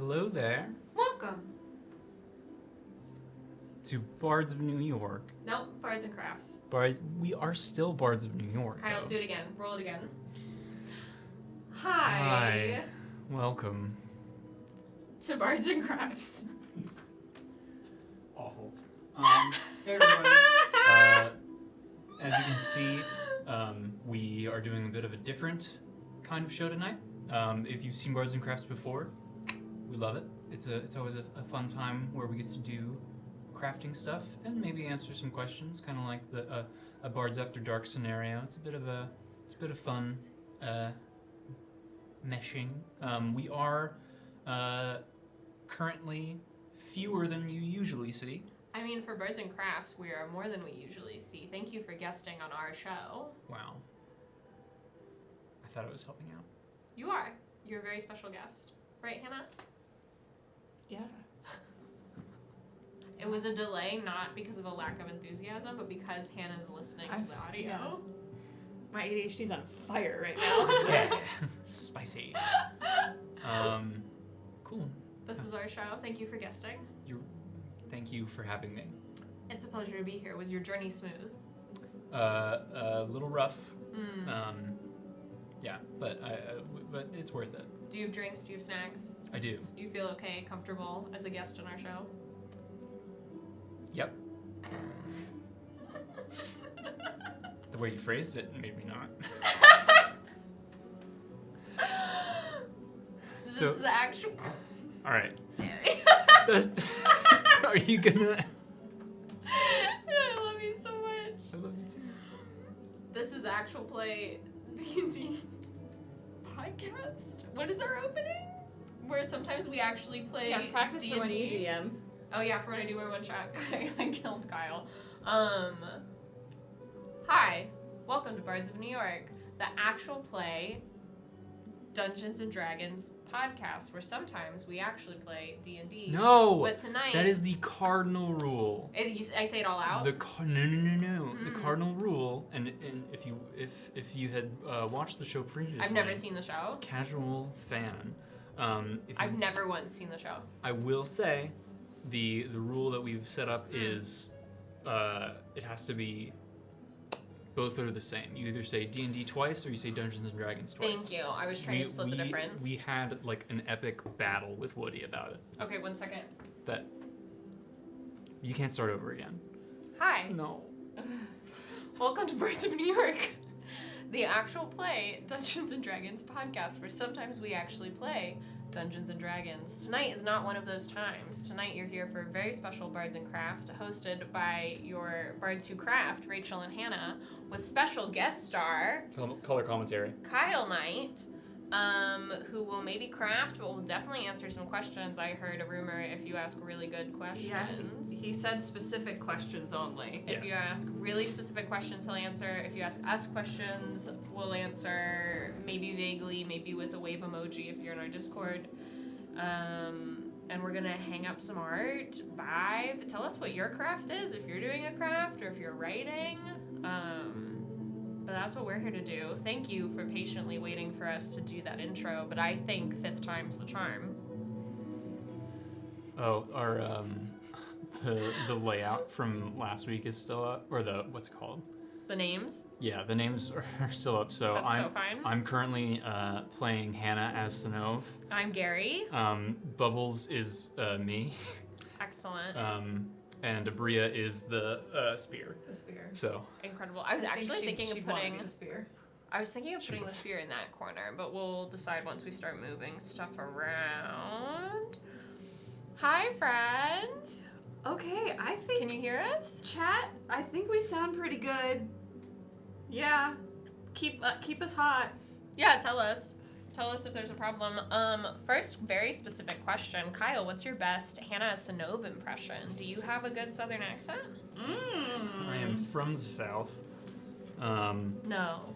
Hello there Welcome. to Bards of New York. Nope, Bards and Crafts. We are still Bards of New York. Kyle, though. do it again. Roll it again. Hi. Welcome. To Bards and Crafts. Awful. Hey everybody. As you can see, we are doing a bit of a different kind of show tonight. If you've seen Bards and Crafts before, we love it. It's always a fun time where we get to do crafting stuff and maybe answer some questions, kind of like a Bards After Dark scenario. It's a bit of fun meshing. We are currently fewer than you usually see. I mean, for Bards and Crafts, we are more than we usually see. Thank you for guesting on our show. Wow. I thought I was helping out. You are. You're a very special guest. Right, Hannah? Yeah. It was a delay, not because of a lack of enthusiasm, but because Hannah's listening to the audio. Yeah. My ADHD's on fire right now. Yeah. Spicy. Cool. This is our show. Thank you for guesting. Thank you for having me. It's a pleasure to be here. Was your journey smooth? A little rough. Mm. Yeah, but it's worth it. Do you have drinks? Do you have snacks? I do. Do you feel okay, comfortable as a guest on our show? Yep. The way you phrased it made me not. This So- is the actual... All right. Are you gonna? I love you so much. I love you too. This is the actual play D&D podcast. What is our opening? Where sometimes we actually play Yeah, practice for when you D&D. GM. Oh yeah, for when I do my one shot. I killed Kyle. Hi, welcome to Bards of New York, the actual play Dungeons and Dragons podcast, where sometimes we actually play D&D. No. But tonight, That is the cardinal rule. I say it all out. No. The cardinal rule, and if you had watched the show previously, I've never seen the show. Casual fan. I've never once seen the show. I will say, the rule that we've set up is, it has to be. Both are the same. You either say D&D twice or you say Dungeons and Dragons twice. Thank you. I was trying to split the difference. We had like an epic battle with Woody about it. Okay, 1 second. That you can't start over again. Hi. No. Welcome to Bards of New York, the actual play Dungeons and Dragons podcast, where sometimes we actually play Dungeons and Dragons. Tonight is not one of those times. Tonight you're here for a very special Bards and Craft, hosted by your Bards Who Craft, Rachel and Hannah, with special guest star Color commentary. Kyle Knight, who will maybe craft, but will definitely answer some questions. I heard a rumor if you ask really good questions. Yeah, he said specific questions only. If you ask really specific questions, he'll answer. If you ask us questions, we'll answer maybe vaguely, maybe with a wave emoji if you're in our Discord. And we're gonna hang up some art, vibe. Tell us what your craft is, if you're doing a craft or if you're writing. But that's what we're here to do. Thank you for patiently waiting for us to do that intro, but I think 5th time's the charm. Oh, our the layout from last week is still up, or what's it called? The names? Yeah, the names are still up. So That's so fine. I'm currently playing Hannah as Sinov. I'm Gary. Bubbles is me. Excellent. And Abria is the spear. The spear. So Incredible. I was actually thinking of putting the spear. I was thinking of putting the spear in that corner, but we'll decide once we start moving stuff around. Hi, friends. Okay, I think Can you hear us? chat. I think we sound pretty good. Yeah, keep us hot. Yeah, tell us. Tell us if there's a problem. First, very specific question. Kyle, what's your best Hannah Sinov impression? Do you have a good Southern accent? I am from the South. No.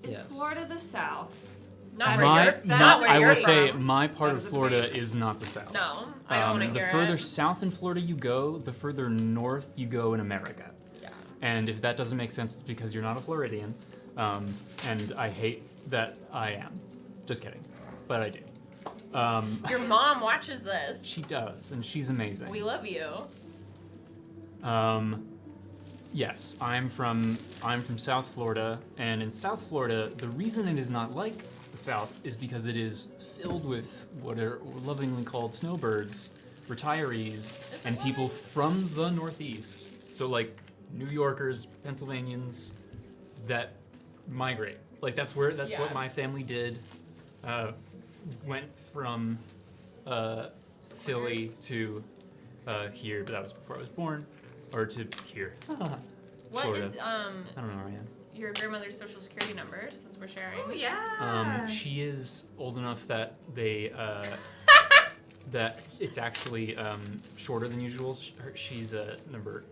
Is Yes. Florida the South? Not My- where you're, not not where I you're will from. say my part That of was a Florida debate. is not the South. No, I don't want to hear The further it. south in Florida you go, the further north you go in America. Yeah. And if that doesn't make sense, it's because you're not a Floridian. And I hate that I am. Just kidding. But I do. Your mom watches this. She does, and she's amazing. We love you. Yes, I'm from South Florida, and in South Florida, the reason it is not like the South is because it is filled with what are lovingly called snowbirds, retirees, and people from the Northeast. So like New Yorkers, Pennsylvanians that migrate. Like that's what my family did. Went from Philly to here, but that was before I was born, or to here. What Florida. is I don't know where I am. your grandmother's social security number, since we're sharing? Oh yeah. She is old enough that they that it's actually shorter than usual. She's number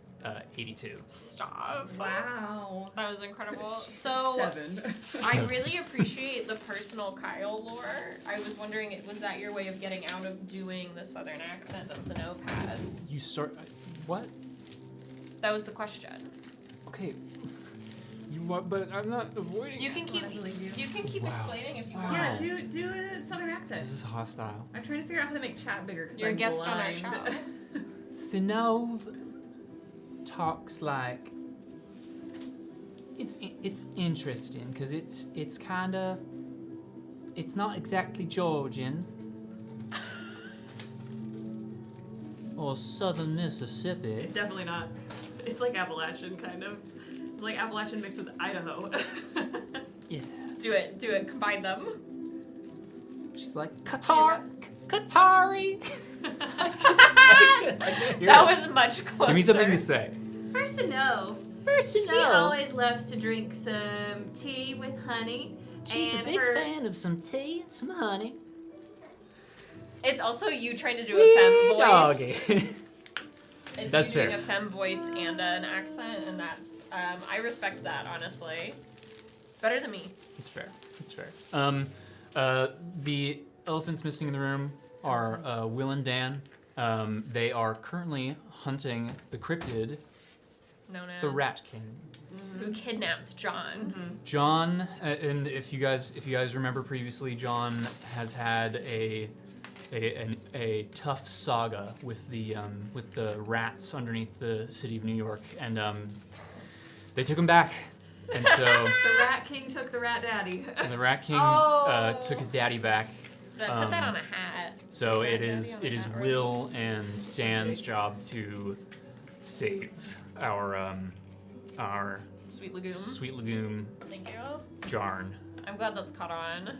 82. Stop. Wow. That was incredible. So 7. I really appreciate the personal Kyle lore. I was wondering, was that your way of getting out of doing the southern accent that Sanope has? You start what? That was the question. Okay. You what? But I'm not avoiding. You can keep Wow. explaining if you Wow. want. Yeah, do a southern accent. This is hostile. I'm trying to figure out how to make chat bigger because You're a I'm guest blind. on our show. Sinov talks like it's interesting because it's kind of it's not exactly Georgian or southern Mississippi. Definitely not. It's like Appalachian kind of. It's like Appalachian mixed with Idaho. Yeah. Do it. Combine them. She's like Qatari. That was much closer. Give me something to say. First to know. First She always loves to drink some tea with honey. She's and a big her fan of some tea and some honey. It's also you trying to do a femme voice. Doggy. It's That's you doing fair. a femme voice and an accent, and that's I respect that, honestly. Better than me. It's fair. It's fair. The elephants missing in the room are Will and Dan. They are currently hunting the cryptid, Known as the Rat King. who kidnapped John. John, and if you guys remember previously, John has had a tough saga with the rats underneath the city of New York, and they took him back, and so The Rat King took the Rat Daddy. and the Rat King Oh. took his daddy back. Put that on a hat. So Rat it Daddy is on the it is hat, right? Will and Dan's job to save our Sweet Lagoon. Sweet Lagoon Thank you. Jarn. I'm glad that's caught on.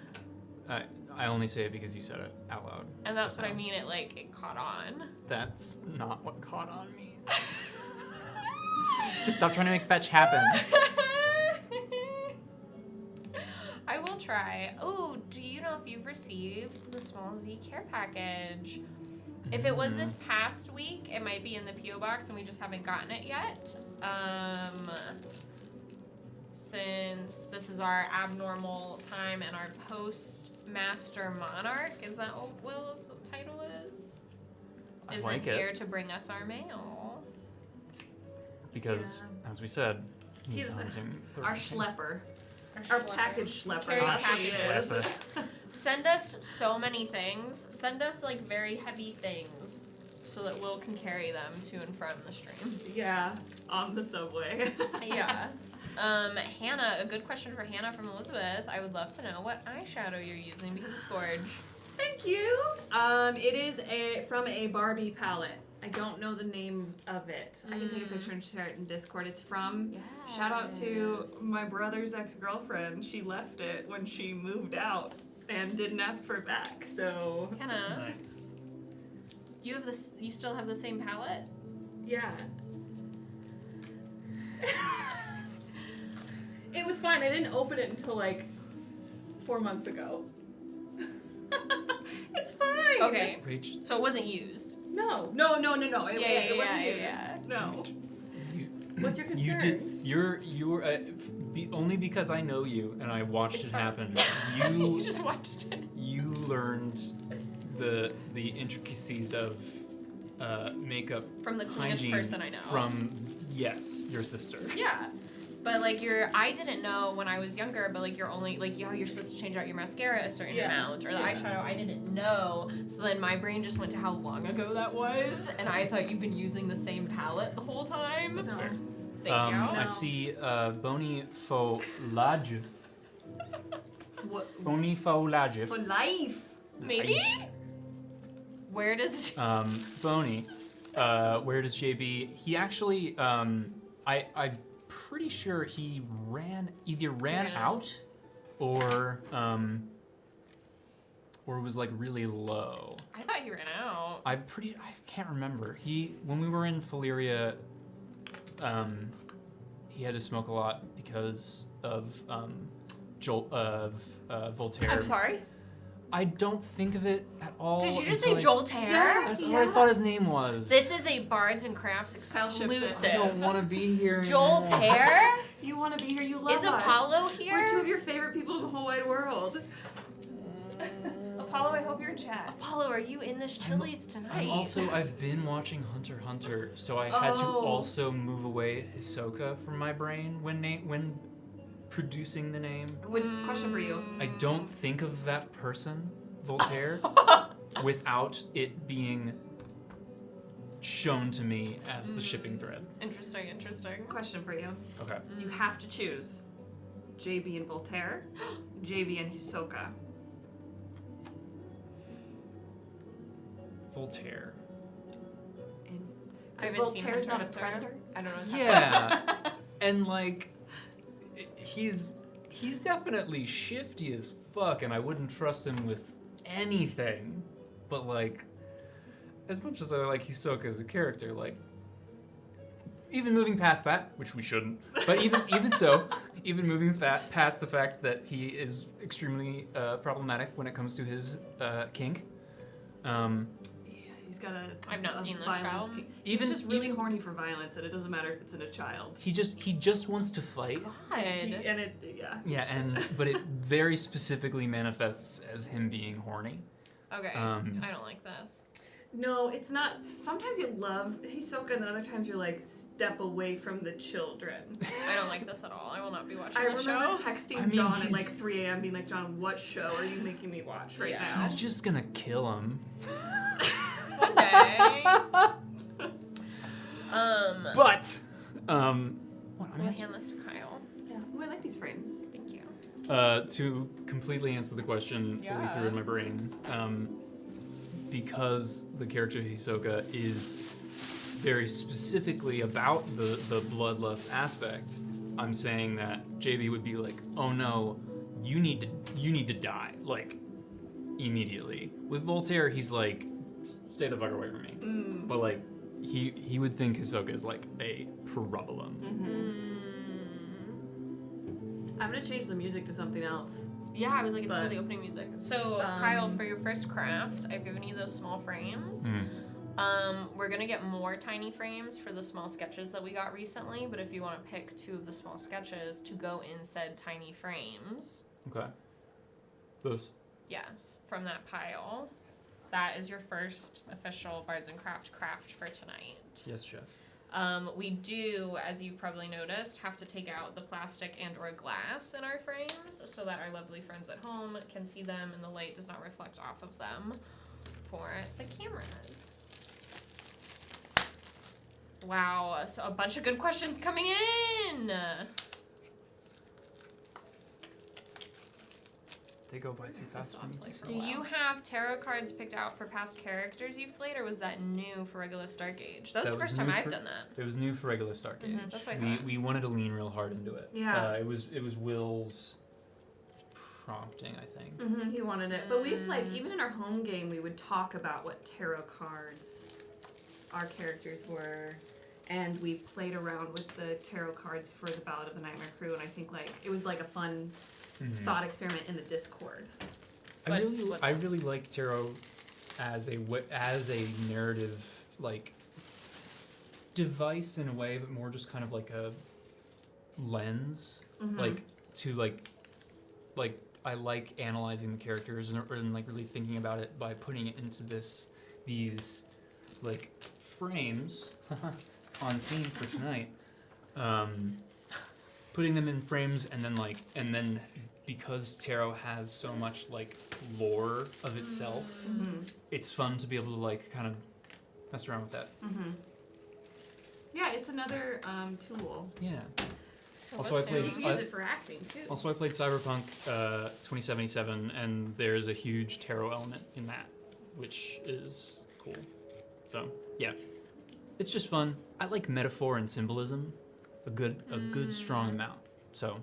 I only say it because you said it out loud. And that's just what I now. mean, it caught on. That's not what caught on me. Stop trying to make fetch happen. I will try. Oh, do you know if you've received the Small Z care package? If it was this past week, it might be in the P.O. box and we just haven't gotten it yet. Since this is our abnormal time and our post-master monarch, is that what Will's title is? I Isn't like here it to bring us our mail. because, as we said, he's He's hunting the Our Rat King. schlepper. Our package schlepper. Carries That's what he packages. is. Send us so many things. Send us like very heavy things so that Will can carry them to and from the stream. Yeah, on the subway. Yeah. Hannah, a good question for Hannah from Elizabeth. I would love to know what eyeshadow you're using because it's gorge. Thank you. It is from a Barbie palette. I don't know the name of it. I can take a picture and share it in Discord. It's from, shout out to my brother's ex-girlfriend. She left it when she moved out and didn't ask for it back, so. Hannah, Nice. you have this. You still have the same palette? Yeah. It was fine. I didn't open it until like 4 months ago. It's fine. Okay. Rach, So it wasn't used. No. It wasn't used. Yeah. No. you, What's your you concern? did. You're only because I know you and I watched It's it fine. happen. You just watched it. You learned the intricacies of makeup From the cleanest hygiene person I know. from your sister. Yeah. But like I didn't know when I was younger, but like you're only like how you're supposed to change out your mascara a certain amount or the eyeshadow. I didn't know, so then my brain just went to how long ago that was, and I thought you've been using the same palette the whole time. That's fair. Thank you. I see bony foliage. What? Bony foliage. For life. Maybe. Where does Bony? Where does JB? He actually I'm pretty sure he either ran out or was like really low. I thought he ran out. I can't remember. When we were in Valyria, he had to smoke a lot because of Voltaire. I'm sorry? I don't think of it at all. Did you just say until Joltaire? That's what I thought his name was. This is a Bards and Crafts Kyle ships it. exclusive. I don't want to be here. Joltaire? You want to be here. You love Is us. Apollo here? We're two of your favorite people in the whole wide world. Apollo, I hope you're in chat. Apollo, are you in this Chili's tonight? I've been watching Hunter x Hunter, so I had to also move away Hisoka from my brain when producing the name. Question for you. I don't think of that person, Voltaire, without it being shown to me as the shipping thread. Interesting. Question for you. Okay. You have to choose JB and Voltaire, JB and Hisoka. Voltaire. I Because haven't seen Voltaire's Hunter not a x Hunter. predator. I don't know what's Yeah. And like he's definitely shifty as fuck, and I wouldn't trust him with anything. But like, as much as I like Hisoka as a character, like, even moving past that, which we shouldn't, but even so, even moving past the fact that he is extremely problematic when it comes to his kink. He's got a. I've not seen the violence show. kink. Even- He's just really even- horny for violence, and it doesn't matter if it's in a child. He just wants to fight. God. Yeah. But it very specifically manifests as him being horny. Okay. I don't like this. No, it's not. Sometimes you love Hisoka, and then other times you're like, step away from the children. I don't like this at all. I will not be watching I the remember show. texting John at like 3 a.m. being like, John, what show are you making me watch right now? He's just gonna kill him. One day. But what I'm gonna hand this to Kyle. Yeah. Ooh, I like these frames. Thank you. to completely answer the question fully through in my brain, because the character Hisoka is very specifically about the bloodlust aspect, I'm saying that JB would be like, oh no, you need to die, like, immediately. With Voltaire, he's like, stay the fuck away from me. But like, he would think Hisoka is like a problem. I'm gonna change the music to something else. Yeah, I was like, it's still the opening music. So, Kyle, for your first craft, I've given you those small frames. We're gonna get more tiny frames for the small sketches that we got recently, but if you want to pick 2 of the small sketches to go in said tiny frames. Okay. Those. Yes, from that pile. That is your first official Bards and craft for tonight. Yes, chef. We do, as you've probably noticed, have to take out the plastic and or glass in our frames so that our lovely friends at home can see them and the light does not reflect off of them for the cameras. Wow, so a bunch of good questions coming in! They go by too fast for me. Do you have tarot cards picked out for past characters you've played, or was that new for regular Stargate? That was the first time I've done that. It was new for regular Stargate. That's what I thought. We wanted to lean real hard into it. Yeah. It was Will's prompting, I think. He wanted it. But we've, like, even in our home game, we would talk about what tarot cards our characters were. And we played around with the tarot cards for the Ballad of the Nightmare Crew. And I think, like, it was like a fun thought experiment in the Discord. I really like tarot as a narrative, like, device in a way, but more just kind of like a lens, like I like analyzing the characters and like really thinking about it by putting it into these like frames on theme for tonight. putting them in frames and then because tarot has so much like lore of itself, it's fun to be able to like kind of mess around with that. Yeah, it's another tool. Yeah. Well, Also, I that's played. You can use it for acting too. Also, I played Cyberpunk 2077, and there's a huge tarot element in that, which is cool. So yeah, it's just fun. I like metaphor and symbolism, a good strong amount. So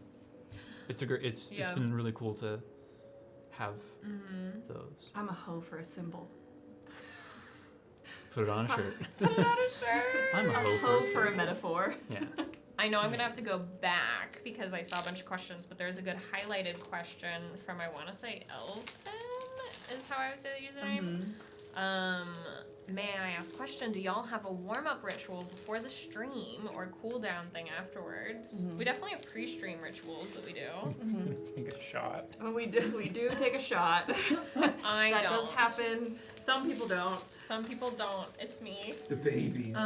it's it's been really cool to have those. I'm a hoe for a symbol. Put it on a shirt. Put it on a shirt. I'm a A hoe hoe for for a metaphor. Yeah. I know I'm gonna have to go back because I saw a bunch of questions, but there's a good highlighted question from, I want to say Elvin is how I would say the username. May I ask question? Do y'all have a warm-up ritual before the stream or cool-down thing afterwards? We definitely have pre-stream rituals that we do. Take a shot. Well, we do take a shot. I That don't. does happen. Some people don't. Some people don't. It's me. The babies.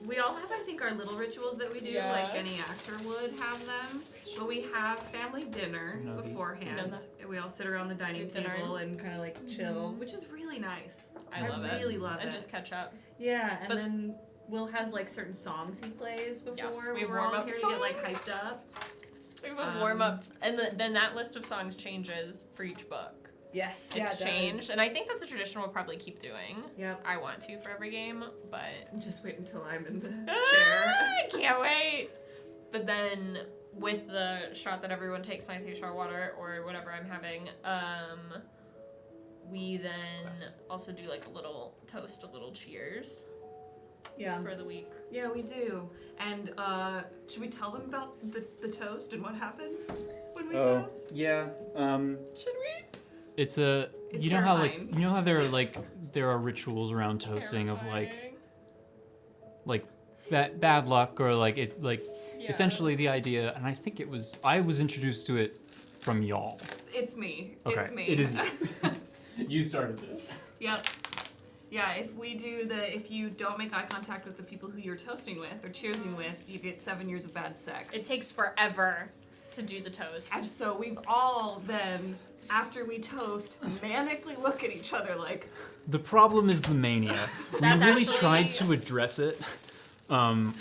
We all have, I think, our little rituals that we do, Yeah. like any actor would have them. But we have family dinner So no these. beforehand. No, no. And we all sit around the dining We have dinner. table and kind of like chill, which is really nice. I love it. really love And it. just catch up. Yeah, and But- then Will has like certain songs he plays before. Yes, we when have we're all warm-up here to get like songs. hyped up. We have a warm-up, and then that list of songs changes for each book. Yes, It's changed, and I think that's a tradition we'll probably keep doing. Yep. I want to for every game, but Just wait until I'm in the Ah, chair. I can't wait. But then with the shot that everyone takes, nice shot of water or whatever I'm having, we then also do like a little toast, a little cheers Yeah. for the week. Yeah, we do. And should we tell them about the toast and what happens when we toast? yeah. Should we? It's a It's you know how terrifying. there are rituals around toasting of Terrifying. like bad luck or like it like Yeah. essentially the idea, and I was introduced to it from y'all. It's me. Okay, It's me. it is you. You started this. Yep. Yeah, if you don't make eye contact with the people who you're toasting with or cheersing with, you get 7 years of bad sex. It takes forever to do the toast. And so we've all then, after we toast, manically look at each other like, The problem is the mania. We That's really actually- tried to address it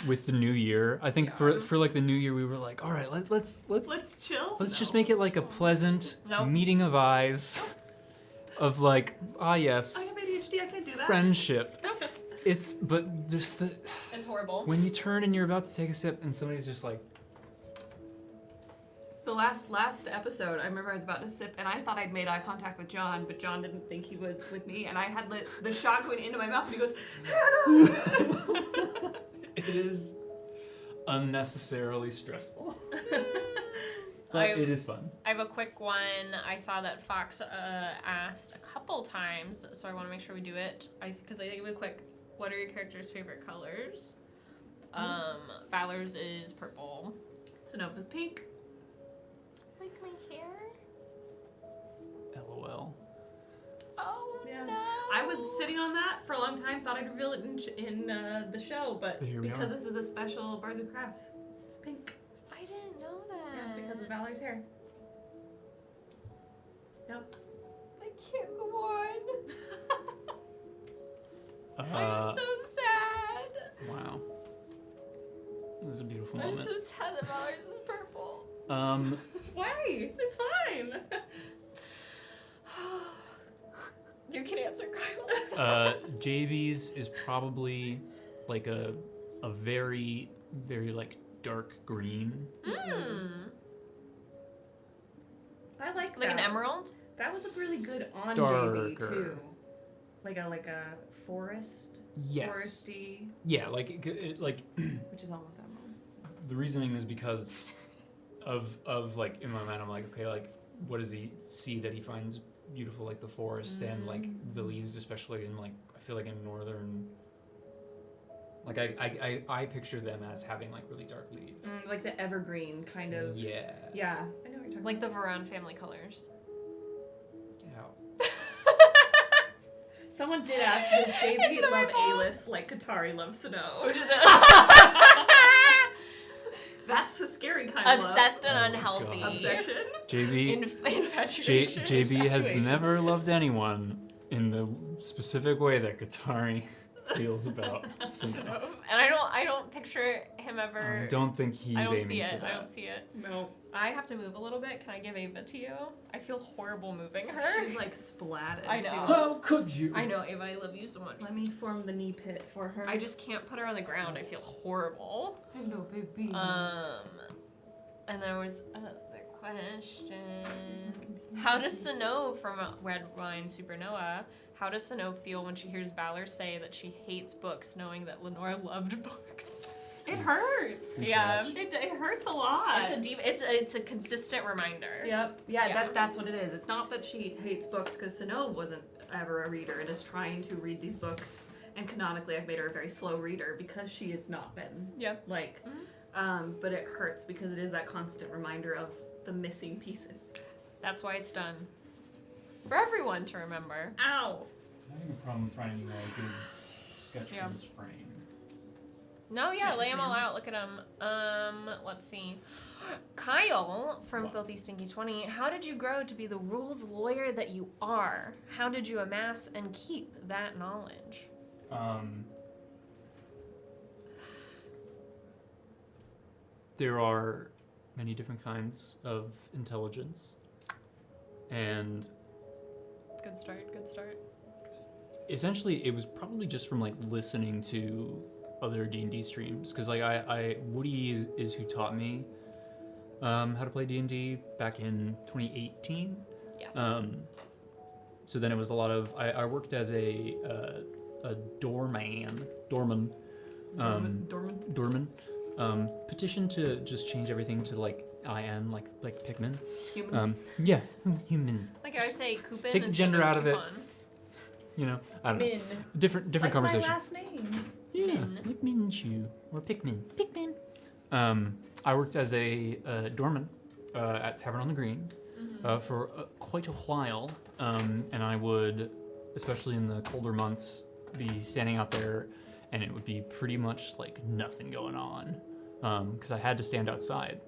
with the new year. I think for like the new year we were like, all right, let's chill. just make it like a pleasant Nope. meeting of eyes of like, I yes, have ADHD, I can't do that. friendship. But just It's horrible. when you turn and you're about to take a sip and somebody's just like, The last episode, I remember I was about to sip, and I thought I'd made eye contact with John, but John didn't think he was with me, and I had the shot going into my mouth, and he goes, Hannah! it is unnecessarily stressful. But it is fun. I have a quick one. I saw that Fox asked a couple times, so I want to make sure we do it. Because I think it'll be quick. What are your character's favorite colors? Valor's is purple. Sano's is pink. Like my hair? LOL. Oh Yeah. no! I was sitting on that for a long time, thought I'd reveal it in the show, but But here we because are. this is a special Bards of Crafts, it's pink. I didn't know that. Yeah, because of Valerie's hair. Yep. I can't go on. I'm Uh, so sad. wow. This is a beautiful I'm moment. so sad that Valor's is purple. Why? It's fine. You can answer Kyle. JB's is probably like a very, very like dark green. I like Like an emerald? That would look really good on Darker. JB too. Like a forest, Yes. foresty, Yeah, like it like which is almost emerald. the reasoning is because of like in my mind I'm like, okay, like what does he see that he finds beautiful, like the forest and like the leaves, especially in like I feel like in northern, like I picture them as having like really dark leaves. Like the evergreen kind of. Yeah. Yeah, I know what you're talking Like the about. Varan family colors. Get out. Someone did ask, does JB It's not my love fault. A-list like Katari loves Snow? Which is That's a scary kind of Obsessed and Oh, unhealthy. God. obsession. JB Infatuation. JB has Infatuation. never loved anyone in the specific way that Katari feels about Sinnoh. And I don't picture him ever. I don't think he's I don't aiming see for it. that. I don't see it. No. I have to move a little bit. Can I give Ava to you? I feel horrible moving her. She's like splatted. I know. Too. How could you? I know, Ava. I love you so much. Let me form the knee pit for her. I just can't put her on the ground. I feel horrible. Hello, baby. And there was another question. How does Sinnoh from Red Wine Supernova? How does Sinnoh feel when she hears Valor say that she hates books, knowing that Lenore loved books? It hurts. Yeah. It hurts a lot. It's a deep. It's a consistent reminder. Yep. Yeah, Yeah. that's what it is. It's not that she hates books because Sinnoh wasn't ever a reader and is trying to read these books. And canonically, I've made her a very slow reader because she has not been. Yeah. Like, but it hurts because it is that constant reminder of the missing pieces. That's why it's done. For everyone to remember. Ow. I'm having a problem finding a good sketch Yeah. for this frame. No, yeah, This lay is them all me. out. Look at them. Let's see. Kyle from What? Filthy Stinky 20. How did you grow to be the rules lawyer that you are? How did you amass and keep that knowledge? There are many different kinds of intelligence, and Good start. Good start. essentially it was probably just from like listening to other D&D streams, because like Woody is who taught me how to play D&D back in 2018. Yes. So then it was a lot of I worked as a doorman. Dorman. Petition to just change everything to like IN, like Pikmin. Human. Yeah, human. Like I would say, Coupon. Take the instead gender out of it. coupon. You know, I don't know. Min. Different Like conversation. my last name. Yeah, Min. like Minchu or Pikmin. I worked as a doorman at Tavern on the Green for quite a while, and I would, especially in the colder months, be standing out there, and it would be pretty much like nothing going on, because I had to stand outside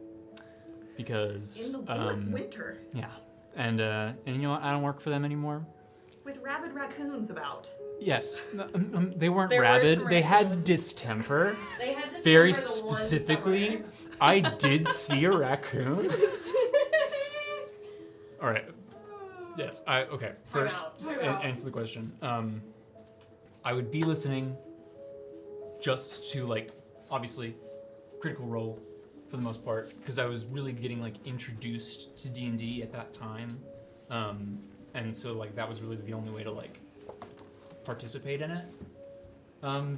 because In the winter. yeah, and you know what? I don't work for them anymore. With rabid raccoons about. Yes, they weren't There were rabid. some They had raccoons. distemper. They had to Very stand for the one specifically, summer. I did see a raccoon. All right. Yes. Okay. First, Time out. answer the question. I would be listening, just to like, obviously, Critical Role, for the most part, because I was really getting like introduced to D&D at that time, and so like that was really the only way to like participate in it.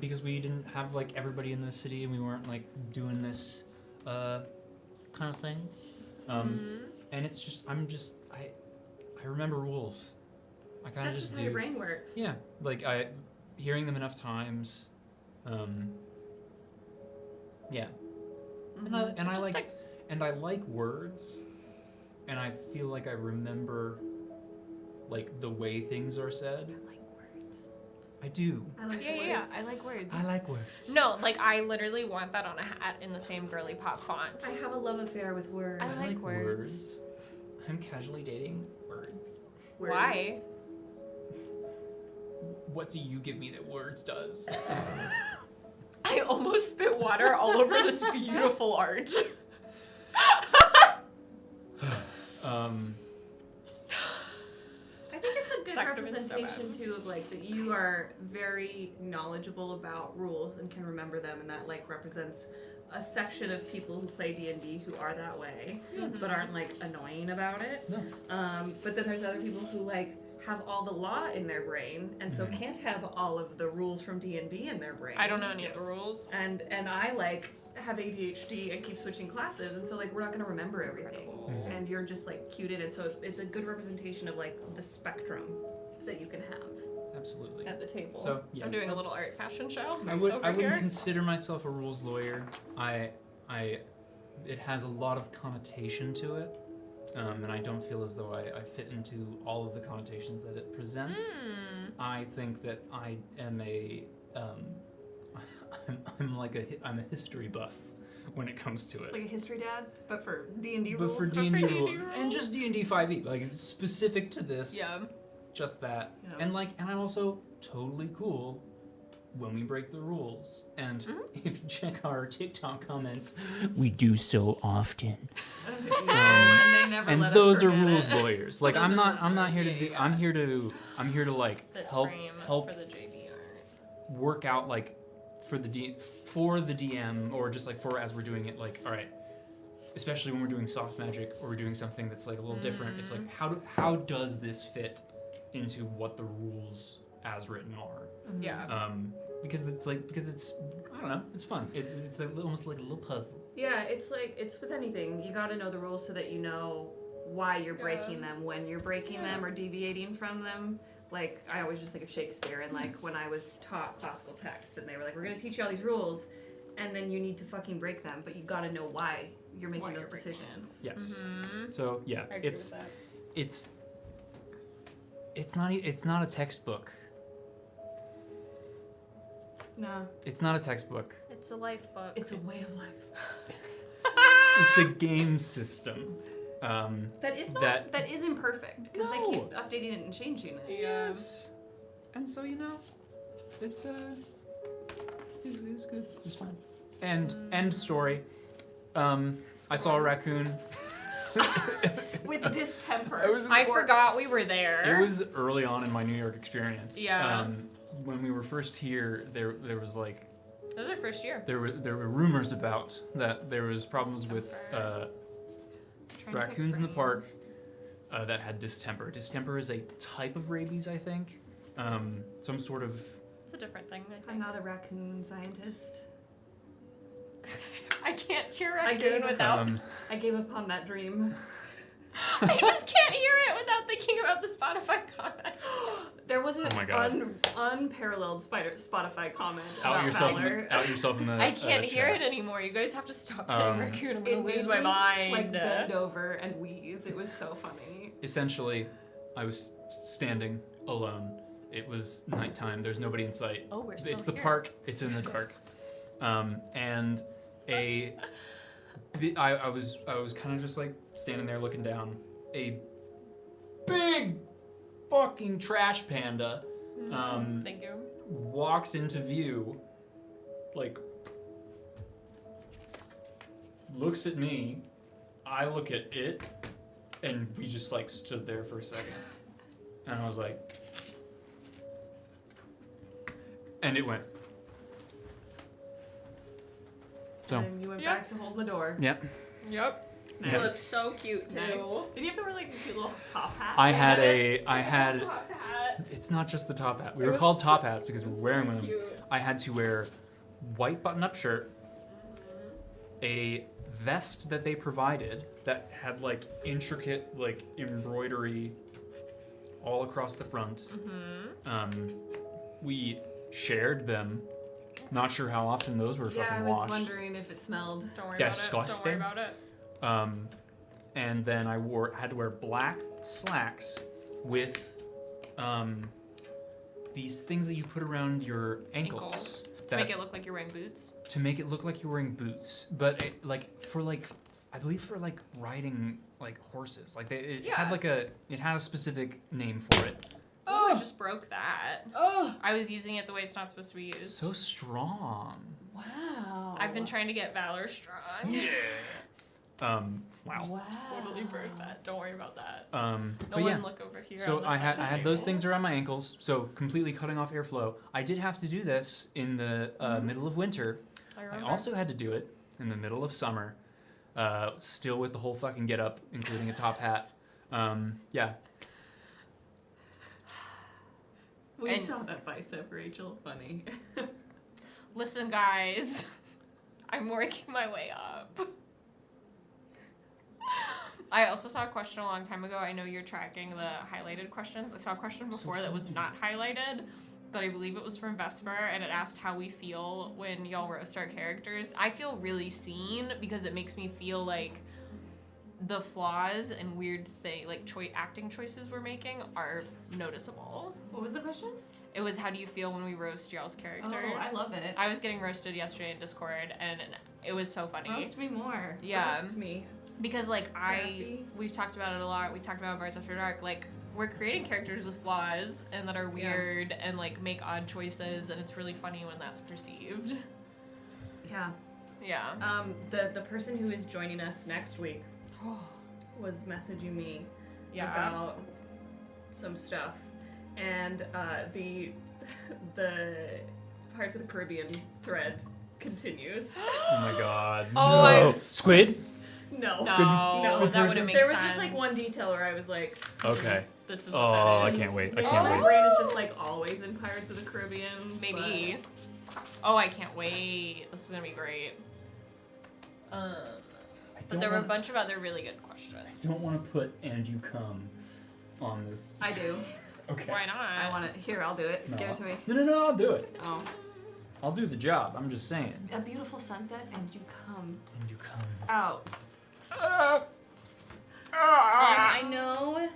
Because we didn't have like everybody in the city, and we weren't like doing this kind of thing. And it's just I remember rules. I kind of That's just just do. how your brain works. Yeah, like hearing them enough times. Yeah, and I Just like sticks. and I like words, and I feel like I remember like the way things are said. I like words. I do. I like Yeah, the yeah, words. I like words. I like words. No, like I literally want that on a hat in the same girly pop font. I have a love affair with words. I like words. I'm casually dating words. Words. Why? What do you give me that words does? I almost spit water all over this beautiful art. I think it's a good That could've been so representation too of like that you are very knowledgeable about rules and can remember them, and that like represents a section of people who play D&D who are that way, but aren't like annoying about it. No. But then there's other people who like have all the law in their brain and so can't have all of the rules from D&D in their brain. I don't know any of the rules. And I like have ADHD and keep switching classes, and so like we're not gonna remember everything, and you're just like cued, and so it's a good representation of like the spectrum that you can have Absolutely. at the table. So yeah. I'm doing a little art fashion show. I over wouldn't here. consider myself a rules lawyer. It has a lot of connotation to it, and I don't feel as though I fit into all of the connotations that it presents. I think that I am I'm a history buff. when it comes to it. Like a history dad, but for D&D But rules. for for D&D D&D rules, rules. and just D&D 5e, like it's specific to this. Yeah. Just that. Yeah. And I'm also totally cool when we break the rules. And if you check our TikTok comments, we do so often. And they never And let those us are forget rules it. lawyers. Like Those I'm are not rules I'm not lawyers. here to Yeah, do yeah, I'm here to like This help frame help for the JV art. work out like for the DM or just like for as we're doing it, like, all right, especially when we're doing soft magic or we're doing something that's like a little different, it's like how does this fit into what the rules as written are? Yeah. Because it's I don't know, it's fun. It's almost like a little puzzle. Yeah, it's with anything. You gotta know the rules so that you know why you're breaking them, when you're breaking them or deviating from them. Like, I always just think of Shakespeare and like when I was taught classical text and they were like, we're gonna teach you all these rules and then you need to fucking break them, but you gotta know why you're making those decisions. Yes. So yeah, I agree with that. it's not a textbook. No. It's not a textbook. It's a life book. It's a way of life. It's a game system. That is imperfect because they keep updating it and changing it. Yes. And so it's good. It's fine. And end story. I saw a raccoon. With distemper. I forgot we were there. It was early on in my New York experience. Yeah. When we were first here, there was like That was our first year. there were rumors about that there was problems with raccoons in the park that had distemper. Distemper is a type of rabies, I think. Some sort of. It's a different thing. I think. I'm not a raccoon scientist. I can't hear I raccoon gave- without. I gave up on that dream. I just can't hear it without thinking about the Spotify comment. There was an Oh my God. unparalleled Spotify comment Out about yourself, Valor. out yourself in the. I can't hear chat. it anymore. You guys have to stop saying raccoon. I'm gonna It lose made my me, mind. like bend over and wheeze. It was so funny. Essentially, I was standing alone. It was nighttime. There's nobody in sight. Oh, we're still It's the here. park. It's in the dark. And I was kind of just like standing there looking down. A big fucking trash panda Thank you. walks into view, like looks at me, I look at it, and we just like stood there for a second. And I was like, and it went. So. And then you went Yep. back to hold the door. Yep. Yep. Nice. It looks so cute too. Nice. Didn't you have to wear like a cute little top hat? I had Top hat. it's not just the top hat. We It were was called top hats because we were wearing so them. cute. I had to wear white button-up shirt, a vest that they provided that had like intricate like embroidery all across the front. We shared them. Not sure how often those were Yeah, I fucking was washed. wondering if it smelled. Don't worry Disgusting. about it. And then I had to wear black slacks with these things that you put around your ankles. To make it look like you're wearing boots. To make it look like you're wearing boots, but it, I believe for like riding like horses, like it had a specific name for it. Oh, I just broke that. Oh, I was using it the way it's not supposed to be used. So strong. wow. I've been trying to get Valor strong. Yeah. Wow. Wow. Totally broke that. Don't worry about that. But No yeah. one look over here. So on the I side of had the those table. things around my ankles, so completely cutting off airflow. I did have to do this in the middle of winter. I I remember. also had to do it in the middle of summer, still with the whole fucking get up, including a top hat. Yeah. We And- saw that bicep, Rachel. Funny. Listen, guys. I'm working my way up. I also saw a question a long time ago. I know you're tracking the highlighted questions. I saw a question before that was not highlighted, but I believe it was from Vesper, and it asked how we feel when y'all roast our characters. I feel really seen because it makes me feel like the flaws and weird acting choices we're making are noticeable. What was the question? It was, how do you feel when we roast y'all's characters? Oh, I love it. I was getting roasted yesterday in Discord, and It was so funny. Roast me more. Yeah. Roast me. Because, like, Therapy. we've talked about it a lot. We talked about Bards After Dark. Like, we're creating characters with flaws and that are weird and, like, make odd choices, and it's really funny when that's perceived. Yeah. Yeah. The person who is joining us next week was messaging me about some stuff, and the Pirates of the Caribbean thread continues. Oh my god. Oh, I- Squid? No. No, No. that wouldn't make There was sense. just like one detail where I was like, Okay. This is what Oh, that I is. can't wait. I maybe can't my wait. brain is just like always in Pirates of the Caribbean. Maybe. Oh, I can't wait. This is gonna be great. But there were a bunch of other really good questions. I don't want to put "and you come" on this. I do. Okay. Why not? I want it. Here, I'll do it. No. Give it to me. No, I'll do it. Oh. I'll do the job. I'm just saying. A beautiful sunset, and you come And you come. out. I know.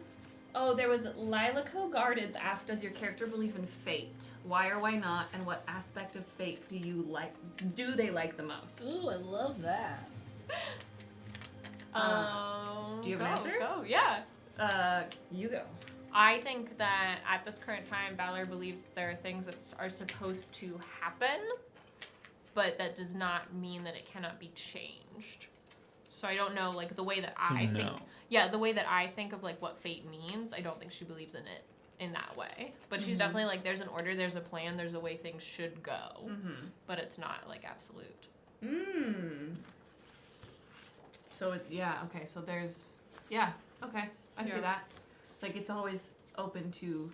Oh, there was Lilaco Gardens asked, does your character believe in fate? Why or why not? And what aspect of fate do you like? Do they like the most? Ooh, I love that. Do you have an answer? Go, yeah. You go. I think that at this current time, Valor believes there are things that are supposed to happen, but that does not mean that it cannot be changed. So I don't know, like, the way that So I no. think... Yeah, the way that I think of, like, what fate means, I don't think she believes in it in that way. But she's definitely, like, there's an order, there's a plan, there's a way things should go. Mm-hmm. But it's not, like, absolute. So, okay, so there's... Yeah, okay, I see Yeah. that. Like, it's always open to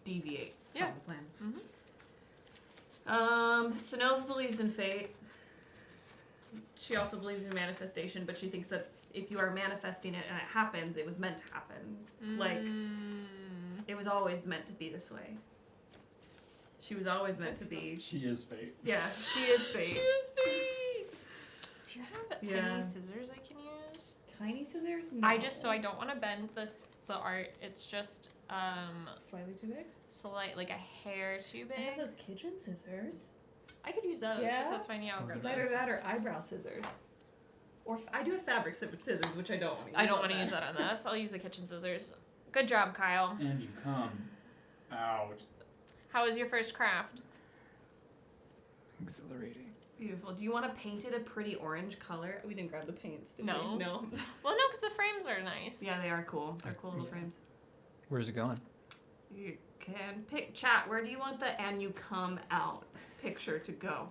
deviate from Yeah. the plan. Sonova believes in fate. She also believes in manifestation, but she thinks that if you are manifesting it and it happens, it was meant to happen. Like, it was always meant to be this way. She was always meant to be. She is fate. Yeah, she is fate. She is fate! Do you have tiny Yeah. scissors I can use? Tiny scissors? No. I don't want to bend the art. It's just, Slightly too big? like a hair too I have big. those kitchen scissors. I could use those Yeah? if that's fine. Yeah, I'll grab It's either those. that or eyebrow scissors. Or I do have fabric scissors, which I don't want to use. I don't on want to use that on this. I'll use the kitchen scissors. Good job, Kyle. And you come out. How was your first craft? Exhilarating. Beautiful. Do you want to paint it a pretty orange color? We didn't grab the paints, did No. we? No. Well, no, because the frames are nice. Yeah, they are cool. They're cool little Yeah. frames. Where's it going? You can pick chat. Where do you want the "and you come out" picture to go?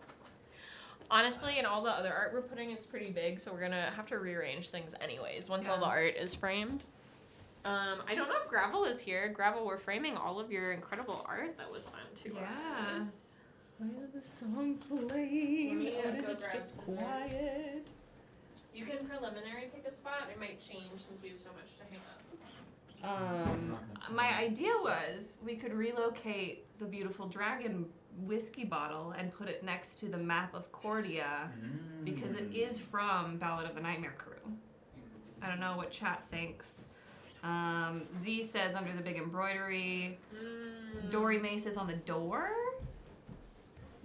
Honestly, and all the other art we're putting is pretty big, so we're gonna have to rearrange things anyways once all the Yeah. art is framed. I don't know if Gravel is here. Gravel, we're framing all of your incredible art that was sent to Yeah. us. Why is the song playing? Let me, What is go it? grab Just scissors. quiet. You can preliminary pick a spot. It might change since we have so much to hang up. My idea was we could relocate the beautiful dragon whiskey bottle and put it next to the map of Cordia because it is from Ballad of the Nightmare Crew. I don't know what chat thinks. Z says under the big embroidery. Dory May says on the door.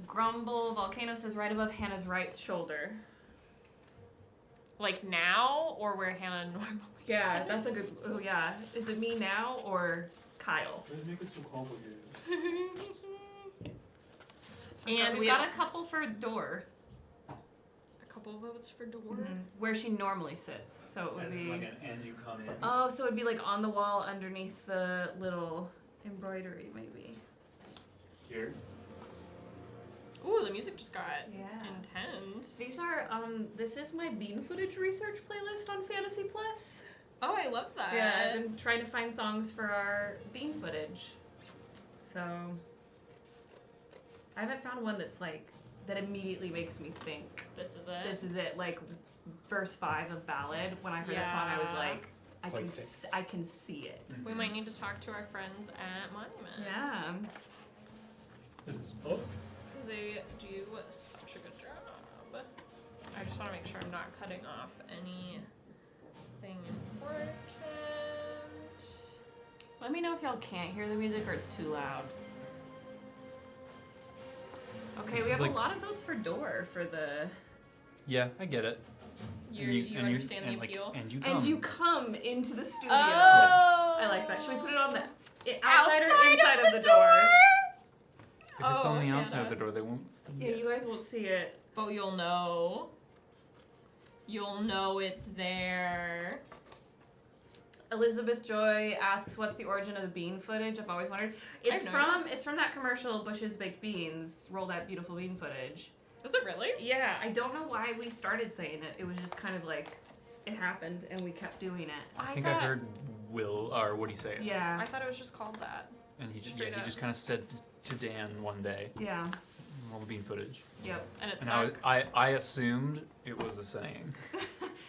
Grumble Volcano says right above Hannah's right shoulder. Like now, or where Hannah normally Yeah, sits? that's a good. Oh yeah, is it me now or Kyle? Don't make it so complicated. And we've we got have a couple for door. a couple votes for door. Where she normally sits. So it would As be. in like an "and you come in." Oh, so it'd be like on the wall underneath the little embroidery, maybe. Here. Ooh, the music just got Yeah. intense. These are this is my bean footage research playlist on Fantasy Plus. Oh, I love that. Yeah, I've been trying to find songs for our bean footage. So I haven't found one that's like that immediately makes me think This is it. this is it. Like verse 5 of Ballad. When I heard that song, I was Yeah. like, Quite thick. I can see it. We might need to talk to our friends at Monument. Yeah. It's up. Because they do such a good job. I just want to make sure I'm not cutting off anything important. Let me know if y'all can't hear the music or it's too loud. Okay, This we is have like- a lot of votes for door for the Yeah, I get it. You understand the appeal? And you come. And you come into the studio. Oh! I like that. Should we put it on the outside or Outside inside of the door? If it's on the Oh, outside of the Hannah. door, they won't see Yeah, it. you guys won't see it. But you'll know. You'll know it's there. Elizabeth Joy asks, "What's the origin of the bean footage?" I've always wondered. It's I've from that commercial, Bush's Baked Beans. Roll that beautiful bean footage. Is it really? Yeah, I don't know why we started saying it. It was just kind of like it happened, and we kept doing it. I think I heard Will, or what do you say? Yeah. I thought it was just called that. And he just, Straight he up. just kind of said to Dan one day, Yeah. all the bean footage. Yep. And it's And I assumed it was a saying.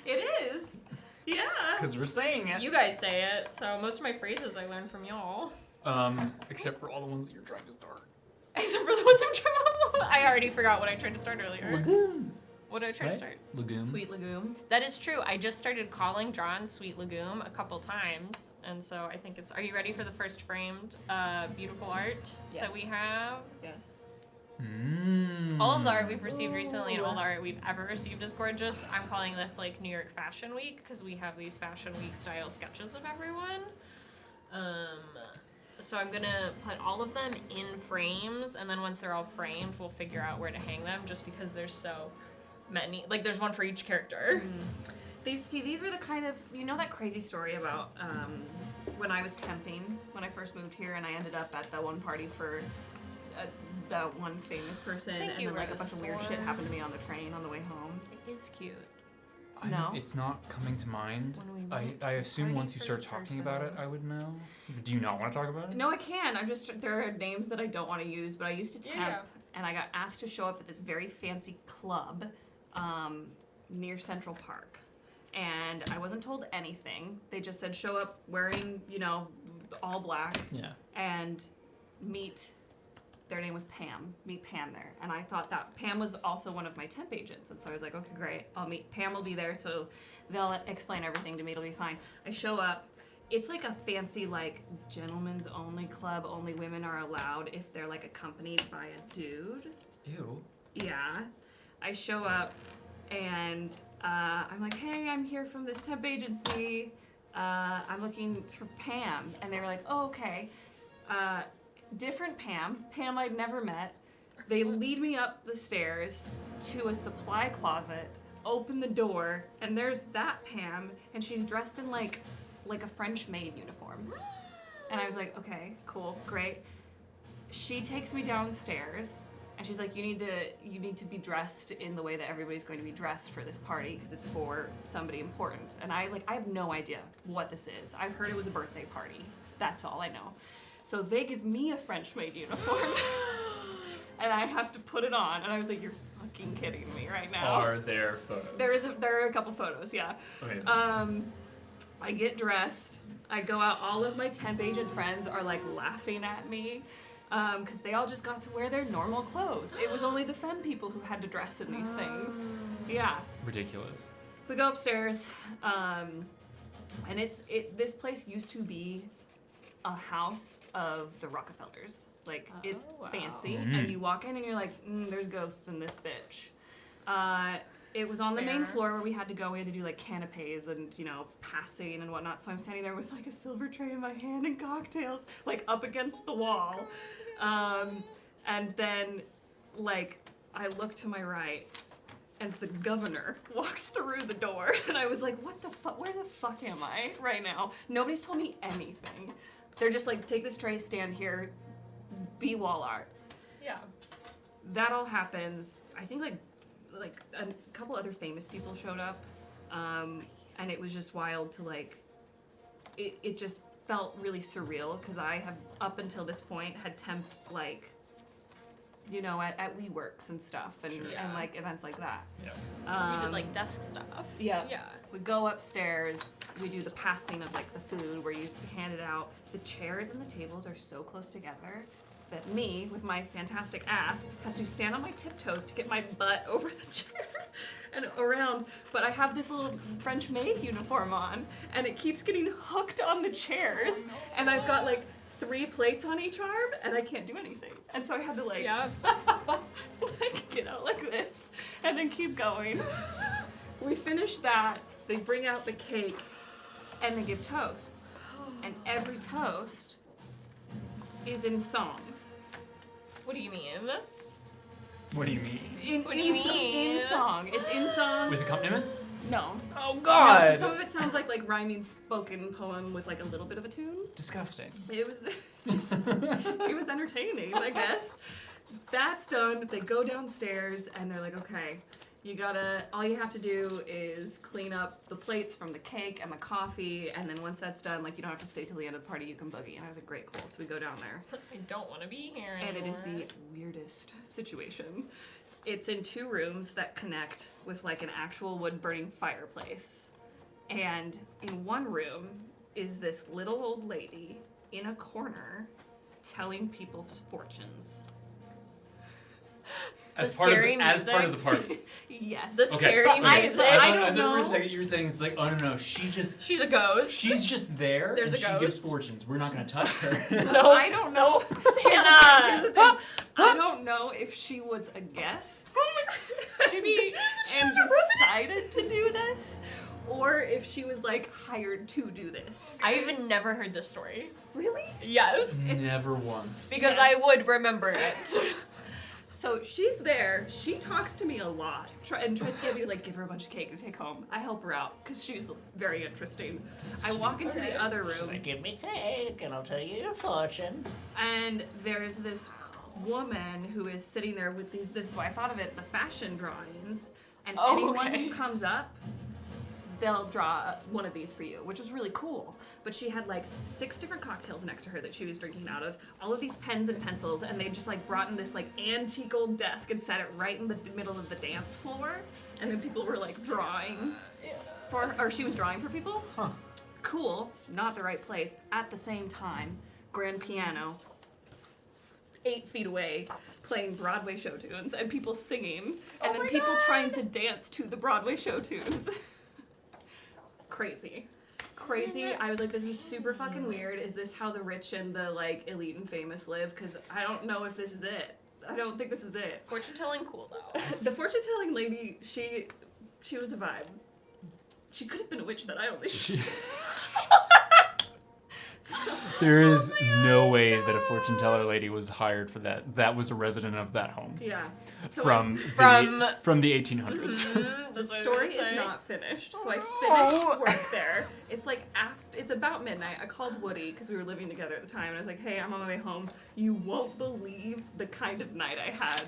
It is. Yeah. Because we're saying it. You guys say it, so most of my phrases I learned from y'all. Except for all the ones that you're trying to start. Except for the ones I'm trying. I already forgot what I tried to start earlier. Lagoon. What did I try to start? Lagoon. Sweet legume. That is true. I just started calling John Sweet Legume a couple times, and so I think it's. Are you ready for the first framed beautiful art that we Yes. have? Yes. All of the art we've received recently and all the art we've ever received is gorgeous. I'm calling this like New York Fashion Week because we have these Fashion Week style sketches of everyone. So I'm gonna put all of them in frames, and then once they're all framed, we'll figure out where to hang them. Just because there's so many, like there's one for each character. These were the kind of, you know, that crazy story about when I was temping when I first moved here, and I ended up at that one party for that one famous person, Thank and you, then like a bunch of weird shit Rose. happened to me on the train on the way home. It is cute. No. It's not coming to mind. When we went I to assume party once you for start the talking about it, person. I would know. Do you not want to talk about it? No, I can. There are names that I don't want to use, but I used to temp, Yeah. and I got asked to show up at this very fancy club near Central Park. And I wasn't told anything. They just said show up wearing, you know, all black Yeah. and meet. Their name was Pam. Meet Pam there. And I thought that Pam was also one of my temp agents. And so I was like, okay, great. I'll meet Pam will be there, so they'll explain everything to me. It'll be fine. I show up. It's like a fancy, like, gentlemen's only club. Only women are allowed if they're, like, accompanied by a dude. Ew. Yeah. I show up, and I'm like, hey, I'm here from this temp agency. I'm looking for Pam. And they were like, oh, okay. Different Pam. Pam I'd never met. They lead me up the stairs to a supply closet, open the door, and there's that Pam, and she's dressed in like a French maid uniform. And I was like, okay, cool, great. She takes me downstairs, and she's like, you need to be dressed in the way that everybody's going to be dressed for this party because it's for somebody important. And I have no idea what this is. I've heard it was a birthday party. That's all I know. So they give me a French maid uniform, and I have to put it on. And I was like, "You're fucking kidding me right now." Are there photos? There are a couple photos, yeah. Okay. I get dressed. I go out. All of my temp agent friends are like laughing at me, because they all just got to wear their normal clothes. It was only the femme people who had to dress in these things. Yeah. Ridiculous. We go upstairs, and this place used to be a house of the Rockefellers. Like, it's wow. fancy, Mm. and you walk in and you're like, there's ghosts in this bitch. It was on the main Fair. floor where we had to go. We had to do like canapes and, you know, passing and whatnot. So I'm standing there with like a silver tray in my hand and cocktails, like up against the wall. And then, like, I look to my right, and the governor walks through the door, and I was like, what the fuck? Where the fuck am I right now? Nobody's told me anything. They're just like, take this tray, stand here, be wall art. Yeah. That all happens. I think like a couple other famous people showed up, and it was just wild to like. It just felt really surreal because I have up until this point had temped like, you know, at WeWorks and stuff and, Sure. and like events like that. Yeah. We did like desk stuff. Yeah. Yeah. We go upstairs, we do the passing of like the food where you hand it out. The chairs and the tables are so close together that me, with my fantastic ass, has to stand on my tiptoes to get my butt over the chair and around. But I have this little French maid uniform on, and it keeps getting hooked on the chairs, and I've got like 3 plates on each arm, and I can't do anything. And so I had to like, Yeah. like get out like this, and then keep going. We finish that, they bring out the cake, and they give toasts. And every toast is in song. What do you mean? What do you mean? What do you mean? In song. It's in song. With accompaniment? No. Oh No, God! so some of it sounds like rhyming spoken poem with like a little bit of a tune. Disgusting. It was it was entertaining, I guess. That's done. They go downstairs and they're like, okay, all you have to do is clean up the plates from the cake and the coffee, and then once that's done, like you don't have to stay till the end of the party, you can boogie. And I was like, great, cool. So we go down there. I don't want to be here And anymore. it is the weirdest situation. It's in 2 rooms that connect with like an actual wood burning fireplace. And in one room is this little old lady in a corner telling people's fortunes. As The part of scary as part of the music. party. Yes. The Okay. scary But I- music. but I don't thought know. for a second you were saying it's like, oh no, She's a ghost. she's just there There's and a she gives ghost. fortunes. We're not gonna touch her. No, I don't know. Hannah. Here's the thing. I don't know if she was a guest Maybe and decided to do this, or if she was like hired to do this. I even never heard this story. Really? Yes. Never once. Because Yes. I would remember it. So she's there. She talks to me a lot and tries to get me to like give her a bunch of cake to take home. I help her out because she's very interesting. I walk into the other room Give me cake and I'll tell you your fortune. and there's this woman who is sitting there with these. This is why I thought of it. The fashion drawings, and Oh, anyone okay. who comes up, they'll draw one of these for you, which was really cool. But she had like 6 different cocktails next to her that she was drinking out of, all of these pens and pencils, and they just like brought in this like antique old desk and set it right in the middle of the dance floor, and then people were like drawing for her, or she was drawing for people. Huh. Cool, not the right place. At the same time, grand piano, 8 feet away, playing Broadway show tunes, and people singing, and Oh then my people God. trying to dance to the Broadway show tunes. Crazy. Crazy. I was like, this is super fucking weird. Is this how the rich and the like elite and famous live? Because I don't know if this is it. I don't think this is it. Fortune telling cool though. The fortune telling lady, she was a vibe. She could have been a witch that I only She- There is no way that a fortune teller lady was hired for that. That was a resident of that home Yeah. So from the 1800s. the story is not finished, so I Oh, finished work there. It's like it's about midnight. I called Woody because we were living together at the time, and I was like, "Hey, I'm on my way home. You won't believe the kind of night I had."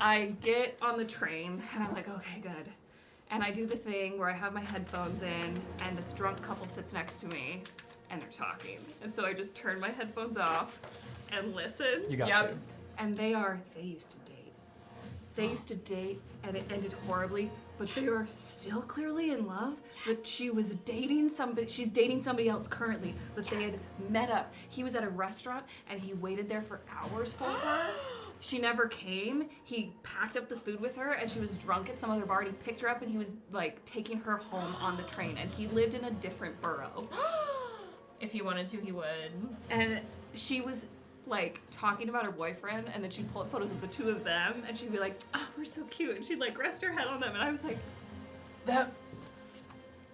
I get on the train, and I'm like, "Okay, good." And I do the thing where I have my headphones in, and this drunk couple sits next to me, and they're talking. And so I just turn my headphones off and listen. You got Yep. to. And they used to date. They used to date, and it ended horribly, but they are still clearly in love. But she was dating somebody, she's dating somebody else currently, but they had met up. He was at a restaurant, and he waited there for hours for her. She never came. He packed up the food with her, and she was drunk at some other bar, and he picked her up, and he was, like, taking her home on the train, and he lived in a different borough. If he wanted to, he would. And she was like talking about her boyfriend, and then she'd pull up photos of the 2 of them, and she'd be like, "Oh, we're so cute," and she'd like rest her head on them, and I was like,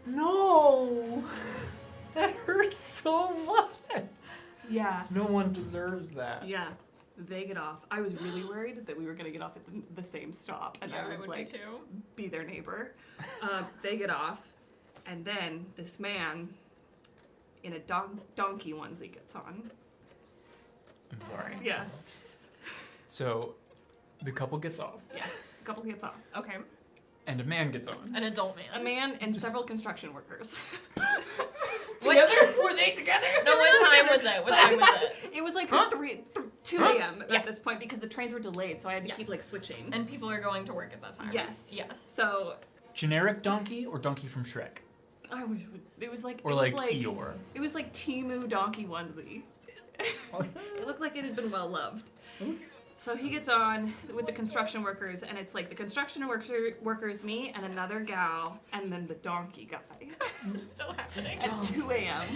No! That hurts so much! "Yeah, No one deserves that. yeah." They get off. I was really worried that we were gonna get off at the same stop, and Yeah, I would like be too. be their neighbor. They get off, and then this man in a donkey onesie gets on. I'm sorry. Yeah. So, the couple gets off, Yes. Couple gets off. Okay. and a man gets on. An adult man. A man and several construction workers. What Were they together? No, what time was it? What time was it? It was like Huh? 2 a.m. at Yes. this point because the trains were delayed, so I had to keep Yes. like switching. And people are going to work at that time. Yes. Yes. So Generic donkey or donkey from Shrek? I wish it was like Or it like, was like Eeyore? it was like Timu donkey onesie. It looked like it had been well loved. So he gets on with the construction workers, and it's like the construction workers, me, and another gal, and then the donkey guy Is this still happening? at 2 a.m.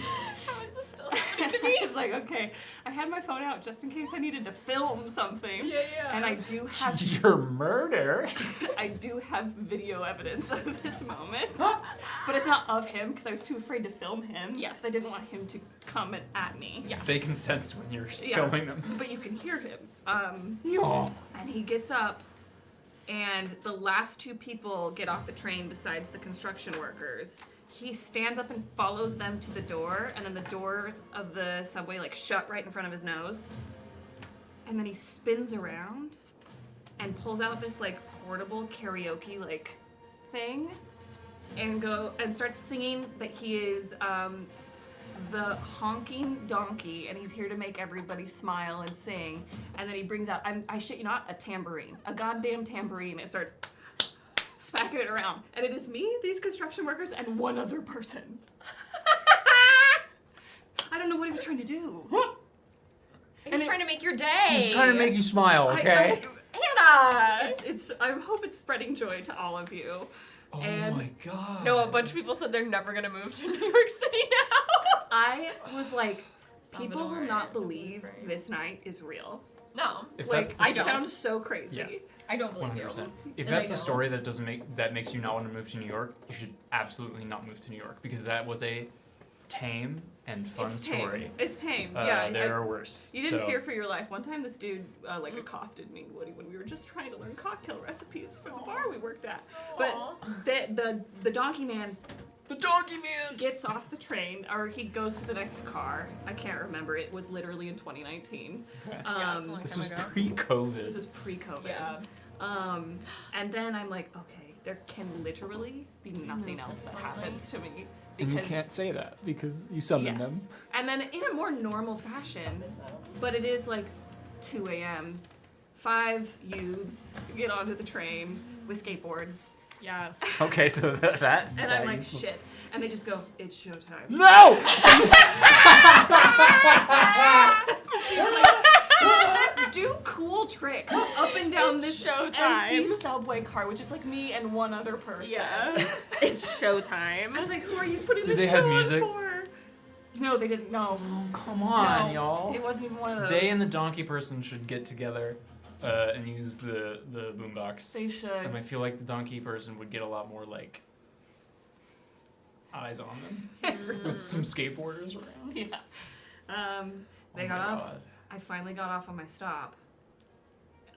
How is this still happening to me? It's like, okay, I had my phone out just in case I needed to film something. Yeah. And I do have Your murder? I do have video evidence of this moment. But it's not of him because I was too afraid to film him. Yes. 'Cause I didn't want him to come at me. Yeah. They can sense when you're Yeah. filming them. But you can hear him. Yeah. And he gets up, and the last two people get off the train besides the construction workers. He stands up and follows them to the door, and then the doors of the subway like shut right in front of his nose. And then he spins around and pulls out this like portable karaoke like thing and starts singing that he is the honking donkey, and he's here to make everybody smile and sing. And then he brings out, I shit you not, a tambourine, a goddamn tambourine, and starts smacking it around. And it is me, these construction workers, and one other person. I don't know what he was trying to do. He was trying to make your day. He's trying to make you smile, okay? Hannah! I hope it's spreading joy to all of you. Oh And my god. No, a bunch of people said they're never gonna move to New York City now. I was like, people will Salvador, not believe right. this night is real. No, If Like, that's the I story, sound so crazy. Yeah. I don't believe you. 100%. If And that's I the know. story that makes you not want to move to New York, you should absolutely not move to New York because that was a tame and fun It's tame. story. It's tame. There are worse. You didn't So- fear for your life. One time, this dude accosted me, Woody, when we were just trying to learn cocktail recipes for the bar we worked at. But the donkey man The donkey man. gets off the train, or he goes to the next car. I can't remember. It was literally in 2019. Yeah, it's a long This time was ago. This pre-COVID. was pre-COVID. Yeah. And then I'm like, okay, there can literally be nothing else that slightly. happens to me. And you Because can't say that because you summoned yes. them. And then in a more normal fashion, but it is like 2 a.m. 5 youths get onto the train with skateboards. Yes. Okay, so that. And I'm like, shit. And they just go, it's showtime. No! Do cool tricks up and down It's this showtime. empty subway car, which is like me and one other person. Yeah. It's showtime. I was like, who are you putting Did this they have show on music? for? No, they didn't. No. Oh, come on, No. y'all. It wasn't even one of those. They and the donkey person should get together and use the boombox. They should. And I feel like the donkey person would get a lot more like eyes on them with some skateboarders around. Yeah. They Oh got my off. God. I finally got off on my stop.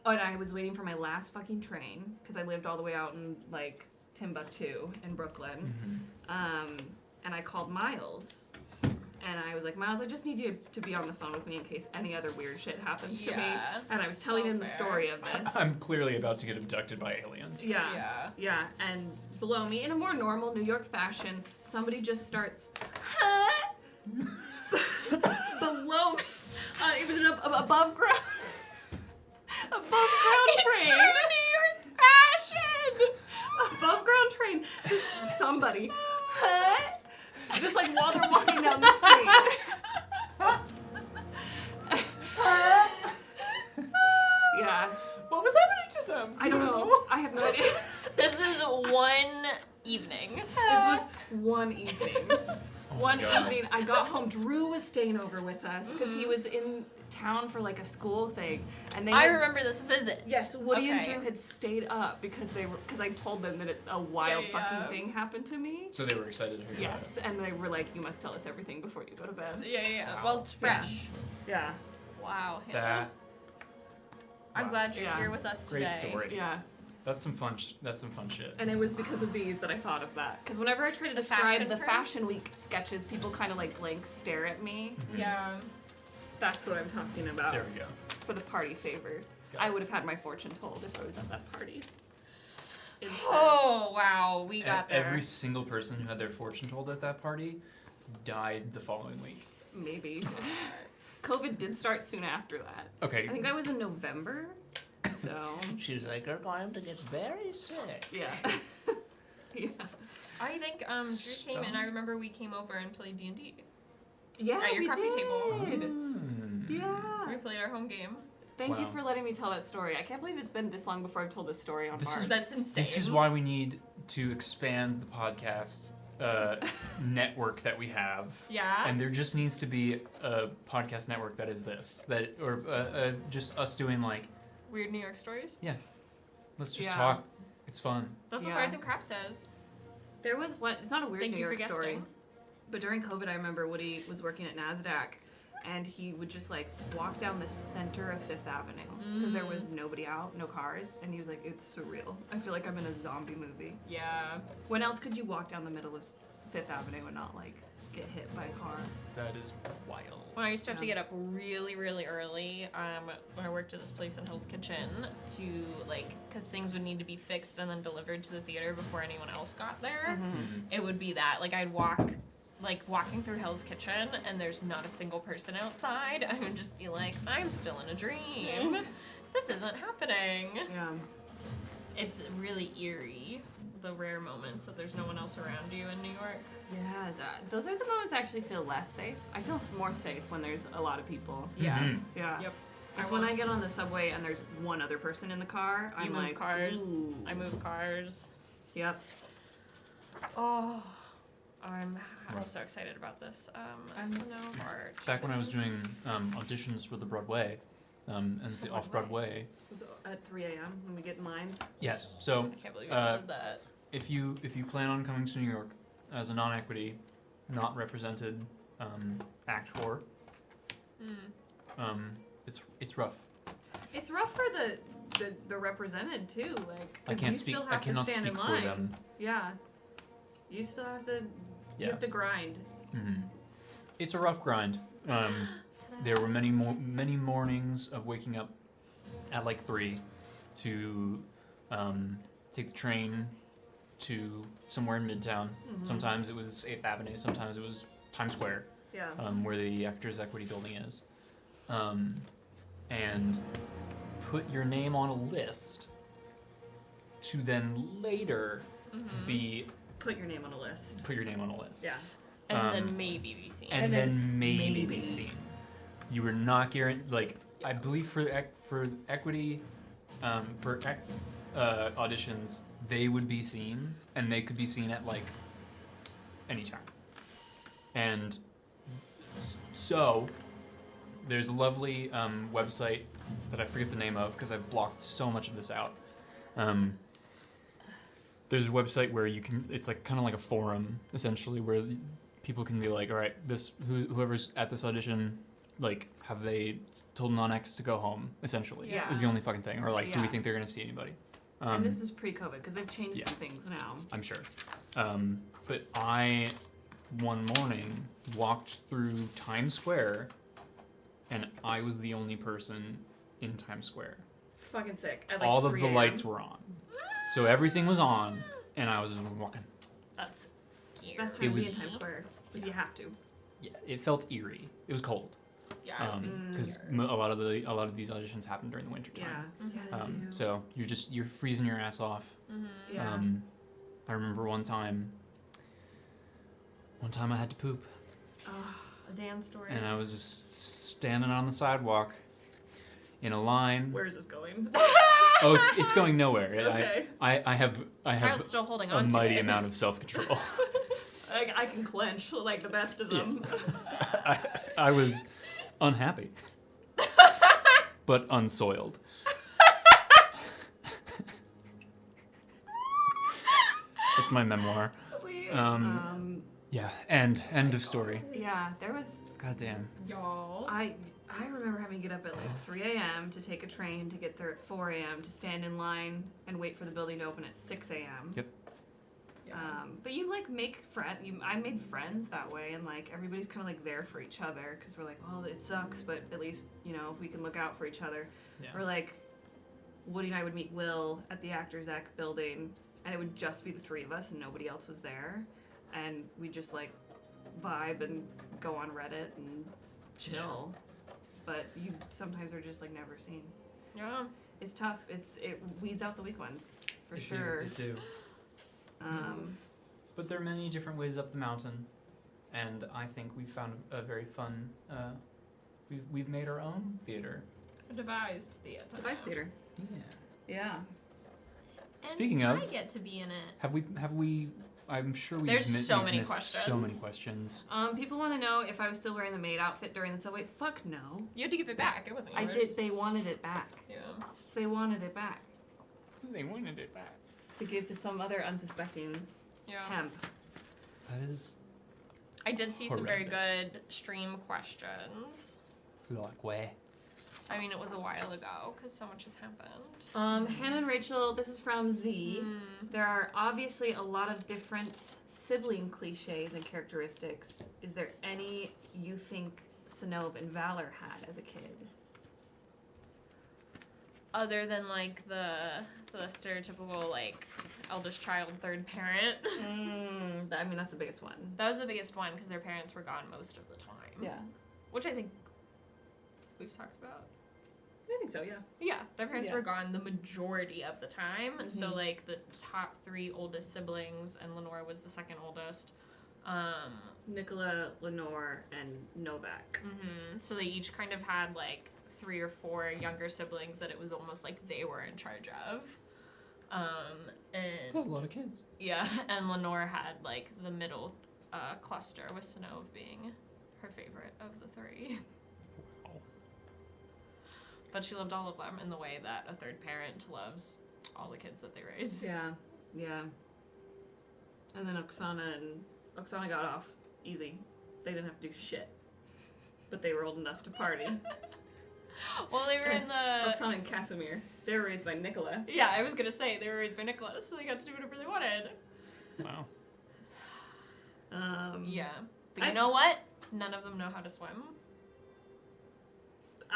Oh, and I was waiting for my last fucking train because I lived all the way out in like Timbuktu in Brooklyn. And I called Miles. And I was like, Miles, I just need you to be on the phone with me in case any other weird shit happens to me. Yeah. And I was telling So him the fair. story of this. I'm clearly about to get abducted by aliens. Yeah. Yeah. Yeah. And below me, in a more normal New York fashion, somebody just starts, huh? Below me. It was an above ground. Above ground It's train. true New York fashion. Above ground train. Just somebody. Huh? Just like while they're walking down the street. Yeah. What was happening to them? I don't know. I have no idea. This is one evening. This was one evening. Oh One my God. evening, I got home. Drew was staying over with us because he was in town for like a school thing, and they. I had- remember this visit. Yes, Woody and Okay. Drew had stayed up because I told them that a wild Yeah, yeah. fucking thing happened to me. So they were excited to hear Yes, and they were like, "You must tell us everything before you go to bed." Yeah. Wow. Well, it's fresh. Yeah, Wow, about Hannah. that. I'm Wow. glad you're Yeah. here with us today. Great story. yeah. That's some fun. That's some fun shit. And it was because of these that I thought of that. Because whenever I try to The describe fashion the prints? Fashion Week sketches, people kind of like blank stare at me. Yeah. That's what I'm talking about. There we go. For the party favor. Got I it. would have had my fortune told if I was at that party. Instead. Oh wow, we got there. Every single person who had their fortune told at that party died the following week. Maybe. COVID did start soon after that. Okay. I think that was in November. So, She's like, you're going to get very sick. yeah. Yeah. I think Drew came in. I remember we came over and played D&D. Yeah, At your we coffee did. table. Hmm. Yeah. We played our home game. Thank you Wow. for letting me tell that story. I can't believe it's been this long before I've told this story on This is- Bards. That's insane. This is why we need to expand the podcast network that we have. Yeah. And there just needs to be a podcast network that is this, or just us doing like, Weird New York stories. let's just Yeah. talk. It's fun. That's what Yeah. Bards and Crafts says. There was one. It's not a weird Thank New you York for story, guesting. but during COVID, I remember Woody was working at NASDAQ, and he would just like walk down the center of Fifth Avenue because there was nobody out, no cars, and he was like, "It's surreal. I feel like I'm in a zombie movie." Yeah. When else could you walk down the middle of Fifth Avenue and not like get hit by a car? That is wild. When I used to have to Yeah. get up really, really early, when I worked at this place in Hell's Kitchen, to because things would need to be fixed and then delivered to the theater before anyone else got there. It would be that. Like I'd walking through Hell's Kitchen and there's not a single person outside. I would just be like, I'm still in a dream. This isn't happening. Yeah. It's really eerie, the rare moments that there's no one else around you in New York. Yeah, those are the moments I actually feel less safe. I feel more safe when there's a lot of people. Yeah. Mhm. Yeah. Yep. It's when I get on the subway and there's one other person in the car. You I'm move like, cars. Ooh. I move cars. Yep. Oh, I'm Right. so excited about this. I'm- Snow Art. Back when I was doing auditions for the Broadway, and the off-Broadway. Was it at 3 a.m. when we get in lines? Yes. So I can't believe Uh, you did that. if you plan on coming to New York as a non-equity, not represented actor, it's rough. It's rough for the represented too. Like 'cause I can't you speak. still I have to cannot stand speak in for line. them. Yeah. You still have to. You Yeah. have to grind. Hmm. It's a rough grind. There were many mornings of waking up at like 3 to take the train to somewhere in Midtown. Sometimes it was 8th Avenue. Sometimes it was Times Square, Yeah. where the Actors Equity Building is, and put your name on a list to then later be Put your name on a list. put your name on a list. Yeah. And then maybe be seen. and, And then, then maybe maybe. be seen. You were not guaranteed. Like I believe for equity, auditions, they would be seen, and they could be seen at like any time. And so there's a lovely website that I forget the name of because I've blocked so much of this out. There's a website where you can. It's like kind of like a forum essentially where people can be like, all right, whoever's at this audition, like, have they told non-X to go home? Essentially, Yeah. is the only fucking thing. Or like, do we Yeah. think they're gonna see anybody? And this is pre-COVID because they've changed yeah. some things now. I'm sure. But I, one morning, walked through Times Square, and I was the only person in Times Square. Fucking sick. At like All of 3 the a.m. lights were on, so everything was on, and I was just walking. That's scary. Best It time to be was- in Times Square if you have to. Yeah, it felt eerie. It was cold. Yeah. Because a lot of these auditions happen during the winter Yeah. time. Yeah, they do. So you're freezing your ass off. Yeah. I remember one time I had to poop, A Dan story. and I was just standing on the sidewalk in a line. Where is this going? Oh, it's going nowhere. Okay. I have Kyle's still holding a on to mighty it. amount of self-control. I can clench like the best of them. I was unhappy, but unsoiled. That's my memoir. Yeah, and end of story. Yeah, there was. Goddamn. Y'all. I remember having to get up at like 3 a.m. to take a train to get there at 4 a.m. to stand in line and wait for the building to open at 6 a.m. Yep. But you like make I made friends that way, and like everybody's kind of like there for each other because we're like, well, it sucks, but at least we can look out for each other. Yeah. Or like Woody and I would meet Will at the Actors Ec building, and it would just be the three of us, and nobody else was there, and we just like vibe and go on Reddit and chill. But you sometimes are just like never seen. Yeah. It's tough. It weeds out the weak ones for sure. It do. But there are many different ways up the mountain, and I think we've found a very fun. We've made our own theater. A devised theater. Device theater. Yeah. Yeah. And Speaking of- I get to be in it. Have we I'm sure There's so we've many missed questions. so many questions. People want to know if I was still wearing the maid outfit during the subway. Fuck no. You had to give it back. It wasn't I yours. did. They wanted it back. Yeah. They wanted it back They wanted it back. to give to some other unsuspecting Yeah. temp. That is I did see some very Horrendous. good stream questions. like where? I mean, it was a while ago because so much has happened. Hannah and Rachel, this is from Z. There are obviously a lot of different sibling cliches and characteristics. Is there any you think Sinov and Valor had as a kid? Other than like the stereotypical like eldest child, third parent. I mean, that's the biggest one. That was the biggest one because their parents were gone most of the time. Yeah. Which I think we've talked about. I think so, yeah. Yeah, their parents Yeah. were gone the majority of the time. So Mhm. like the top 3 oldest siblings, and Lenore was the second oldest. Nicola, Lenore, and Novak. So they each kind of had like 3 or 4 younger siblings that it was almost like they were in charge of. And That's a lot of kids. yeah, and Lenore had like the middle cluster with Sinov being her favorite of the 3. But she loved all of them in the way that a third parent loves all the kids that they raise. Yeah, yeah. And then Oksana got off easy. They didn't have to do shit. But they were old enough to party. Well, they were in the... Oksana and Casimir. They were raised by Nicola. Yeah, I was gonna say, they were raised by Nicholas, so they got to do whatever they wanted. Wow. Yeah. But you know what? None of them know how to swim.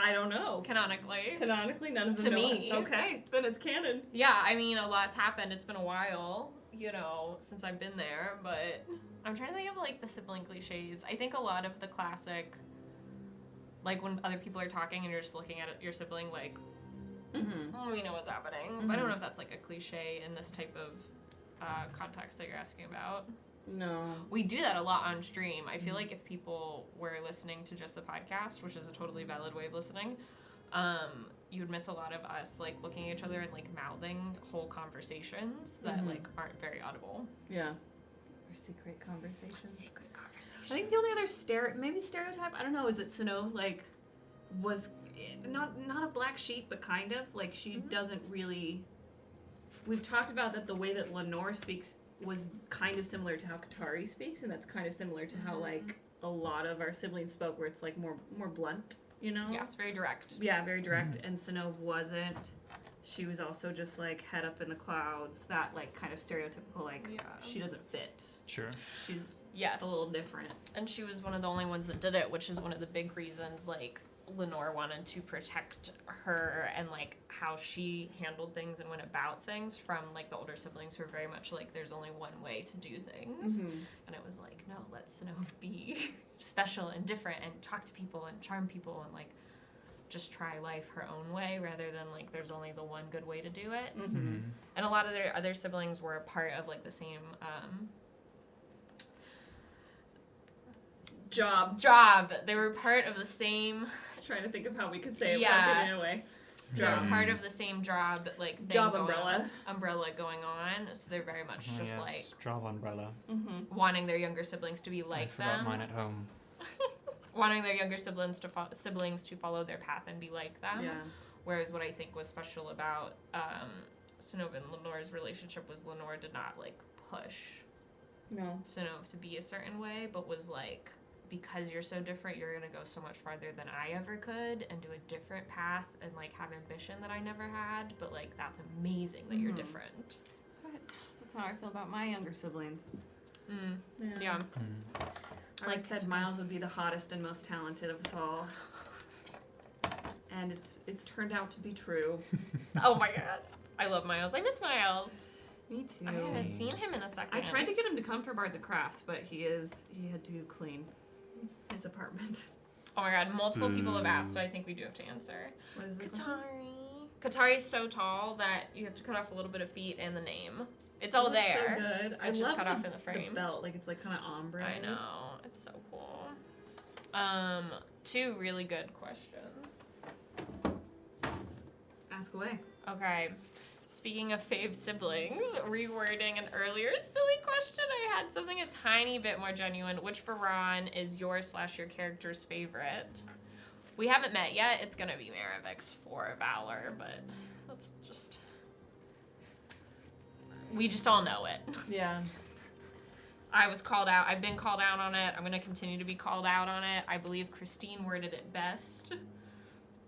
I don't know. Canonically. Canonically, none of them To know. me. Okay, then it's canon. Yeah, I mean, a lot's happened. It's been a while, you know, since I've been there, but I'm trying to think of, like, the sibling cliches. I think a lot of the classic, like, when other people are talking and you're just looking at your sibling, like, oh, we know what's happening. But I don't know if that's, like, a cliche in this type of context that you're asking about. No. We do that a lot on stream. I feel like if people were listening to just the podcast, which is a totally valid way of listening, you would miss a lot of us like looking at each other and like mouthing whole conversations that like aren't very audible. Yeah. Or secret conversations. Secret conversations. I think the only other stereotype, I don't know, is that Sinov like was not a black sheep, but kind of like she doesn't really. We've talked about that the way that Lenore speaks was kind of similar to how Katari speaks, and that's kind of similar to how like a lot of our siblings spoke, where it's like more blunt, you know? Yes, very direct. Yeah, very direct. And Sinov wasn't. She was also just like head up in the clouds, that like kind of stereotypical like she doesn't fit. Sure. She's Yes. a little different. And she was one of the only ones that did it, which is one of the big reasons like Lenore wanted to protect her and like how she handled things and went about things from like the older siblings who were very much like there's only one way to do things. And it was like, no, let Sinov be special and different and talk to people and charm people and like just try life her own way rather than like there's only the one good way to do it. And a lot of their other siblings were a part of like the same job. They were part of the same. I was trying to think of how we could say it Yeah. without giving it away. They were part of the same job, like thing Job going umbrella. umbrella going on. So they're very much just like job umbrella. wanting their younger siblings to be I like forgot them, mine at home. wanting their younger siblings to follow their path and be like them. Yeah. Whereas what I think was special about Sinov and Lenore's relationship was Lenore did not like push No. Sinov to be a certain way, but was like, because you're so different, you're gonna go so much farther than I ever could and do a different path and like have ambition that I never had. But like that's amazing that you're different. That's how I feel about my younger siblings. Yeah. I like said Miles would be the hottest and most talented of us all. And it's turned out to be true. Oh my god. I love Miles. I miss Miles. Me too. I haven't seen him in a second. I tried to get him to come for Bards and Crafts, but he had to clean his apartment. Oh my god, multiple people have asked, so I think we do have to answer. What is it? Katari's so tall that you have to cut off a little bit of feet and the name. It's all there. So good. I It's just love cut off in the frame. belt, like it's like kind of ombre. I know. It's so cool. 2 really good questions. Ask away. Okay. Speaking of fave siblings, rewording an earlier silly question, I had something a tiny bit more genuine. Which Baran is your/your character's favorite? We haven't met yet. It's gonna be Maravix for Valor, but let's just... We just all know it. Yeah. I was called out. I've been called out on it. I'm gonna continue to be called out on it. I believe Christine worded it best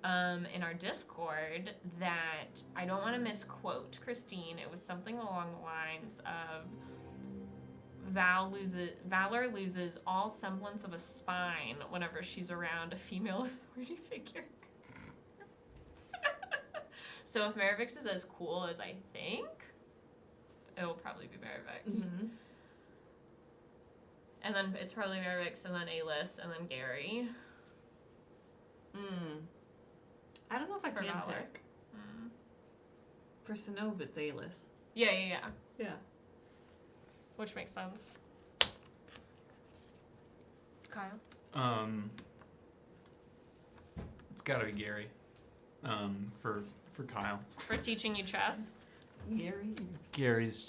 in our Discord that I don't want to misquote Christine. It was something along the lines of Valor loses all semblance of a spine whenever she's around a female authority figure. So if Maravix is as cool as I think, it'll probably be Maravix. Mm-hmm. And then it's probably Maravix, and then Alis, and then Gary. I don't know if I For can Valor. pick. For Sonobe, it's A-list. Yeah. Yeah. Which makes sense. Kyle? It's gotta be Gary. For Kyle. For teaching you chess? Gary. Gary's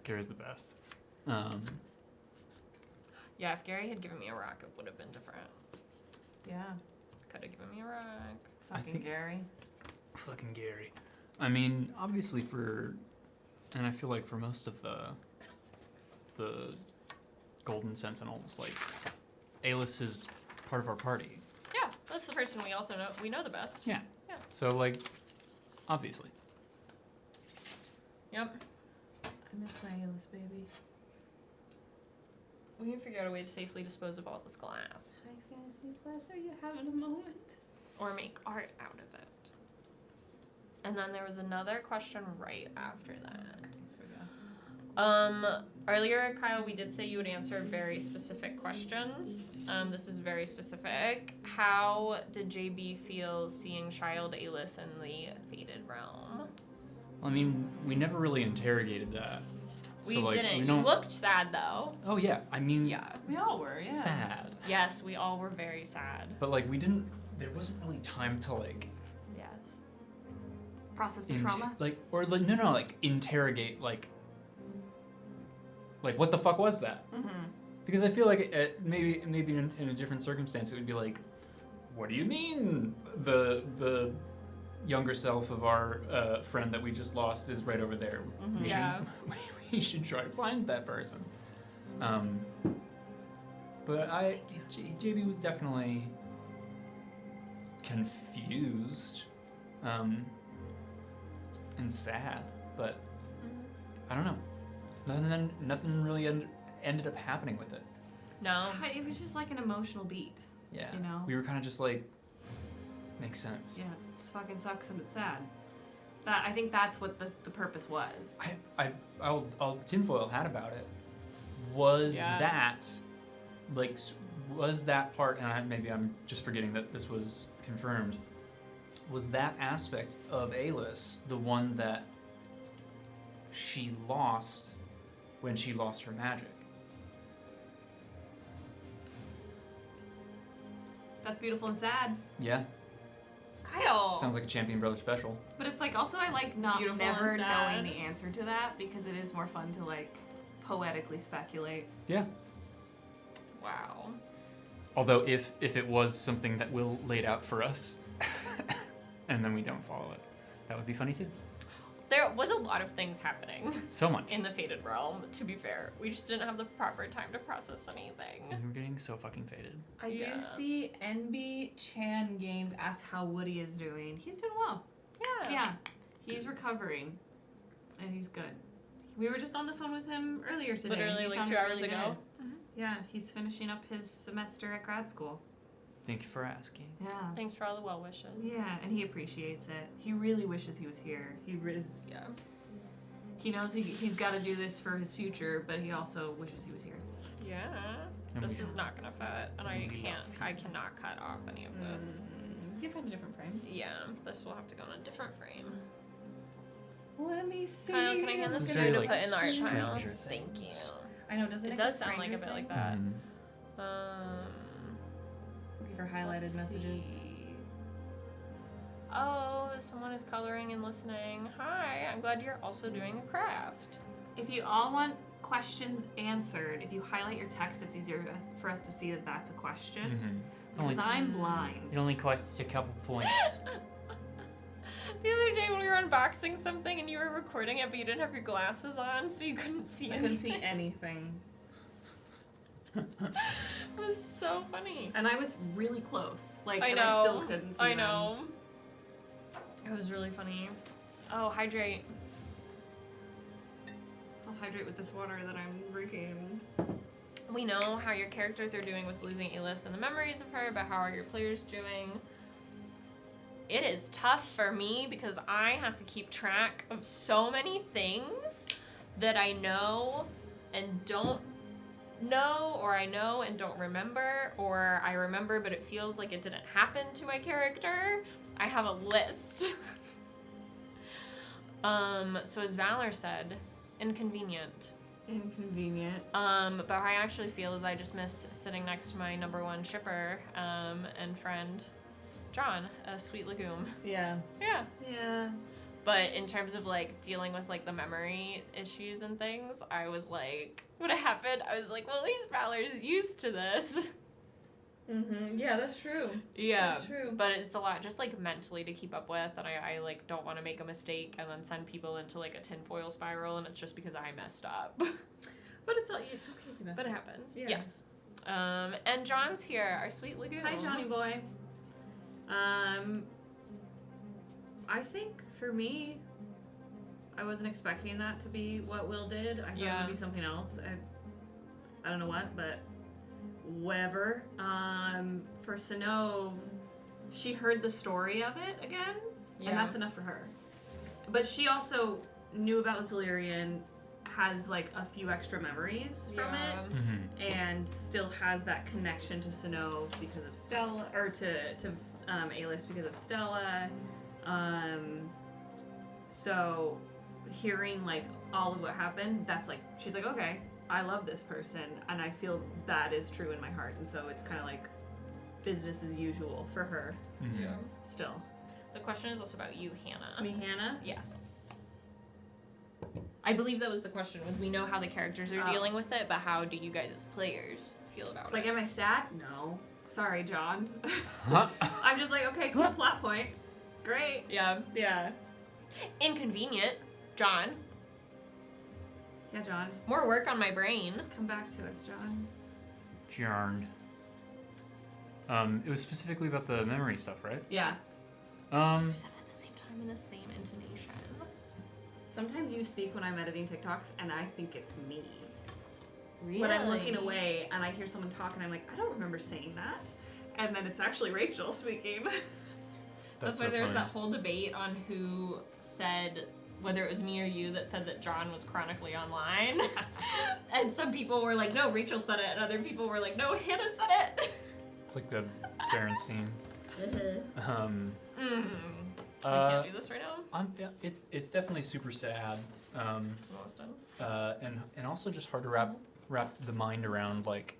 the best. Yeah, if Gary had given me a rock, it would have been different. Yeah. Could have given me a rock. Fucking think- Gary. Fucking Gary. I mean, obviously and I feel like for most of the Golden Sentinels, like, Alis is part of our party. Yeah, that's the person we also know. We know the best. Yeah. Yeah. So, like, obviously. Yep. I miss my A-list baby. We can figure out a way to safely dispose of all this glass. Hi, Fantasy Class. Are you having a moment? Or make art out of it. And then there was another question right after that. Earlier, Kyle, we did say you would answer very specific questions. This is very specific. How did JB feel seeing Child Alis in the Fated Realm? I mean, we never really interrogated that. We So, like, didn't. we You don't- looked sad, though. Oh, yeah. I mean, Yeah. We all were, yeah. sad. Yes, we all were very sad. But, like, there wasn't really time to, like, Yes. Process the trauma. like, interrogate, like, what the fuck was that? Mm-hmm. Because I feel like maybe in a different circumstance it would be like, what do you mean the younger self of our friend that we just lost is right over there? Mhm. We Yeah. we should try to find that person. But JB was definitely confused and sad, but I don't know. Nothing really ended up happening with it. No. It was just like an emotional beat. Yeah. You know? We were kind of just like, makes sense. Yeah, it fucking sucks and it's sad. I think that's what the purpose was. I'll tinfoil hat about it. Was Yeah. that, like, was that part, and maybe I'm just forgetting that this was confirmed, was that aspect of Alis the one that she lost when she lost her magic? That's beautiful and sad. Yeah. Kyle. Sounds like a Champion Brother special. But it's like also I like not Beautiful never and sad. knowing the answer to that because it is more fun to like poetically speculate. Yeah. Wow. Although if it was something that Will laid out for us, and then we don't follow it, that would be funny too. There was a lot of things happening So much. in the Fated Realm, to be fair. We just didn't have the proper time to process anything. We were getting so fucking faded. I Yeah. do see NB Chan Games ask how Woody is doing. He's doing well. Yeah. Yeah. He's recovering. And he's good. We were just on the phone with him earlier today. Literally He like sounded 2 hours really ago. good. Yeah, he's finishing up his semester at grad school. Thank you for asking. Yeah. Thanks for all the well wishes. Yeah, and he appreciates it. He really wishes he was here. Yeah. He knows he's got to do this for his future, but he also wishes he was here. Yeah. And This we- is not gonna fit, and I We cannot cut off any of this. You can find a different frame. Yeah, this will have to go in a different frame. Let me see. Kyle, can I hand This this is to you very, to like, put in the art pile? Stranger Thank you. Things. I know, doesn't It it? does sound like a bit like that. Mhm. Looking for highlighted Let's messages. see. Oh, someone is coloring and listening. Hi, I'm glad you're also doing a craft. If you all want questions answered, if you highlight your text, it's easier for us to see that that's a question. Because I'm blind. It only costs a couple points. The other day when we were unboxing something and you were recording it, but you didn't have your glasses on, so you couldn't see I anything. couldn't see anything. It was so funny. And I was really close. Like, I and know. I still couldn't see I them. know. It was really funny. Oh, hydrate. I'll hydrate with this water that I'm drinking. We know how your characters are doing with losing Elis and the memories of her, but how are your players doing? It is tough for me because I have to keep track of so many things that I know and don't know, or I know and don't remember, or I remember but it feels like it didn't happen to my character. I have a list. So as Valor said, inconvenient. Inconvenient. But how I actually feel is I just miss sitting next to my number one shipper, and friend, John, a sweet legume. Yeah. Yeah. Yeah. But in terms of like dealing with like the memory issues and things, I was like, what happened? I was like, well, at least Valor's used to this. Yeah, that's true. Yeah. That's true. But it's a lot just like mentally to keep up with, and I like don't want to make a mistake and then send people into like a tinfoil spiral, and it's just because I messed up. But it's okay if you mess But it up. happens. Yeah. Yes. And John's here, our sweet lagoon. Hi, Johnny boy. I think for me, I wasn't expecting that to be what Will did. I thought it would be something else. I don't know what, but whatever. For Sinov, she heard the story of it again, and that's enough for her. But she also knew about the Silurian, has like a few extra memories from it, and still has that connection to Sinov because of Stella, or to Alis because of Stella. So hearing like all of what happened, that's like, she's like, okay, I love this person, and I feel that is true in my heart, and so it's kind of like business as usual for her. Yeah. Still. The question is also about you, Hannah. Me, Hannah? Yes. I believe that was the question, was we know how the characters are dealing with it, but how do you guys as players feel about Like, it? am I sad? No. Sorry, John. I'm just like, okay, cool plot point. Great. Yeah. Yeah. Inconvenient. John. Yeah, John. More work on my brain. Come back to us, John. Jarned. It was specifically about the memory stuff, right? Yeah. We said it at the same time in the same intonation. Sometimes you speak when I'm editing TikToks, and I think it's me. Really? When I'm looking away and I hear someone talk, and I'm like, I don't remember saying that. And then it's actually Rachel speaking. That's why so there was funny. that whole debate on who said, whether it was me or you, that said that John was chronically online. And some people were like, no, Rachel said it. And other people were like, no, Hannah said it. It's like the Berenstein. We can't do this right now. Yeah, it's definitely super sad. I'm almost done. And also just hard to wrap the mind around, like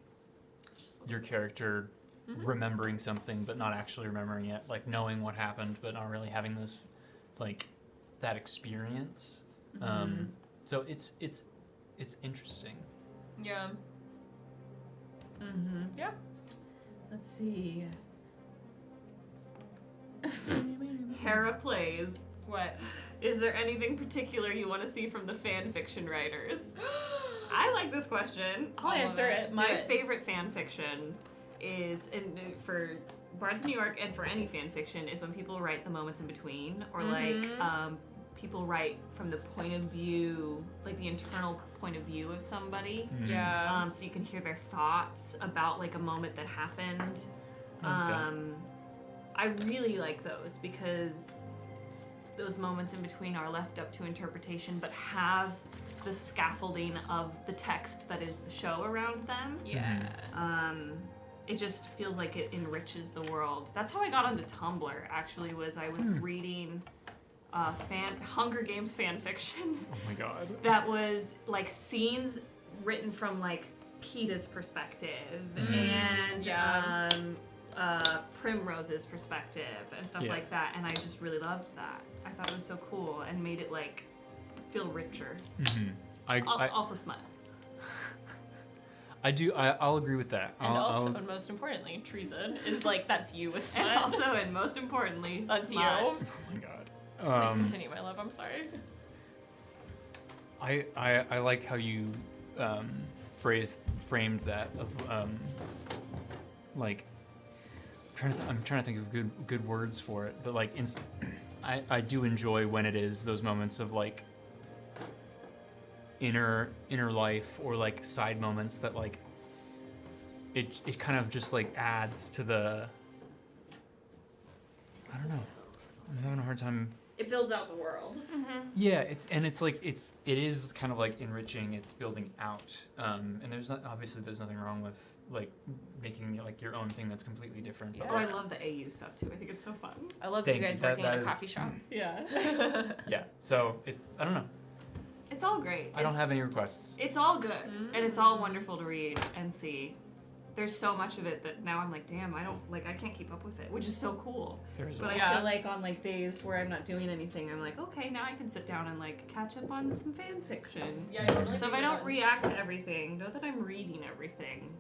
your character remembering something but not actually remembering it, like knowing what happened but not really having those, like, that experience. So it's interesting. Yeah. Yeah. Let's see. Hera plays. What? Is there anything particular you want to see from the fan fiction writers? I like this question. I'll All of answer it. it. Do My it. favorite fan fiction is, for Bards of New York and for any fan fiction, is when people write the moments in between, or like people write from the point of view, like the internal point of view of somebody. Yeah. So you can hear their thoughts about like a moment that happened. I really like those because those moments in between are left up to interpretation, but have the scaffolding of the text that is the show around them. Yeah. It just feels like it enriches the world. That's how I got onto Tumblr, actually, was I was reading Hunger Games fan fiction Oh my god. that was like scenes written from like Peeta's perspective and Yeah. Primrose's perspective and stuff Yeah. like that, and I just really loved that. I thought it was so cool and made it like feel richer. Also smut. I'll agree with that. And and most importantly, treason is like that's you with smut. And also, and most importantly, that's smut. you. Oh my god. Please continue, my love. I'm sorry. I like how you framed that of like I'm trying to think of good words for it, but like I do enjoy when it is those moments of like inner life or like side moments that like it kind of just like adds to the I don't know. I'm having a hard time. It builds out the world. Yeah, it is kind of like enriching. It's building out, and there's nothing wrong with like making like your own thing that's completely different. Yeah. But, Oh, I like, love the AU stuff too. I think it's so fun. I love that you Thank guys you. working That in a is- coffee shop. Yeah. yeah. So I don't know. It's all great. I don't have any requests. It's all good, and it's all wonderful to read and see. There's so much of it that now I'm like, damn, I can't keep up with it, which is so cool. There's But a, I Yeah. feel like on like days where I'm not doing anything, I'm like, okay, now I can sit down and like catch up on some fan fiction. Yeah, totally. So if I don't react to everything, know that I'm reading everything.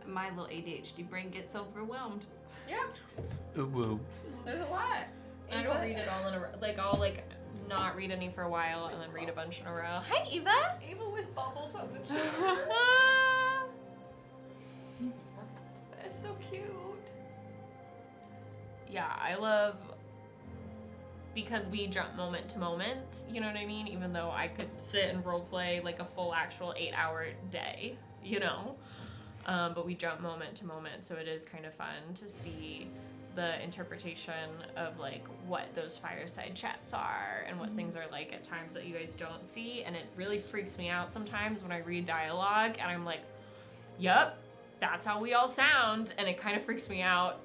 My little ADHD brain gets overwhelmed. Yeah, woo. there's a lot. I don't read it all in a row. Like I'll like not read any for a while and then read a bunch in a row. Hi, Eva. Eva with bubbles on the chin. That's so cute. Yeah, I love because we jump moment to moment, you know what I mean? Even though I could sit and role play like a full actual 8-hour day, you know? But we jump moment to moment, so it is kind of fun to see the interpretation of like what those fireside chats are and what things are like at times that you guys don't see. And it really freaks me out sometimes when I read dialogue and I'm like, yep, that's how we all sound, and it kind of freaks me out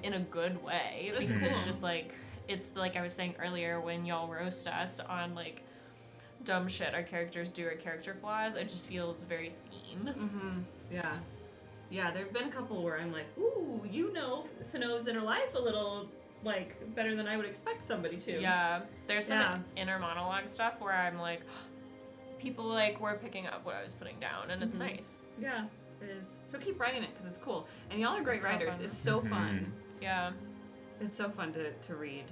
in a good way That's because it's cool. just like it's like I was saying earlier when y'all roast us on like dumb shit our characters do or character flaws. It just feels very seen. Mm-hmm. Yeah. Yeah, there have been a couple where I'm like, ooh, you know Sano's inner life a little, like, better than I would expect somebody to. Yeah, there's some Yeah. inner monologue stuff where I'm like, people like were picking up what I was putting down, and it's Mhm. nice. Yeah, it is. So keep writing it, because it's cool. And y'all are great It's so writers. fun. It's so fun. Yeah. It's so fun to read.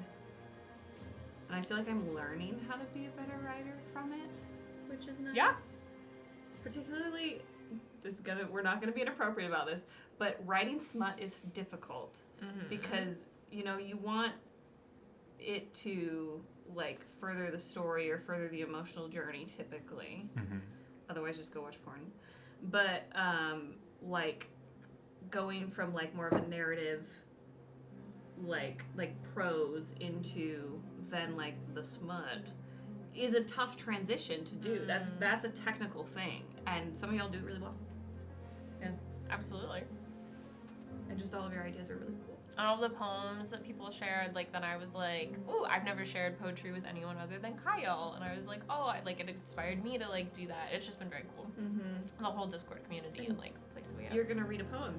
And I feel like I'm learning how to be a better writer from it, which is nice. Yeah. Particularly, we're not gonna be inappropriate about this, but writing smut is difficult Mm-hmm. because you want it to like further the story or further the emotional journey typically. Mm-hmm. Otherwise, just go watch porn. But like going from like more of a narrative, like prose into then like the smut is a tough transition to do. That's a technical thing, and some of y'all do it really well. Absolutely. And just all of your ideas are really cool. All the poems that people shared, like then I was like, ooh, I've never shared poetry with anyone other than Kyle, and I was like, oh, it inspired me to like do that. It's just been very cool. Mm-hmm. The whole Discord community and like place we have. You're gonna read a poem.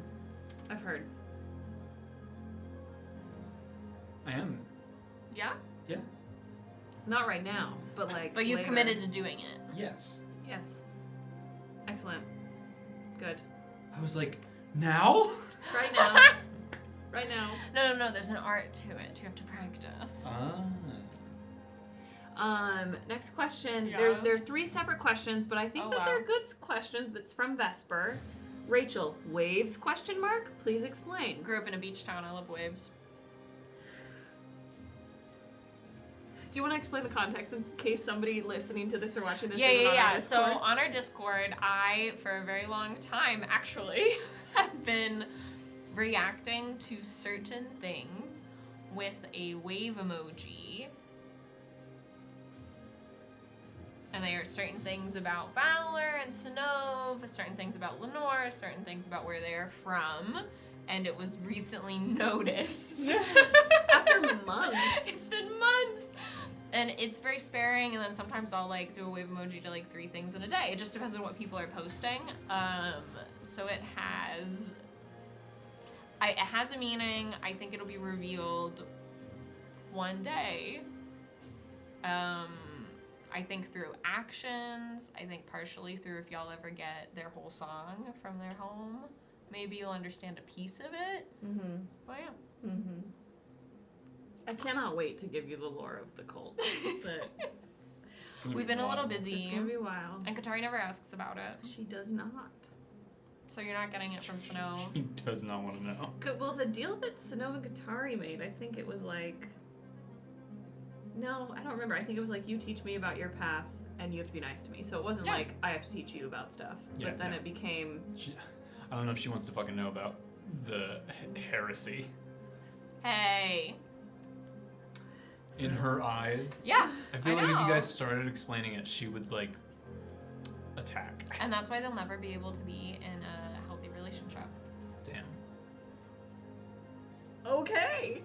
I've heard. I am. Yeah, Yeah. Not right now, but like. but you've later. committed to doing it. Yes. Yes. Excellent. Good. I was like, now? Right now. Right now. No. There's an art to it. You have to practice. Next question. Yeah. There are 3 separate questions, but I think Oh, that wow. they're good questions. That's from Vesper. Rachel, waves? Question mark. Please explain. Grew up in a beach town. I love waves. Do you want to explain the context in case somebody listening to this or watching this Yeah. isn't on our So Discord? on our Discord, I, for a very long time, actually, have been reacting to certain things with a wave emoji. And there are certain things about Valor and Sinov, certain things about Lenore, certain things about where they are from. And it was recently noticed. After months. It's been months. And it's very sparing, and then sometimes I'll like do a wave emoji to like 3 things in a day. It just depends on what people are posting. So it has. It has a meaning. I think it'll be revealed one day. I think through actions. I think partially through if y'all ever get their whole song from their home. Maybe you'll understand a piece of it. Mm-hmm. But yeah. Mm-hmm. I cannot wait to give you the lore of the cult. But We've been a little busy. it's gonna be wild. And Katari never asks about it. She does not. So you're not getting it from Snow. He does not want to know. Good. Well, the deal that Snow and Katari made, I think it was like. No, I don't remember. I think it was like, you teach me about your path, and you have to be nice to me. So it wasn't Yeah. like, I have to teach you about stuff. Yeah, But then no. it became. I don't know if she wants to fucking know about the heresy. Hey. In her eyes. Yeah. I feel I like if you know. guys started explaining it, she would, like, attack. And that's why they'll never be able to be in a healthy relationship. Damn. Okay.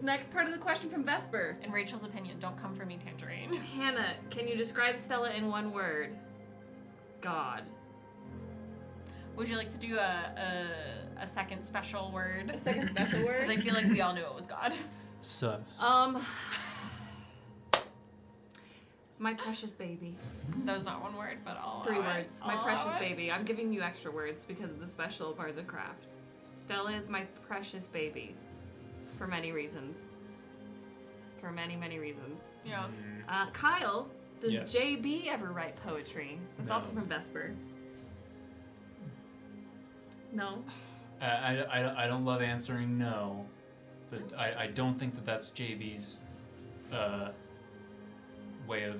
Next part of the question from Vesper. In Rachel's opinion, don't come for me, Tangerine. Hannah, can you describe Stella in one word? God. Would you like to do a second special word? A second special Because I word? feel like we all knew it was God. Sus. My precious baby. That was not one word, but all 3 words. My I'll precious allow it. baby. I'm giving you extra words because of the special Bards of Craft. Stella is my precious baby. For many reasons. For many, many reasons. Yeah. Kyle, does Yes. JB ever write poetry? It's No. also from Vesper. No? I don't love answering no, but I don't think that that's JB's way of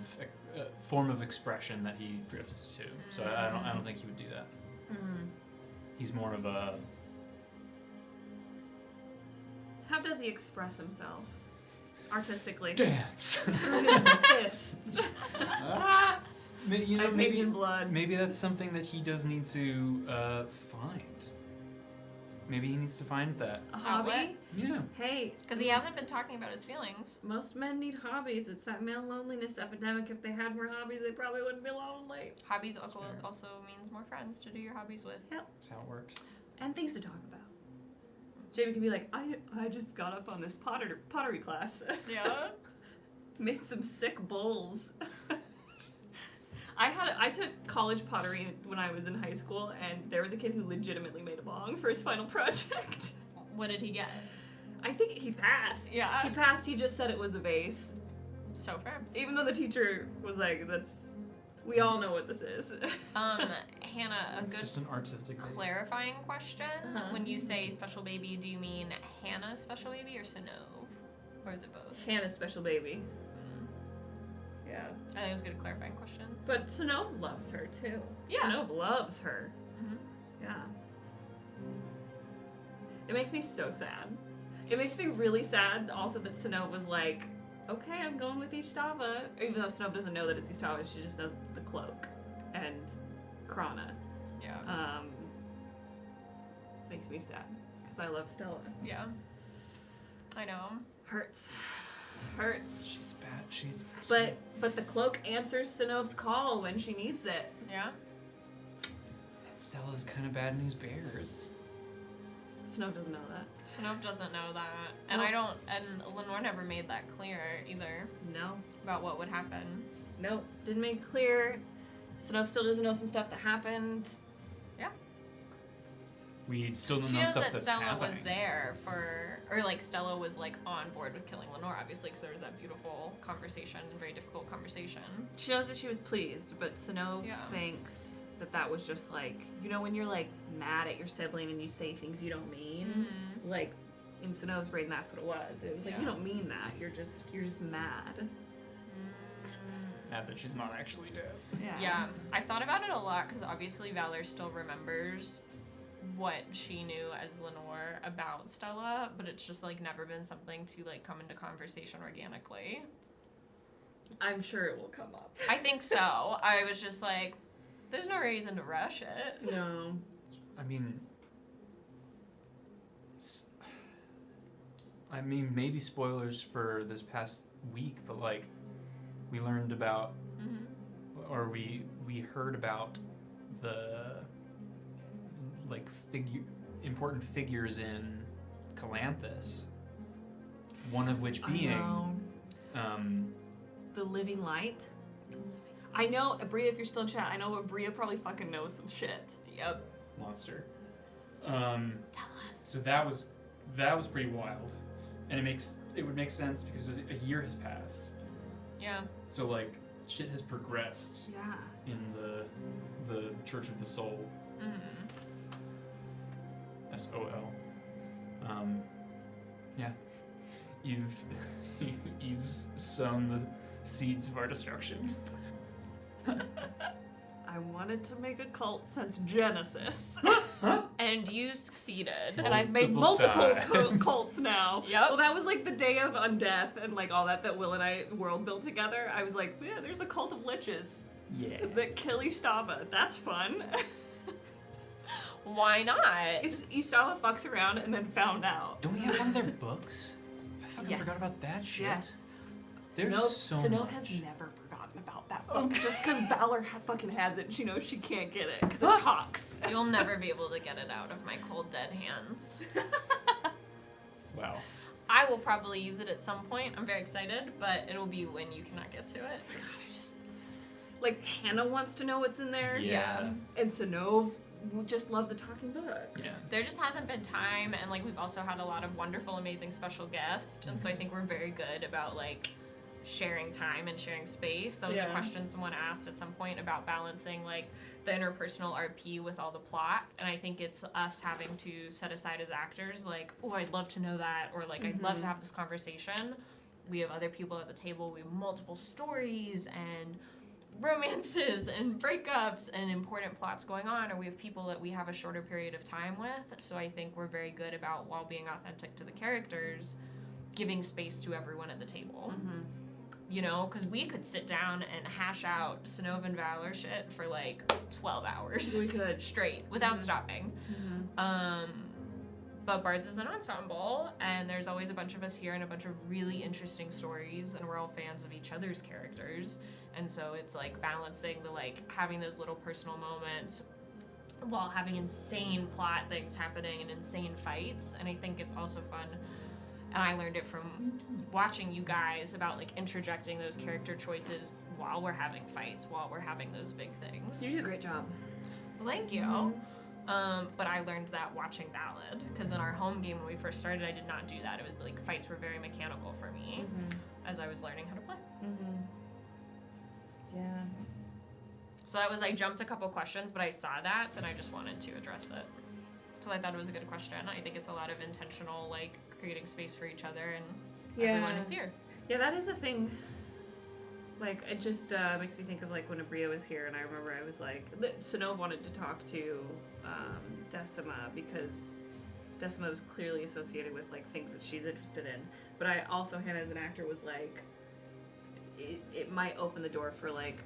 form of expression that he drifts to. So I don't think he would do that. Mm-hmm. He's more of a How does he express himself? Artistically. dance. Through his fists. You know, I'm maybe making blood. maybe that's something that he does need to find. Maybe he needs to find that. A hobby? Outlet? Yeah. Hey. Because he hasn't been talking about his feelings. Most men need hobbies. It's that male loneliness epidemic. If they had more hobbies, they probably wouldn't be lonely. Hobbies also Fair. also means more friends to do your hobbies with. That's how it works. And things to talk about. Jamie can be like, I just got up on this pottery class. Yeah. Made some sick bowls. I took college pottery when I was in high school, and there was a kid who legitimately made a bong for his final project. What did he get? I think he passed. Yeah. He passed. He just said it was a vase, So fair. even though the teacher was like, we all know what this is. Hannah, a It's good just an artistic thing. clarifying question. Uh-huh. When you say special baby, do you mean Hannah's special baby or Sinov? Or is it both? Hannah's special baby. Yeah. I think it was a good clarifying question. But Sinov loves her too. Yeah. Sinov loves her. Mhm. Yeah. It makes me so sad. It makes me really sad also that Sinov was like, okay, I'm going with Ishtava. Even though Sinov doesn't know that it's Ishtava, she just does the cloak and Krana. Yeah. Makes me sad because I love Stella. Yeah. I know. Hurts. She's Hurts. bad. But the cloak answers Sinov's call when she needs it. Yeah. Stella's kind of bad news bears. Sinov doesn't know that. Sinov doesn't know that. And Nope. I don't, and Lenore never made that clear either No. about what would happen. Nope. Didn't make it clear. Sinov still doesn't know some stuff that happened. We still don't She know knows stuff that that's Stella happening. was there for, or like Stella was like on board with killing Lenore, obviously, because there was that beautiful conversation, very difficult conversation. She knows that she was pleased, but Sinov Yeah. thinks that was just like, you know, when you're like mad at your sibling and you say things you don't mean. Mhm. Like in Sinov's brain, that's what it was. It was like, Yeah. you don't mean that. You're just mad. Mad that she's not actually dead. Yeah, I've thought about it a lot because obviously Valor still remembers what she knew as Lenore about Stella, but it's just like never been something to like come into conversation organically. I'm sure it will come up. I think so. I was just like, there's no reason to rush it. No. I mean, maybe spoilers for this past week, but like, we learned about, or we heard about the like important figures in Calanthus. One of which I being, know. The living light. I know, Bria, if you're still in chat, I know Bria probably fucking knows some shit. Yep. monster. Tell us. So that was pretty wild, and it would make sense because a year has passed. Yeah. So like shit has progressed Yeah. in the Church of the Soul. Mm-hmm. SOL. Yeah. You've sown the seeds of our destruction. I wanted to make a cult since Genesis. And you succeeded. And I've made Multiple multiple times. cults now. Yep. Well, that was like the day of Undeath and like all that Will and I world built together. I was like, yeah, there's a cult of liches Yeah. that kill Istava. That's fun. Why not? Istava fucks around and then found out. Don't we have one of their books? I fucking Yes. forgot about that shit. Yes. There's so Sinov much. has never forgotten about that book. Just because Valor fucking has it, she knows she can't get it because it talks. You'll never be able to get it out of my cold dead hands. Wow. I will probably use it at some point. I'm very excited, but it'll be when you cannot get to it. God, I just like Hannah wants to know what's in there. Yeah. And Sinov just loves a talking book. Yeah. There just hasn't been time, and like we've also had a lot of wonderful, amazing special guests, and so I think we're very good about like sharing time and sharing space. That was a Yeah. question someone asked at some point about balancing like the interpersonal RP with all the plot, and I think it's us having to set aside as actors like, oh, I'd love to know that, or like I'd love to have this conversation. We have other people at the table. We have multiple stories and romances and breakups and important plots going on, or we have people that we have a shorter period of time with. So I think we're very good about, while being authentic to the characters, giving space to everyone at the table. You know, because we could sit down and hash out Sinov and Valor shit for like 12 hours We could. straight without stopping. But Bards is an ensemble, and there's always a bunch of us here and a bunch of really interesting stories, and we're all fans of each other's characters. And so it's like balancing the like having those little personal moments while having insane plot things happening and insane fights. And I think it's also fun, and I learned it from watching you guys, about like interjecting those character choices while we're having fights, while we're having those big things. You do a great job. Well, thank you. But I learned that watching Ballad, because in our home game when we first started, I did not do that. It was like fights were very mechanical for me as I was learning how to play. Yeah. So that was, I jumped a couple questions, but I saw that and I just wanted to address it. So I thought it was a good question. I think it's a lot of intentional, like creating space for each other and everyone who's here. Yeah, that is a thing. Like, it just makes me think of like when Abria was here, and I remember I was like, Sinov wanted to talk to Decima because Decima was clearly associated with like things that she's interested in. But I also, Hannah as an actor, was like, it might open the door for like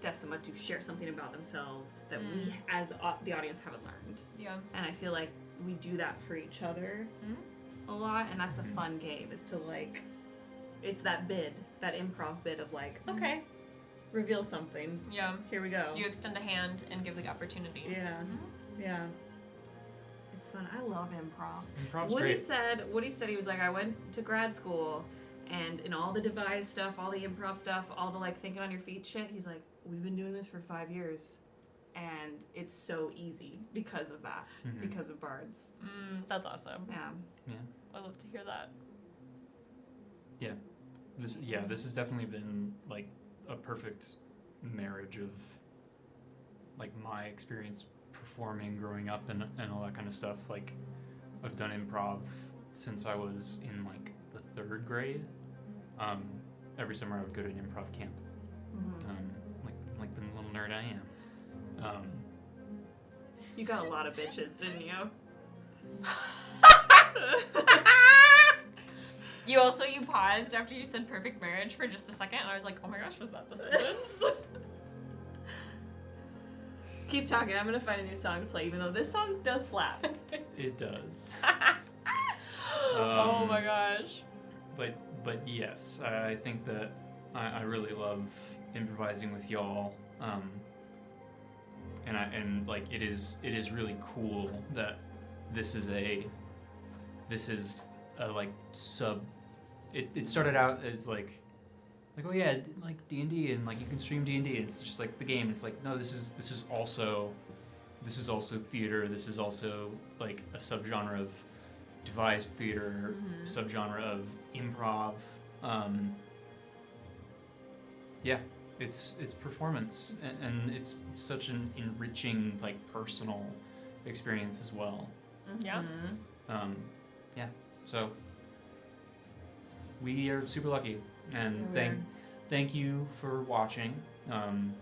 Decima to share something about themselves that we as the audience haven't learned. Yeah. And I feel like we do that for each other a lot, and that's a fun game, is to like, it's that improv bit of like, okay, reveal something. Yeah. Here we go. You extend a hand and give the opportunity. Yeah. Yeah. It's fun. I love improv. Improv's Woody great. said he was like, I went to grad school, and in all the devised stuff, all the improv stuff, all the like thinking on your feet shit, he's like, we've been doing this for 5 years, and it's so easy because of that, because of Bards. That's awesome. Yeah. Yeah. I love to hear that. Yeah. This has definitely been like a perfect marriage of like my experience performing growing up and all that kind of stuff. Like I've done improv since I was in like the 3rd grade. Every summer I would go to an improv camp. Like the little nerd I am. You got a lot of bitches, didn't you? You paused after you said perfect marriage for just a second, and I was like, oh my gosh, was that the sentence? Keep talking. I'm gonna find a new song to play, even though this song does slap. It does. Oh my gosh. But yes, I think that I really love improvising with y'all, and like it is really cool that this is a this is a like sub. It started out as like oh yeah, like D&D and like you can stream D&D. It's just like the game. It's like no, this is also theater. This is also like a subgenre of devised theater, subgenre of improv. Yeah, it's performance, and it's such an enriching like personal experience as well. Yeah. Yeah. So we are super lucky, and thank you for watching,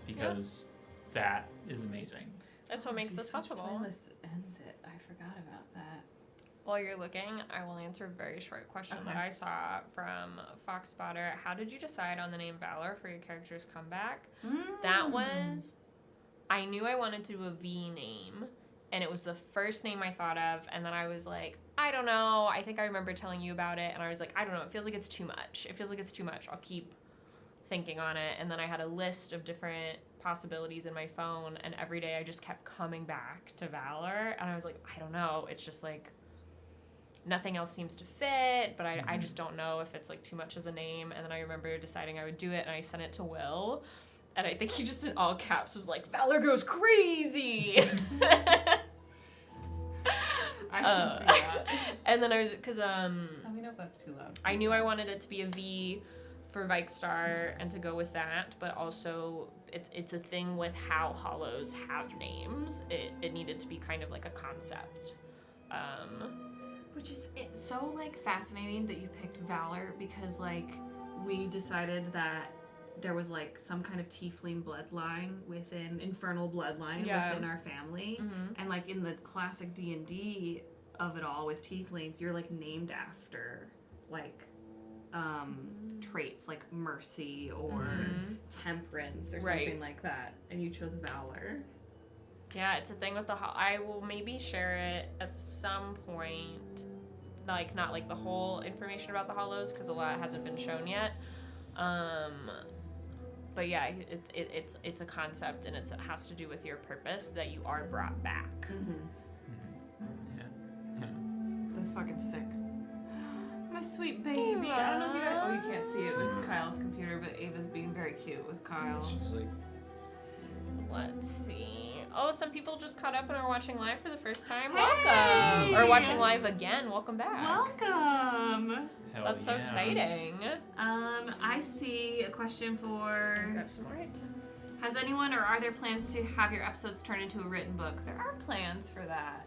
because that is amazing. That's what makes this possible. Playlist ends it. I forgot about that. While you're looking, I will answer a very short question that I saw from Fox Spotter. How did you decide on the name Valor for your character's comeback? That was, I knew I wanted to do a V name, and it was the first name I thought of, and then I was like, I don't know. I think I remember telling you about it, and I was like, I don't know. It feels like it's too much. I'll keep thinking on it, and then I had a list of different possibilities in my phone, and every day I just kept coming back to Valor, and I was like, I don't know. It's just like, nothing else seems to fit, but I just don't know if it's like too much as a name. And then I remember deciding I would do it, and I sent it to Will, and I think he just in all caps was like, Valor goes crazy. I can see that. And then I was, because Let me know if that's too loud. I knew I wanted it to be a V for Vikestar and to go with that, but also it's a thing with how hollows have names. It needed to be kind of like a concept. Which is, it's so like fascinating that you picked Valor, because like we decided that there was like some kind of tiefling bloodline within infernal bloodline within our family, and like in the classic D&D of it all with tieflings, you're like named after like traits like mercy or temperance or something like that, and you chose Valor. Yeah, it's a thing with the I will maybe share it at some point, like not like the whole information about the hollows, because a lot hasn't been shown yet. But yeah, it's a concept, and it has to do with your purpose that you are brought back. Yeah. That's fucking sick. My sweet baby. I don't know if you guys, oh, you can't see it with Kyle's computer, but Ava's being very cute with Kyle. She's like, Let's see. Oh, some people just caught up and are watching live for the first time. Hey! Welcome. Or watching live again. Welcome back. Welcome. hell That's so yeah. exciting. I see a question for, Grab some more. has anyone, or are there plans to have your episodes turned into a written book? There are plans for that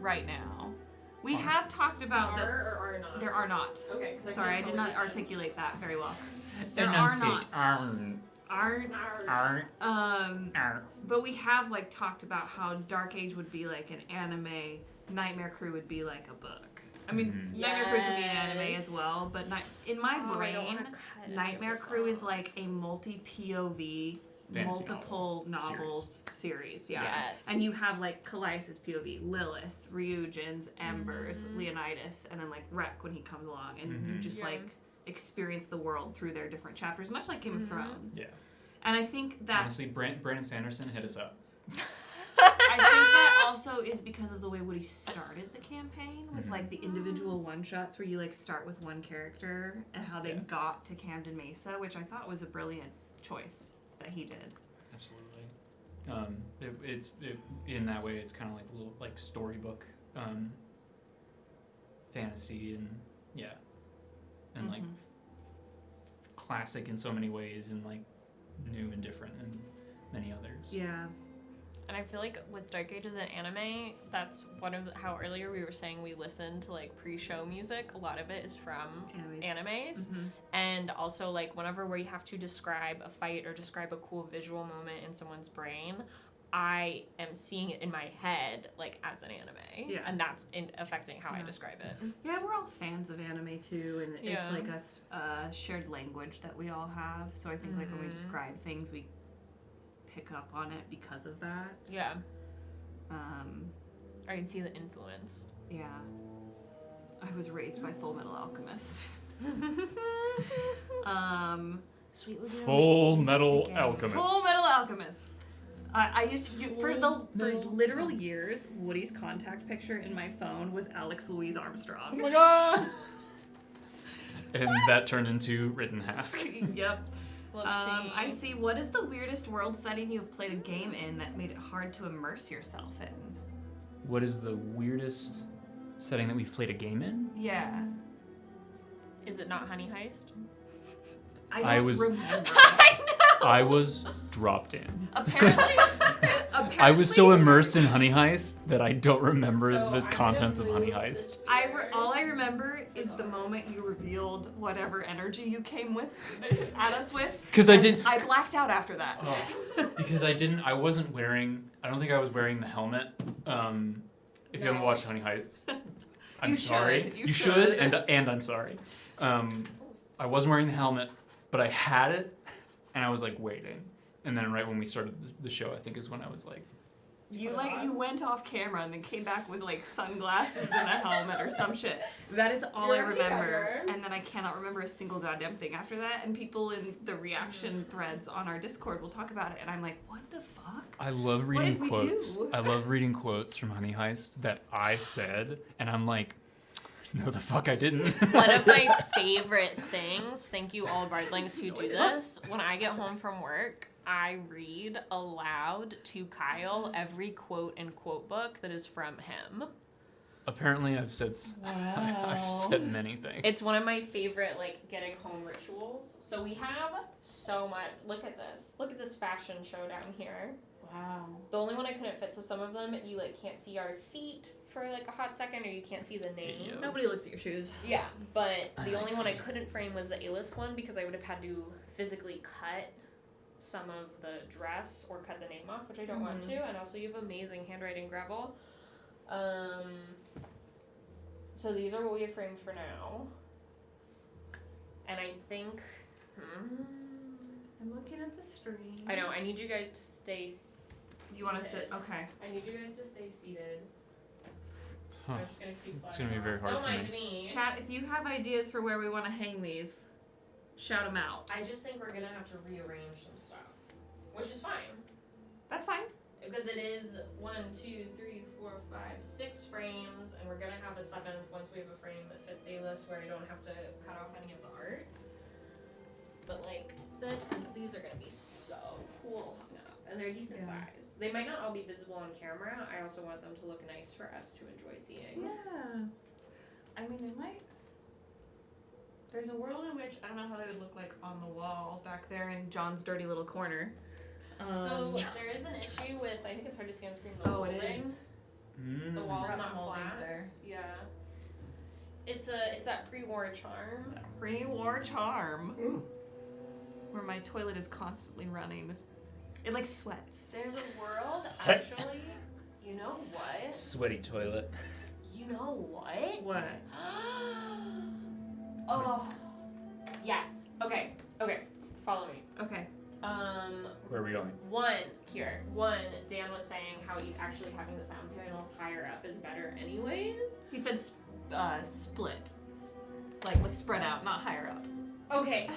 right now. We have talked about Or are not? there are not. Okay. Sorry, I did not articulate that very well. There are Enunciate. not. Aren't. But we have like talked about how Dark Age would be like an anime, Nightmare Crew would be like a book. I mean, Nightmare Crew can be an anime as well, but in my brain, Nightmare Crew is like a multi-POV, Fantasy multiple novels series. Yeah. Yes. And you have like Callias' POV, Lilith, Ryujin's, Embers, Leonidas, and then like Rek when he comes along, and you just like experience the world through their different chapters, much like Game of Thrones. Yeah. And I think that Honestly, Brandon Sanderson hit us up. I think that also is because of the way Woody started the campaign with like the individual one-shots where you like start with one character and how they got to Camden Mesa, which I thought was a brilliant choice that he did. Absolutely. It's in that way, it's kind of like a little like storybook fantasy, and and like classic in so many ways, and like new and different in many others. Yeah. And I feel like with Dark Age as an anime, that's one of how earlier we were saying we listen to like pre-show music. A lot of it is from animes. And also like whenever we have to describe a fight or describe a cool visual moment in someone's brain, I am seeing it in my head like as an anime. Yeah. And that's affecting how I describe it. Yeah, we're all fans of anime too, and it's like a shared language that we all have. So I think like when we describe things, we pick up on it because of that. Yeah. I can see the influence. Yeah. I was raised by Full Metal Alchemist. Sweet Lily Full Metal Alchemist. Full Metal Alchemist. I used to for literal years. Woody's contact picture in my phone was Alex Louise Oh Armstrong. my god! And that turned into Rittenhask. Yep. Let's see. I see. What is the weirdest world setting you've played a game in that made it hard to immerse yourself in? What is the weirdest setting that we've played a game in? Yeah. Is it not Honey Heist? I was- remember. I know. I was dropped in. Apparently, I was so immersed in Honey Heist that I don't remember So the I'm contents of gonna Honey move Heist. this all I remember is the moment you revealed whatever energy you came with at us with. Because I and didn't. I blacked out after that. Because I didn't. I wasn't wearing. I don't think I was wearing the helmet. If you haven't watched Honey Heist, I'm You sorry. should. You You should, and I'm sorry. I wasn't wearing the helmet, but I had it, and I was like waiting. And then right when we started the show, I think is when I was like, You went off camera and then came back with like sunglasses and a helmet or some shit. That is all I You're a remember. peacocker. And then I cannot remember a single goddamn thing after that. And people in the reaction threads on our Discord will talk about it, and I'm like, what the fuck? I love reading did we quotes. do? I love reading quotes from Honey Heist that I said, and I'm like, no, the fuck I didn't. One of my favorite things, thank you all Bardlings who do this, when I get home from work, I read aloud to Kyle every quote in quote book that is from him. Apparently, I've said many things. It's one of my favorite like getting home rituals. So we have so much. Look at this. Look at this fashion show down here. Wow. The only one I couldn't fit. So some of them you like can't see our feet for like a hot second, or you can't see the name. Yeah. Nobody looks at your shoes. Yeah, but the only one I couldn't frame was the A-list one because I would have had to physically cut some of the dress or cut the name off, which I don't want to. And also you have amazing handwriting, Gravel. So these are what we have framed for now. And I think I'm looking at the screen. I know, I need you guys to stay You want us to? seated. Okay. I need you guys to stay seated. Huh. I'm just gonna keep sliding It's gonna be off. very hard Don't for mind me. me. Chat, if you have ideas for where we want to hang these, shout them out. I just think we're gonna have to rearrange some stuff, which is fine. That's fine. Because it is 1, 2, 3, 4, 5, 6 frames, and we're gonna have a 7th once we have a frame that fits A-list where I don't have to cut off any of the art. But like, these are gonna be so cool hung up, and they're decent Yeah. size. They might not all be visible on camera. I also want them to look nice for us to enjoy seeing. Yeah. I mean, they might. There's a world in which I don't know how they would look like on the wall back there in John's dirty little corner. So there is an issue with, I think it's hard to see on screen, the Oh, it molding. is. The wall's Got not moldings flat. there. Yeah. It's that pre-war charm. Pre-war charm. Where my toilet is constantly running. It like sweats. There's a world, actually. You know what? Sweaty toilet. You know what? What? Oh. Yes. Okay. Follow me. Okay. Where are we going? One, Dan was saying how actually having the sound panels higher up is better anyways. He said split. Like spread out, not higher up. Okay.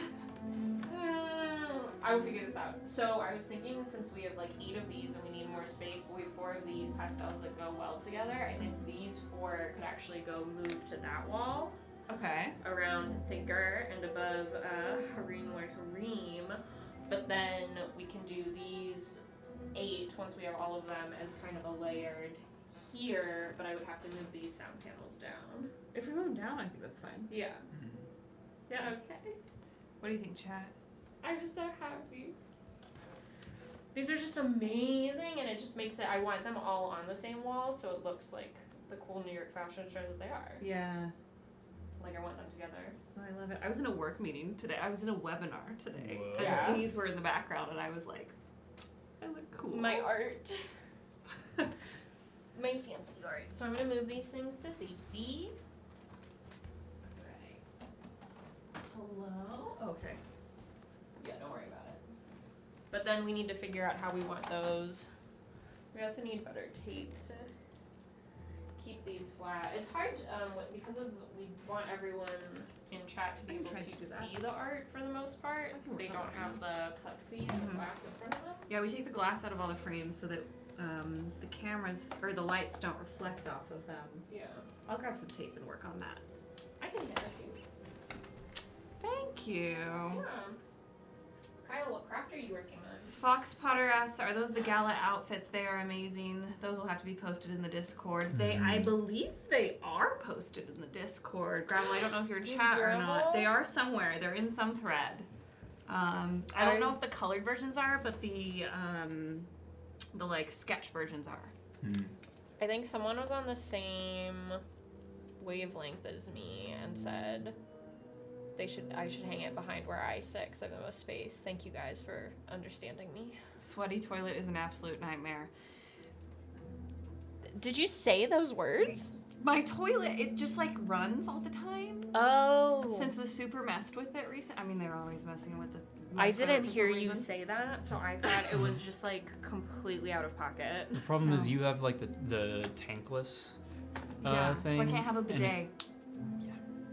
I will figure this out. So I was thinking, since we have like 8 of these and we need more space, but we have 4 of these pastels that go well together, I think these 4 could actually go move to that wall Okay. around Thinker and above Hareem Lord Hareem. But then we can do these 8 once we have all of them as kind of a layered here, but I would have to move these sound panels down. If we move down, I think that's fine. Yeah. Yeah. Okay. What do you think, chat? I'm so happy. These are just amazing, and it just makes it, I want them all on the same wall so it looks like the cool New York fashion show that they are. Yeah. Like, I want them together. Oh, I love it. I was in a work meeting today. I was in a webinar today. Whoa. And Yeah. these were in the background, and I was like, I look cool. My art. My fancy art. So I'm going to move these things to safety. Alright. Hello? Okay. Yeah, don't worry about it. But then we need to figure out how we want those. We also need better tape to keep these flat. It's hard because we want everyone in chat to be I can able try to to do that. see the art for the most part. I can work They on don't it. have the cutscene and the glass in front of them. Yeah, we take the glass out of all the frames so that the cameras or the lights don't reflect off of them. Yeah. I'll grab some tape and work on that. I can hand it to you. Thank you. Yeah. Kyle, what craft are you working on? Fox Potter asks, are those the gala outfits? They are amazing. Those will have to be posted in the Discord. I believe they are posted in the Discord. Gravel, I don't know if you're in chat or not. They are somewhere. They're in some thread. I don't know if the colored versions are, but the like sketch versions are. I think someone was on the same wavelength as me and said I should hang it behind where I sit because I have the most space. Thank you guys for understanding me. Sweaty toilet is an absolute nightmare. Did you say those words? My toilet, it just like runs all the time. Oh. Since the super messed with it recently. I mean, they're always messing with the. I toilet didn't for some hear you reason. say that, so I thought it was just like completely out of pocket. The problem is No. you have like the tankless Yeah, thing. so I can't have a and bidet.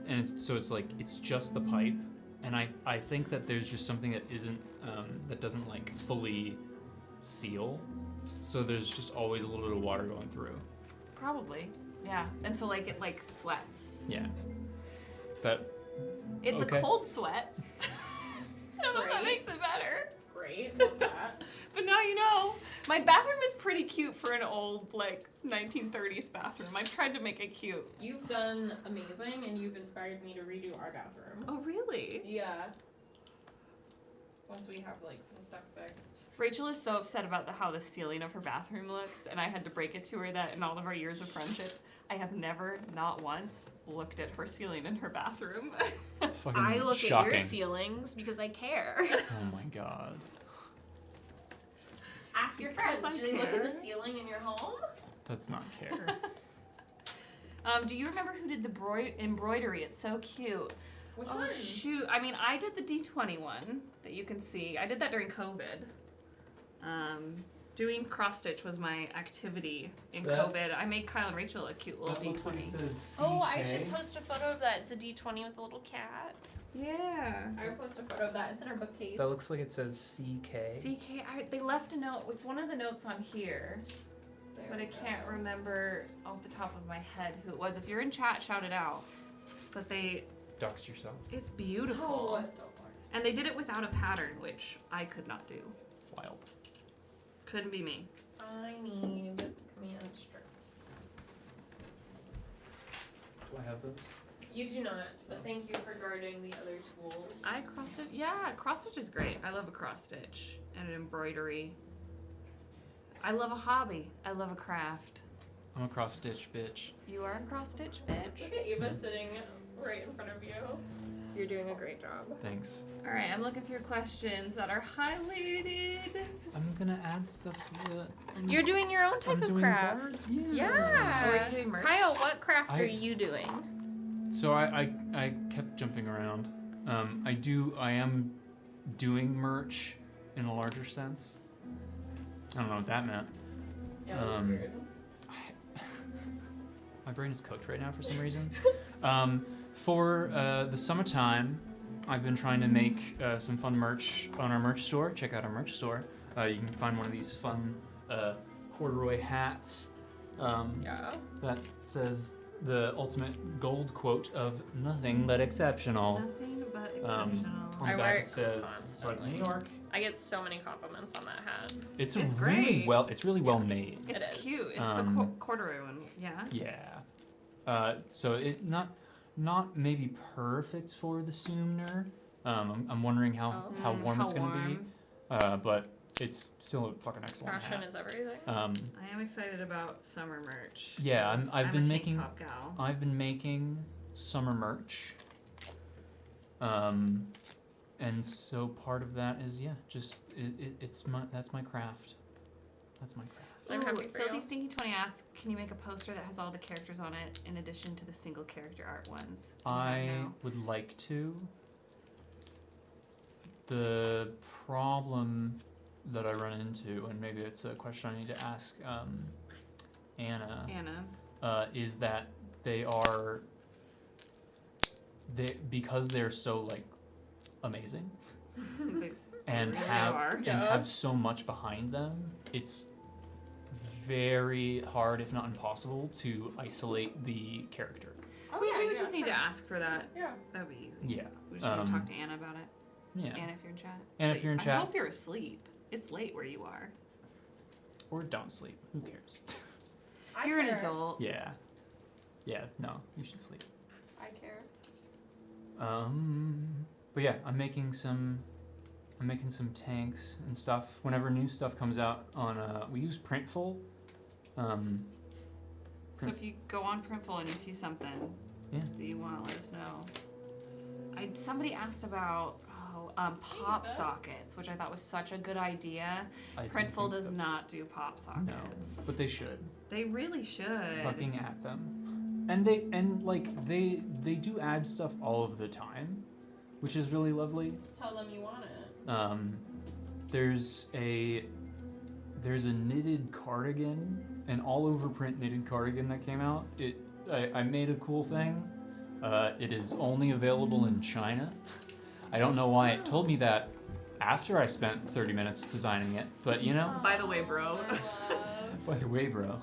And it's like it's just the pipe, and I think that there's just something that isn't that doesn't like fully seal, so there's just always a little bit of water going through. Probably. Yeah. And so like it like sweats. Yeah. That It's Okay. a cold sweat. I don't know if that Right. makes it better. Great, love that. But now you know. My bathroom is pretty cute for an old like 1930s bathroom. I've tried to make it cute. You've done amazing, and you've inspired me to redo our bathroom. Oh really? Yeah. Once we have like some stuff fixed. Rachel is so upset about how the ceiling of her bathroom looks, and I had to break it to her that in all of our years of friendship, I have never, not once, looked at her ceiling in her bathroom. fucking I look shocking. at your ceilings because I care. Oh my god. Ask your friends. Because I Do they look at the care. ceiling in your home? That's not care. Do you remember who did the embroidery? It's so cute. Which Oh one? shoot! I mean, I did the D20 one that you can see. I did that during COVID. Doing cross stitch was my activity in That- COVID. I made Kyle and Rachel a cute little D20. says Oh, I should post a photo of that. It's a D20 with a little cat. Yeah. I would post a photo of that. It's in our bookcase. That looks like it says CK. They left a note. It's one of the notes on here, There but we I can't go. remember off the top of my head who it was. If you're in chat, shout it out. But Dox yourself. it's beautiful. Oh, don't worry. And they did it without a pattern, which I could not do. Wild. Couldn't be me. I need command strips. Do I have those? You do not, but thank you for guarding the other tools. I cross stitch. Yeah, cross stitch is great. I love a cross stitch and an embroidery. I love a hobby. I love a craft. I'm a cross stitch bitch. You are a cross stitch bitch. Look at Eva sitting right in front of you. You're doing a great job. Thanks. All right, I'm looking through questions that are highlighted. I'm gonna add stuff to the. You're doing your own type I'm of doing craft. Bard? Oh, Yeah. are you doing merch? Kyle, what craft I- are you doing? So I kept jumping around. I am doing merch in a larger sense. I don't know what that meant. Yeah, that was Um, weird. My brain is cooked right now for some reason. For the summertime, I've been trying to make some fun merch on our merch store. Check out our merch store. You can find one of these fun corduroy hats Yeah. that says the ultimate gold quote of "nothing but exceptional." Nothing but Um, exceptional. On I the wear back it it says "Bards of New constantly. York." I get so many compliments on that hat. It's It's really great. well. It's really well made. It's It is. cute. It's the Um, corduroy one. Yeah. Yeah. So it not maybe perfect for the Soomner. I'm wondering how warm it's gonna be. But it's still a fucking excellent Fashion hat. is everything. I am excited about summer merch. Yeah, because I've I'm been a tank making- top gal. I've been making summer merch. And so part of that is just that's my craft. That's my craft. I'm happy for Filthy you. Stinky 20 asks, can you make a poster that has all the characters on it in addition to the single character art ones? I No. would like to. The problem that I run into, and maybe it's a question I need to ask Anna, Anna. is that they are because they're so like amazing They and really have are. and Yeah. have so much behind them, it's very hard, if not impossible, to isolate the character. Oh, we yeah, would yeah, just need to sure. ask for that. Yeah. That would be easy. Yeah. We just need to talk to Anna about it. Yeah. Anna, if you're in chat. And if But you're in I chat, hope you're asleep. It's late where you are. or don't sleep. Who cares? I You're an care. adult. Yeah. Yeah. No, you should sleep. I care. But yeah, I'm making some tanks and stuff. Whenever new stuff comes out on, we use Printful. So if you go on Printful and you see something Yeah. that you want to let us know. Somebody asked about pop sockets, which I thought was such a good idea. I do Printful think does that's- not do pop No, sockets. but they should. They really should. Fucking at them. And they do add stuff all of the time, which is really lovely. Tell them you want it. There's a knitted cardigan, an all over print knitted cardigan that came out. I made a cool thing. It is only available in China. I don't know why it told me that after I spent 30 minutes designing it, but you know. By the way, bro. By the way, bro,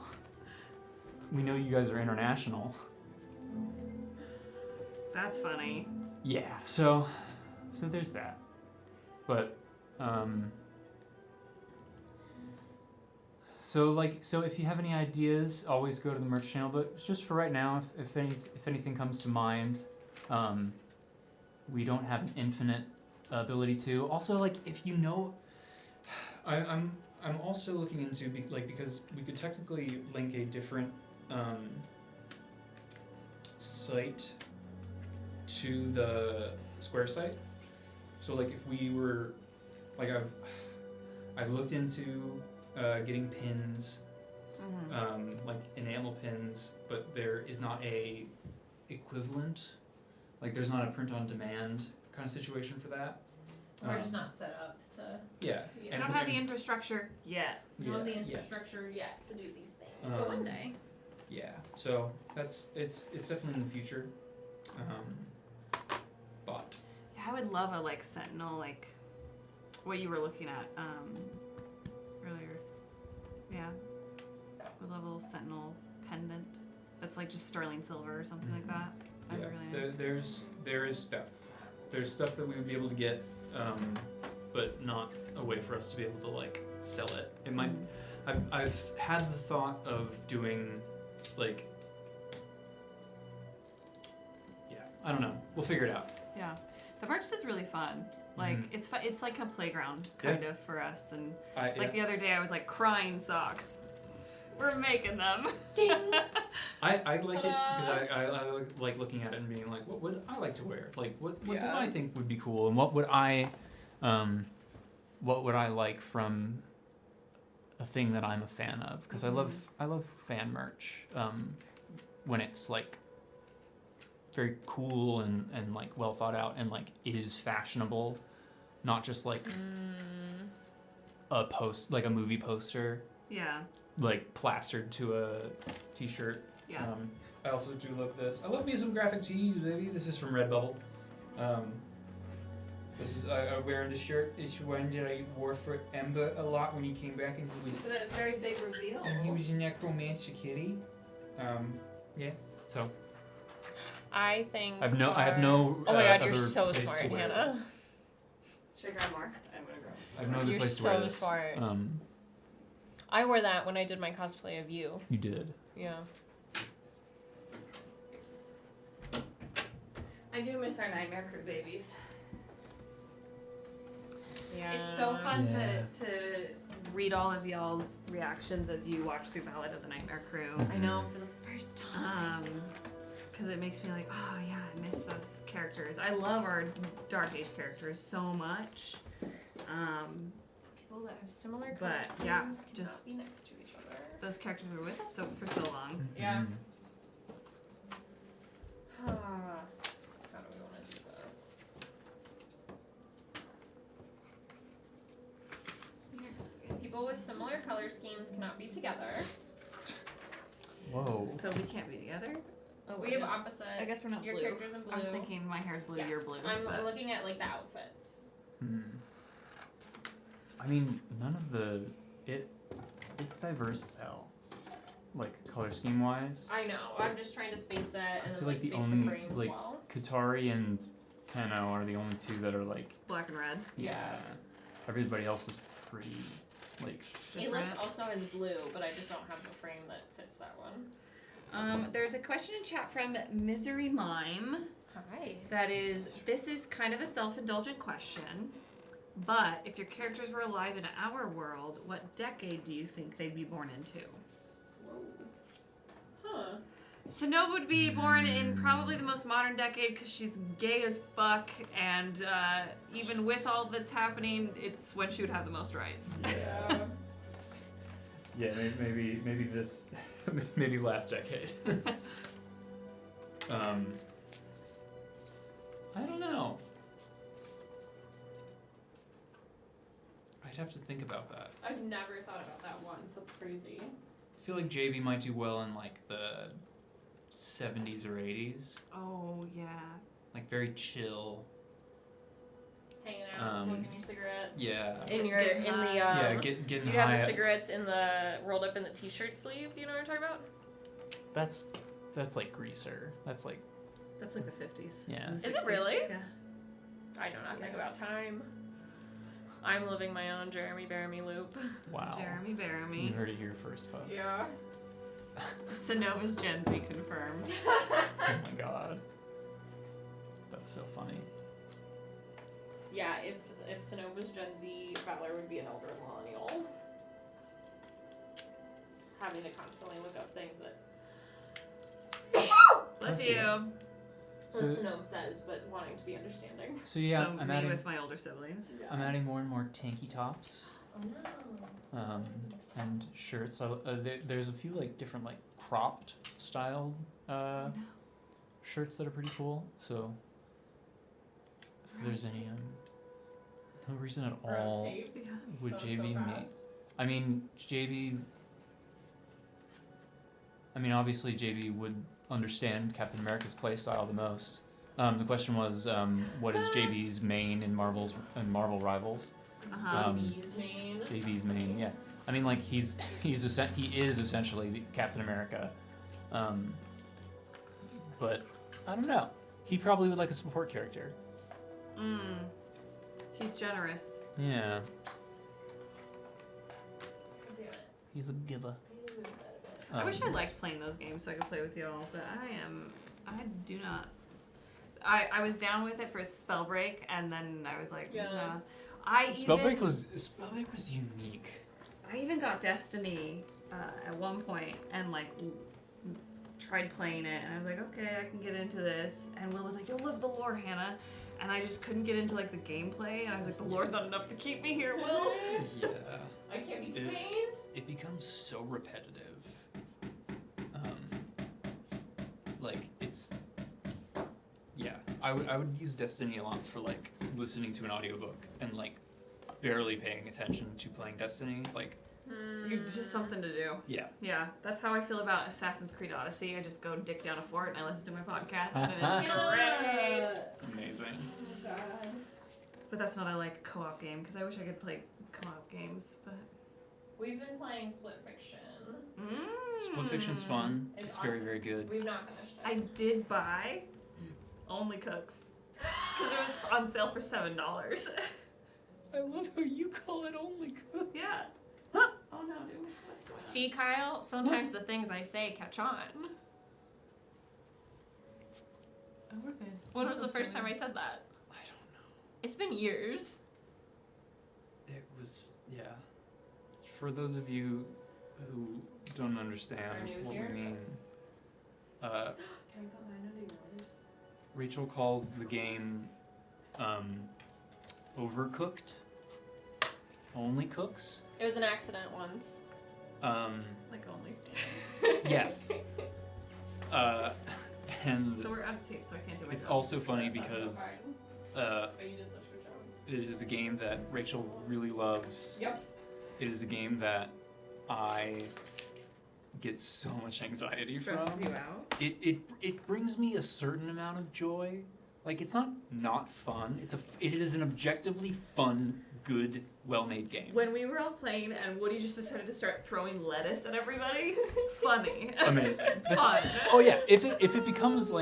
we know you guys are international. That's funny. Yeah, so there's that. But so if you have any ideas, always go to the merch channel. But just for right now, if anything comes to mind, we don't have an infinite ability to. Also, like if you know, I'm also looking into because we could technically link a different site to the Square site. So like if we were, like I've looked into getting pins, like enamel pins, but there is not a equivalent. Like there's not a print on demand kind of situation for that. We're just not set up to. Yeah. I don't have the infrastructure yet. We don't have the Yeah. infrastructure yet to do these things, Um, but one day. Yeah. So it's definitely in the future. But Yeah, I would love a sentinel, what you were looking at earlier. Yeah. Would love a little sentinel pendant that's just sterling silver or something like that. That'd yeah, be really nice. there is stuff. There's stuff that we would be able to get, but not a way for us to be able to sell it. It might. I've had the thought of doing I don't know. We'll figure it out. Yeah. The merch is really fun. It's fun. It's like a playground kind of for us. And the other day I was crying socks. We're making them. Ding. I like it because I like looking at it and being like, what would I like to wear? Like what do I think would be cool, and what would I like from a thing that I'm a fan of? Because I love fan merch when it's very cool and well thought out and is fashionable, not just a movie poster. Yeah. Plastered to a t-shirt. Yeah. I also do love this. I love me some graphic tees, baby. This is from Redbubble. This is I'm wearing this shirt. It's one that I wore for Ember a lot when he came back and he was A very big reveal. a Necromancer kitty. Yeah. So I think. I have no. Oh my god, other you're so place to smart, wear Hannah. this. Should I grab more? I'm gonna grab I have no other You're place to wear so this. smart. I wore that when I did my cosplay of you. You did. Yeah. I do miss our Nightmare Crew babies. Yeah. It's so fun Yeah. to read all of y'all's reactions as you watch through Ballad of the Nightmare Crew. I know, for the first time. Because it makes me oh yeah, I miss those characters. I love our Dark Age characters so much. People that have similar but, color yeah, schemes cannot just- be next to each other. Those characters were with us for so long. Yeah. Mhm. How do we want to do this? People with similar color schemes cannot be together. Whoa. So we can't be together? Oh, We have no. opposite. I guess we're not Your blue. character's in blue. I was thinking my hair's blue, Yes. you're blue. I'm but- looking at like the outfits. I mean, none of the it's diverse as hell. Like color scheme wise. I know. I'm just trying to space it and I'd say, then like, the space only, the frames like, well. Katari and Kano are the only two that are like Black and red. Yeah. Everybody else is pretty like A-list Different. also has blue, but I just don't have the frame that fits that one. There's a question in chat from Misery Mime Hi. that is, this is kind of a self-indulgent question, but if your characters were alive in our world, what decade do you think they'd be born into? Huh. Sonova would be born in probably the most modern decade because she's gay as fuck, and even with all that's happening, it's when she would have the most rights. Yeah. yeah, maybe this maybe last decade. I don't know. I'd have to think about that. I've never thought about that once. That's crazy. I feel like JB might do well in like the 70s or 80s. Oh, yeah. Like very chill. Hanging out, smoking your cigarettes. Yeah. In your Getting in the high. Yeah, getting you'd high. have the cigarettes in the rolled up in the t-shirt sleeve. You know what I'm talking about? That's like greaser. That's like That's like the 50s. Yeah. and the Is it 60s. really? Yeah. I know nothing Yeah. about time. I'm living my own Jeremy Bearimy loop. wow. Jeremy You Bearimy. heard it here first, folks. Yeah. Sonova's Gen Z confirmed. Oh my god. That's so funny. Yeah, if Sonova's Gen Z, Valor would be an older millennial. Having to constantly look up things that Bless Bless you. you. So- Sonova says, but wanting to be understanding. So yeah, So I'm me adding with my older siblings. I'm adding more and more tanky tops. Oh no. And shirts. There's a few like different like cropped styled shirts that are pretty cool. So if there's any no reason at Brown all tape. Yeah. would That was JB so make. fast. I mean JB. I mean obviously JB would understand Captain America's playstyle the most. The question was, what is JB's main in Marvel Rivals? Uh-huh. Baby's main. JB's main, yeah. I mean, like he is essentially the Captain America, but I don't know. He probably would like a support character. He's generous. Yeah, Damn it. he's a giver. I wish I liked playing those games so I could play with y'all, but I do not. I was down with it for Spellbreak, and then I was like, Yeah. nah. Spellbreak was unique. I even got Destiny at one point and like tried playing it, and I was like, okay, I can get into this. And Will was like, you'll love the lore, Hannah. And I just couldn't get into like the gameplay, and I was like, the lore's not enough to keep me here, Will. Yeah, I can't be It- detained. it becomes so repetitive. Like it's. Yeah, I would use Destiny a lot for like listening to an audiobook and like barely paying attention to playing Destiny. Like Just something to do. yeah. Yeah, that's how I feel about Assassin's Creed Odyssey. I just go dick down a fort and I listen to my podcast, and it's great. Amazing. Oh god. But that's not a like co-op game because I wish I could play co-op games. But We've been playing Split Fiction. Split Fiction's fun. It's It's very, awesome. very good. We've not finished it. I did buy Only Cooks because it was on sale for $7. I love how you call it Only Cook. Yeah. Oh no, dude. What's going on? See, Kyle, sometimes the things I say catch on. Oh, we're good. When was the first time I said that? I don't know. It's been years. It was, yeah. For those of you who don't understand Are new what here? we mean, Can I put mine under yours? Rachel calls the game Overcooked. Only Cooks. It was an accident once. Like Only. Yes. And So we're out of tape, so I can't do my it's job. also funny That's so because hard. But you did such a good job. it is a game that Rachel really loves. Yep. It is a game that I get so much anxiety Stresses from. you out. It brings me a certain amount of joy. Like, it's not fun. It is an objectively fun, good, well-made game. When we were all playing and Woody just decided to start throwing lettuce at everybody, funny. Amazing. Fun. Oh yeah, if it becomes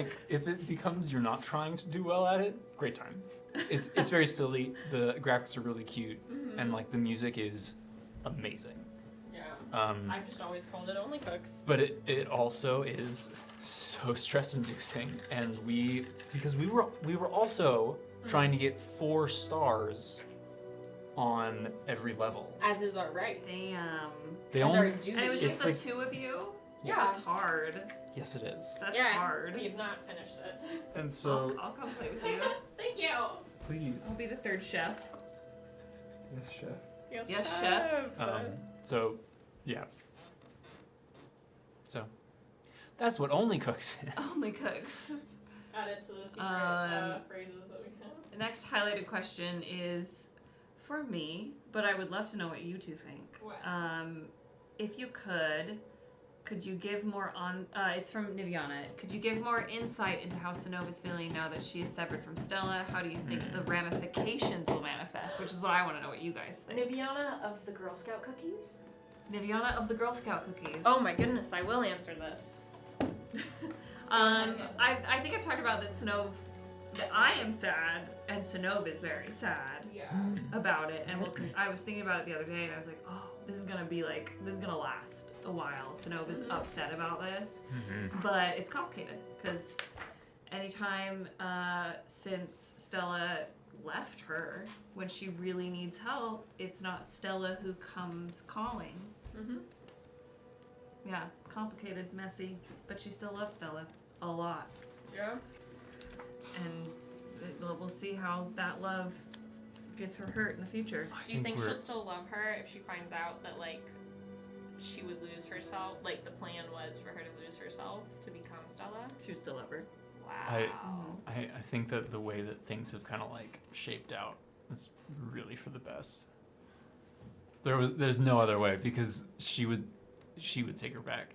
you're not trying to do well at it, great time. It's very silly. The graphics are really cute, and like the music is amazing. Yeah. I've just always called it Only Cooks. But it also is so stress-inducing, and because we were also trying to get 4 stars on every level. As is our right. Damn. They And our only duty. And it was It's just like- the 2 of you? Yeah. That's hard. yes, it is. That's yeah, hard. we have not finished it. And so I'll come play with you. Thank you. please, I'll be the 3rd chef. yes, chef. Yes, chef. So, yeah. So, that's what Only Cooks is. Only Cooks. Add it to the secret phrases that we have. The next highlighted question is for me, but I would love to know what you two think. What? If you could you give more on? It's from Niviana. Could you give more insight into how Sonova's feeling now that she is severed from Stella? How do you think the ramifications will manifest? Which is what I want to know. What you guys think. Niviana of the Girl Scout cookies? Niviana of the Girl Scout cookies. Oh my goodness, I will answer this. I think I've talked about that that I am sad and Sonova is very sad Yeah. about it, and I was thinking about it the other day, and I was like, oh, this is gonna last a while. Sonova's upset about this, but it's complicated because anytime since Stella left her when she really needs help, it's not Stella who comes calling. Yeah, complicated, messy, but she still loves Stella a lot, Yeah. and we'll see how that love gets her hurt in the future. Do you think she'll still love her if she finds out that, like, she would lose herself? Like, the plan was for her to lose herself to become Stella? She would still love her. Wow. I think that the way that things have kind of like shaped out is really for the best. There's no other way, because she would take her back.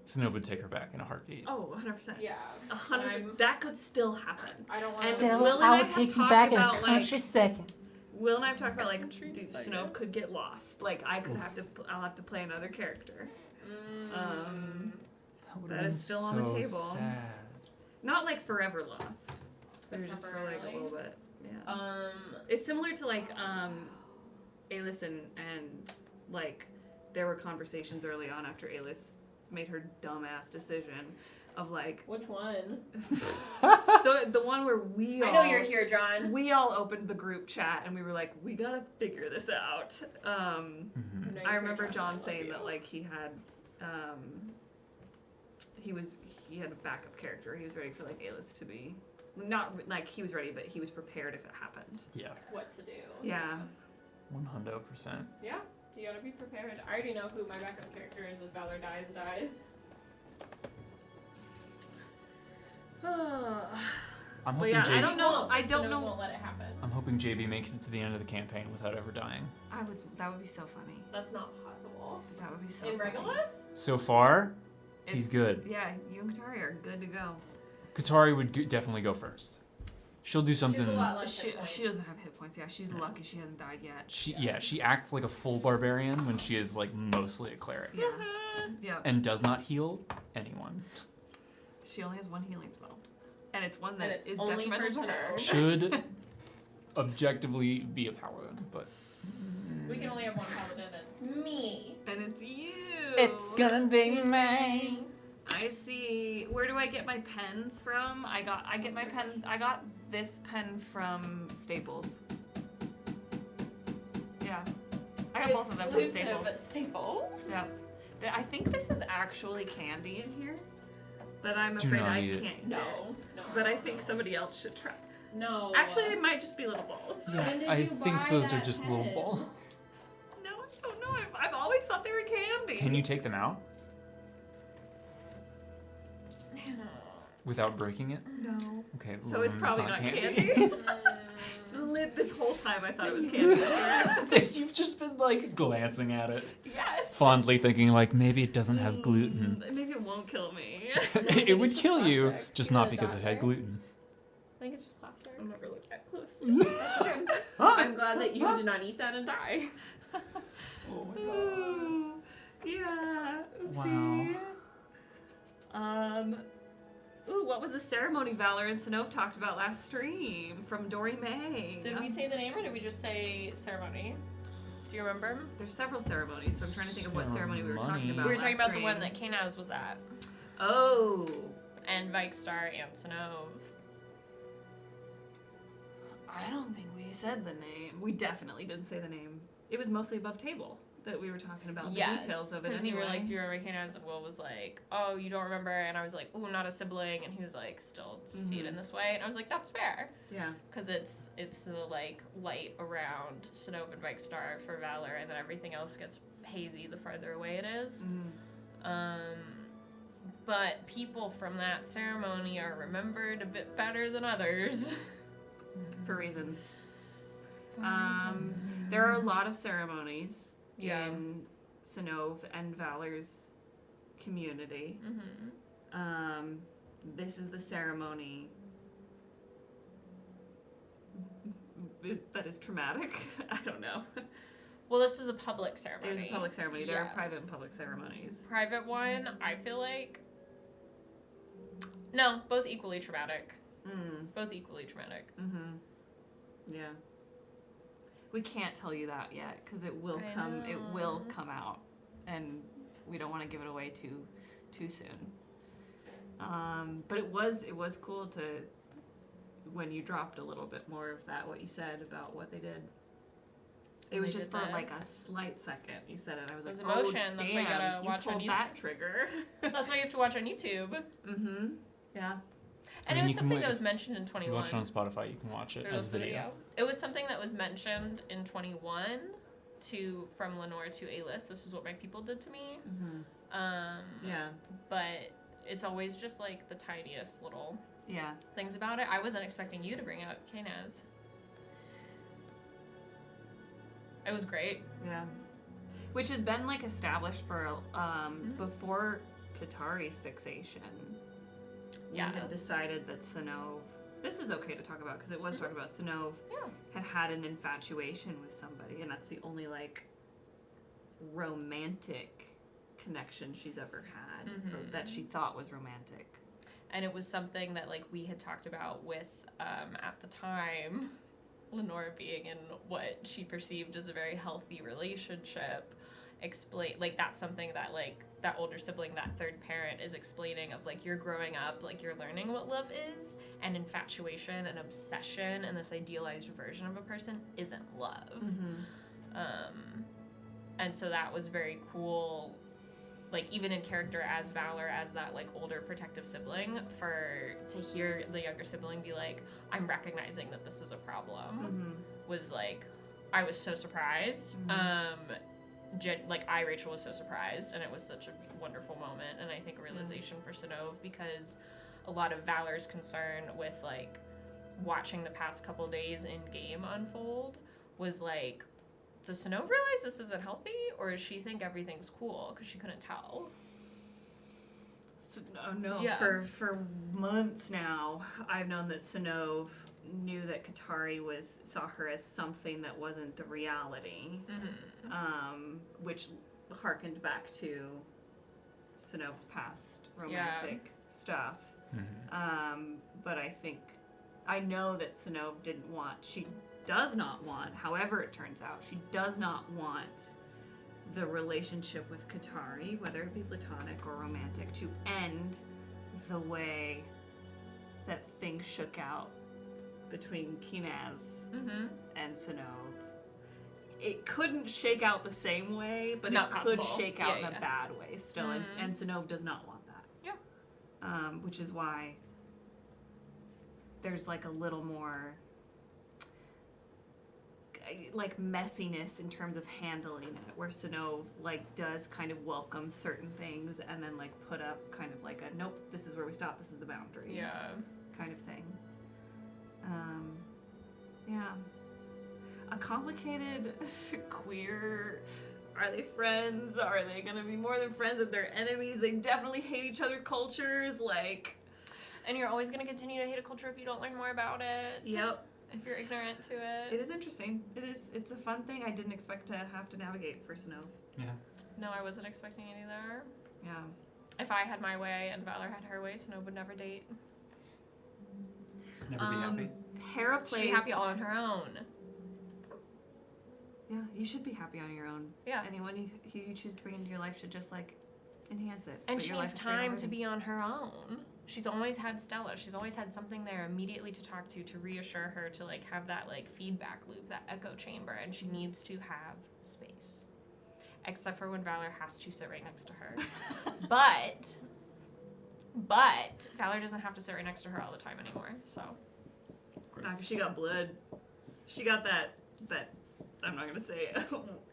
Sonova would take her back in a heartbeat. Oh, 100%. Yeah. 100%. That could still happen. I don't want And to. Will Stella, and I I will have take you talked back in a about, country second. Will and I have talked about, like, dude, Sonova could get lost. Like, I'll have to play another character. That is still on the table. Sad. Not like forever lost. But They're just for like a temporarily? little bit. Yeah. Um, It's similar to like Alis and like there were conversations early on after Alis made her dumbass decision of like which one? the one where I know you're here, John. we all opened the group chat and we were like, we gotta figure this out. I remember John saying that like he had he had a backup character. He was ready for like Alis to be not like he was ready, but he was prepared if it happened. Yeah. What to do? Yeah. 100%. Yeah, you gotta be prepared. I already know who my backup character is if Valor dies. I'm But hoping yeah, JB, I don't know. I don't Sonova know. won't let it happen. I'm hoping JB makes it to the end of the campaign without ever dying. That would be so funny. That's not possible. That would be so In funny. Regulus? So far, It's- he's good. Yeah, you and Katari are good to go. Katari would definitely go first. She'll do something. She has a lot less hit She points. doesn't have hit points. Yeah, she's lucky she hasn't died yet. She acts like a full barbarian when she is like mostly a cleric, Yeah. Yeah. and does not heal anyone. She only has one healing spell, and it's one And that it's is only detrimental for to her. Sonova. Should objectively be a paladin, but We can only have one paladin. It's me. And it's you. It's gonna be me. I see. Where do I get my pens from? I got this pen from Staples. Yeah. I got both of them from Exclusive Staples. Staples? Yeah. I think this is actually candy in here, but I'm Do afraid not I eat it. can't No. get it. No. But I think somebody else should try. No. Actually, they might just be little balls. When did I you think buy those are that just pen? little balls. No, I don't know. I've always thought they were candy. Can you take them out No. without breaking it? No. Okay. So well, it's then probably not candy. Mm. This whole time time I thought it was candy. You've just been like glancing at it, Yes. fondly thinking like maybe it doesn't have gluten. Maybe it won't kill me. It would kill you, Plastic. just See not the because it dot had there? gluten. I think it's just plastic. I'll never look that closely. I'm glad that you did not eat that and die. Oh my Ooh, yeah. Oopsie. Ooh, what was the ceremony Valor and Sinov talked about last stream from Dory May? Did we say the name or did we just say ceremony? Do you remember? There's several ceremonies, so I'm trying to think of what ceremony we were talking Ceremony. about. We were talking last about the one stream. that Kanaz was at. Oh. And Vikestar and Sinov. I don't think we said the name. We definitely didn't say the name. It was mostly above table that we were talking about the details of it Because anyway. you were like, do you remember Kanaz? And Will was like, oh, you don't remember? And I was like, ooh, not a sibling. And he was like, still see it in this way. And I was like, that's fair. Yeah. Because it's the like light around Sinov and Vikestar for Valor, and then everything else gets hazy the farther away it is. But people from that ceremony are remembered a bit better than others. For reasons. There are a lot of ceremonies Yeah. in Sinov and Valor's community. This is the ceremony that is traumatic. I don't know. Well, this was a public ceremony. It was a public ceremony. There are private Yes. and public ceremonies. Private one, I feel like. No, both equally traumatic. Both equally traumatic. Yeah. We can't tell you that yet because it will I come. It will know. come out, and we don't want to give it away too soon. But it was cool to when you dropped a little bit more of that what you said about what they did. It was They just did for like a this. slight second. You said it. I was It was like, emotion. oh, That's why you damn, gotta watch on pulled YouTube. that trigger. That's why you have to watch on YouTube. Yeah. And I mean, it was you can something wait- that was mentioned in If 21. you watch it on Spotify, you can watch it There as was the video. It was something that was mentioned in 21 from Lenore to A-List. This is what my people did to me. Yeah. But it's always just like the tiniest little Yeah. things about it. I wasn't expecting you to bring up Kanaz. It was great. Yeah. Which has been like established for before Qatari's fixation. Yeah. We had decided that Sinov. This is okay to talk about because it was talking about Sinov Yeah. had an infatuation with somebody, and that's the only like romantic connection she's ever had, or that she thought was romantic. And it was something that like we had talked about with at the time Lenore being in what she perceived as a very healthy relationship. Like that's something that like that older sibling, that third parent is explaining of like you're growing up, like you're learning what love is, and infatuation and obsession and this idealized version of a person isn't love. And so that was very cool, like even in character as Valor, as that like older protective sibling, to hear the younger sibling be like, I'm recognizing that this is a problem, was like, I was so surprised. Rachel was so surprised, and it was such a wonderful moment, and I think a realization for Sinov, because a lot of Valor's concern with like watching the past couple days in game unfold was like, does Sinov realize this isn't healthy, or does she think everything's cool because she couldn't tell? So, no. Yeah. For months now, I've known that Sinov knew that Qatari saw her as something that wasn't the reality, which harkened back to Sinov's past romantic stuff. But I know that Sinov she does not want, however it turns out, she does not want the relationship with Qatari, whether it be platonic or romantic, to end the way that things shook out between Kinaz and Sinov. It couldn't shake out the same way, but Not it could possible. shake out in Yeah. a bad way still, and Sinov does not want that. Yeah. Which is why there's like a little more like messiness in terms of handling it, where Sinov like does kind of welcome certain things and then like put up kind of like a nope, this is where we stop, this is the boundary kind of thing. Yeah. a complicated queer. Are they friends? Are they gonna be more than friends if they're enemies? They definitely hate each other cultures. Like, And you're always gonna continue to hate a culture if you don't learn more about it. yep. If you're ignorant to it. It is interesting. It's a fun thing I didn't expect to have to navigate for Sinov. Yeah. No, I wasn't expecting it either. Yeah. If I had my way and Valor had her way, Snow would never date. Never be happy. Hera She'd be plays. happy all on her own. Yeah, you should be happy on your own. Yeah. Anyone who you choose to bring into your life should just like enhance it. And But she your needs life is great time to already. be on her own. She's always had Stella. She's always had something there immediately to talk to reassure her, to like have that like feedback loop, that echo chamber, and she needs to have space. Except for when Valor has to sit right next to her. but Valor doesn't have to sit right next to her all the time anymore. So Nah, 'cause she got blood. She got that. I'm not gonna say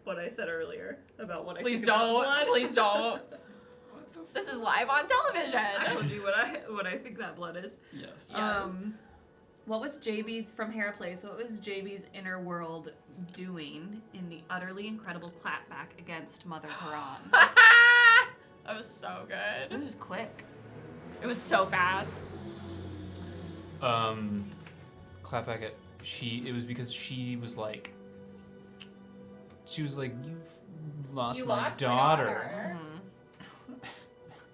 what I said earlier about what I please think about don't. blood. Please don't. This is live on television. I told you what I think that blood is. Yes. Yes. What was JB's from Hera Plays? What was JB's inner world doing in the utterly incredible clapback against Mother Haran? That was so It good. was just quick. It was so fast. Clap back at it was because she was like, you've lost You my lost my daughter.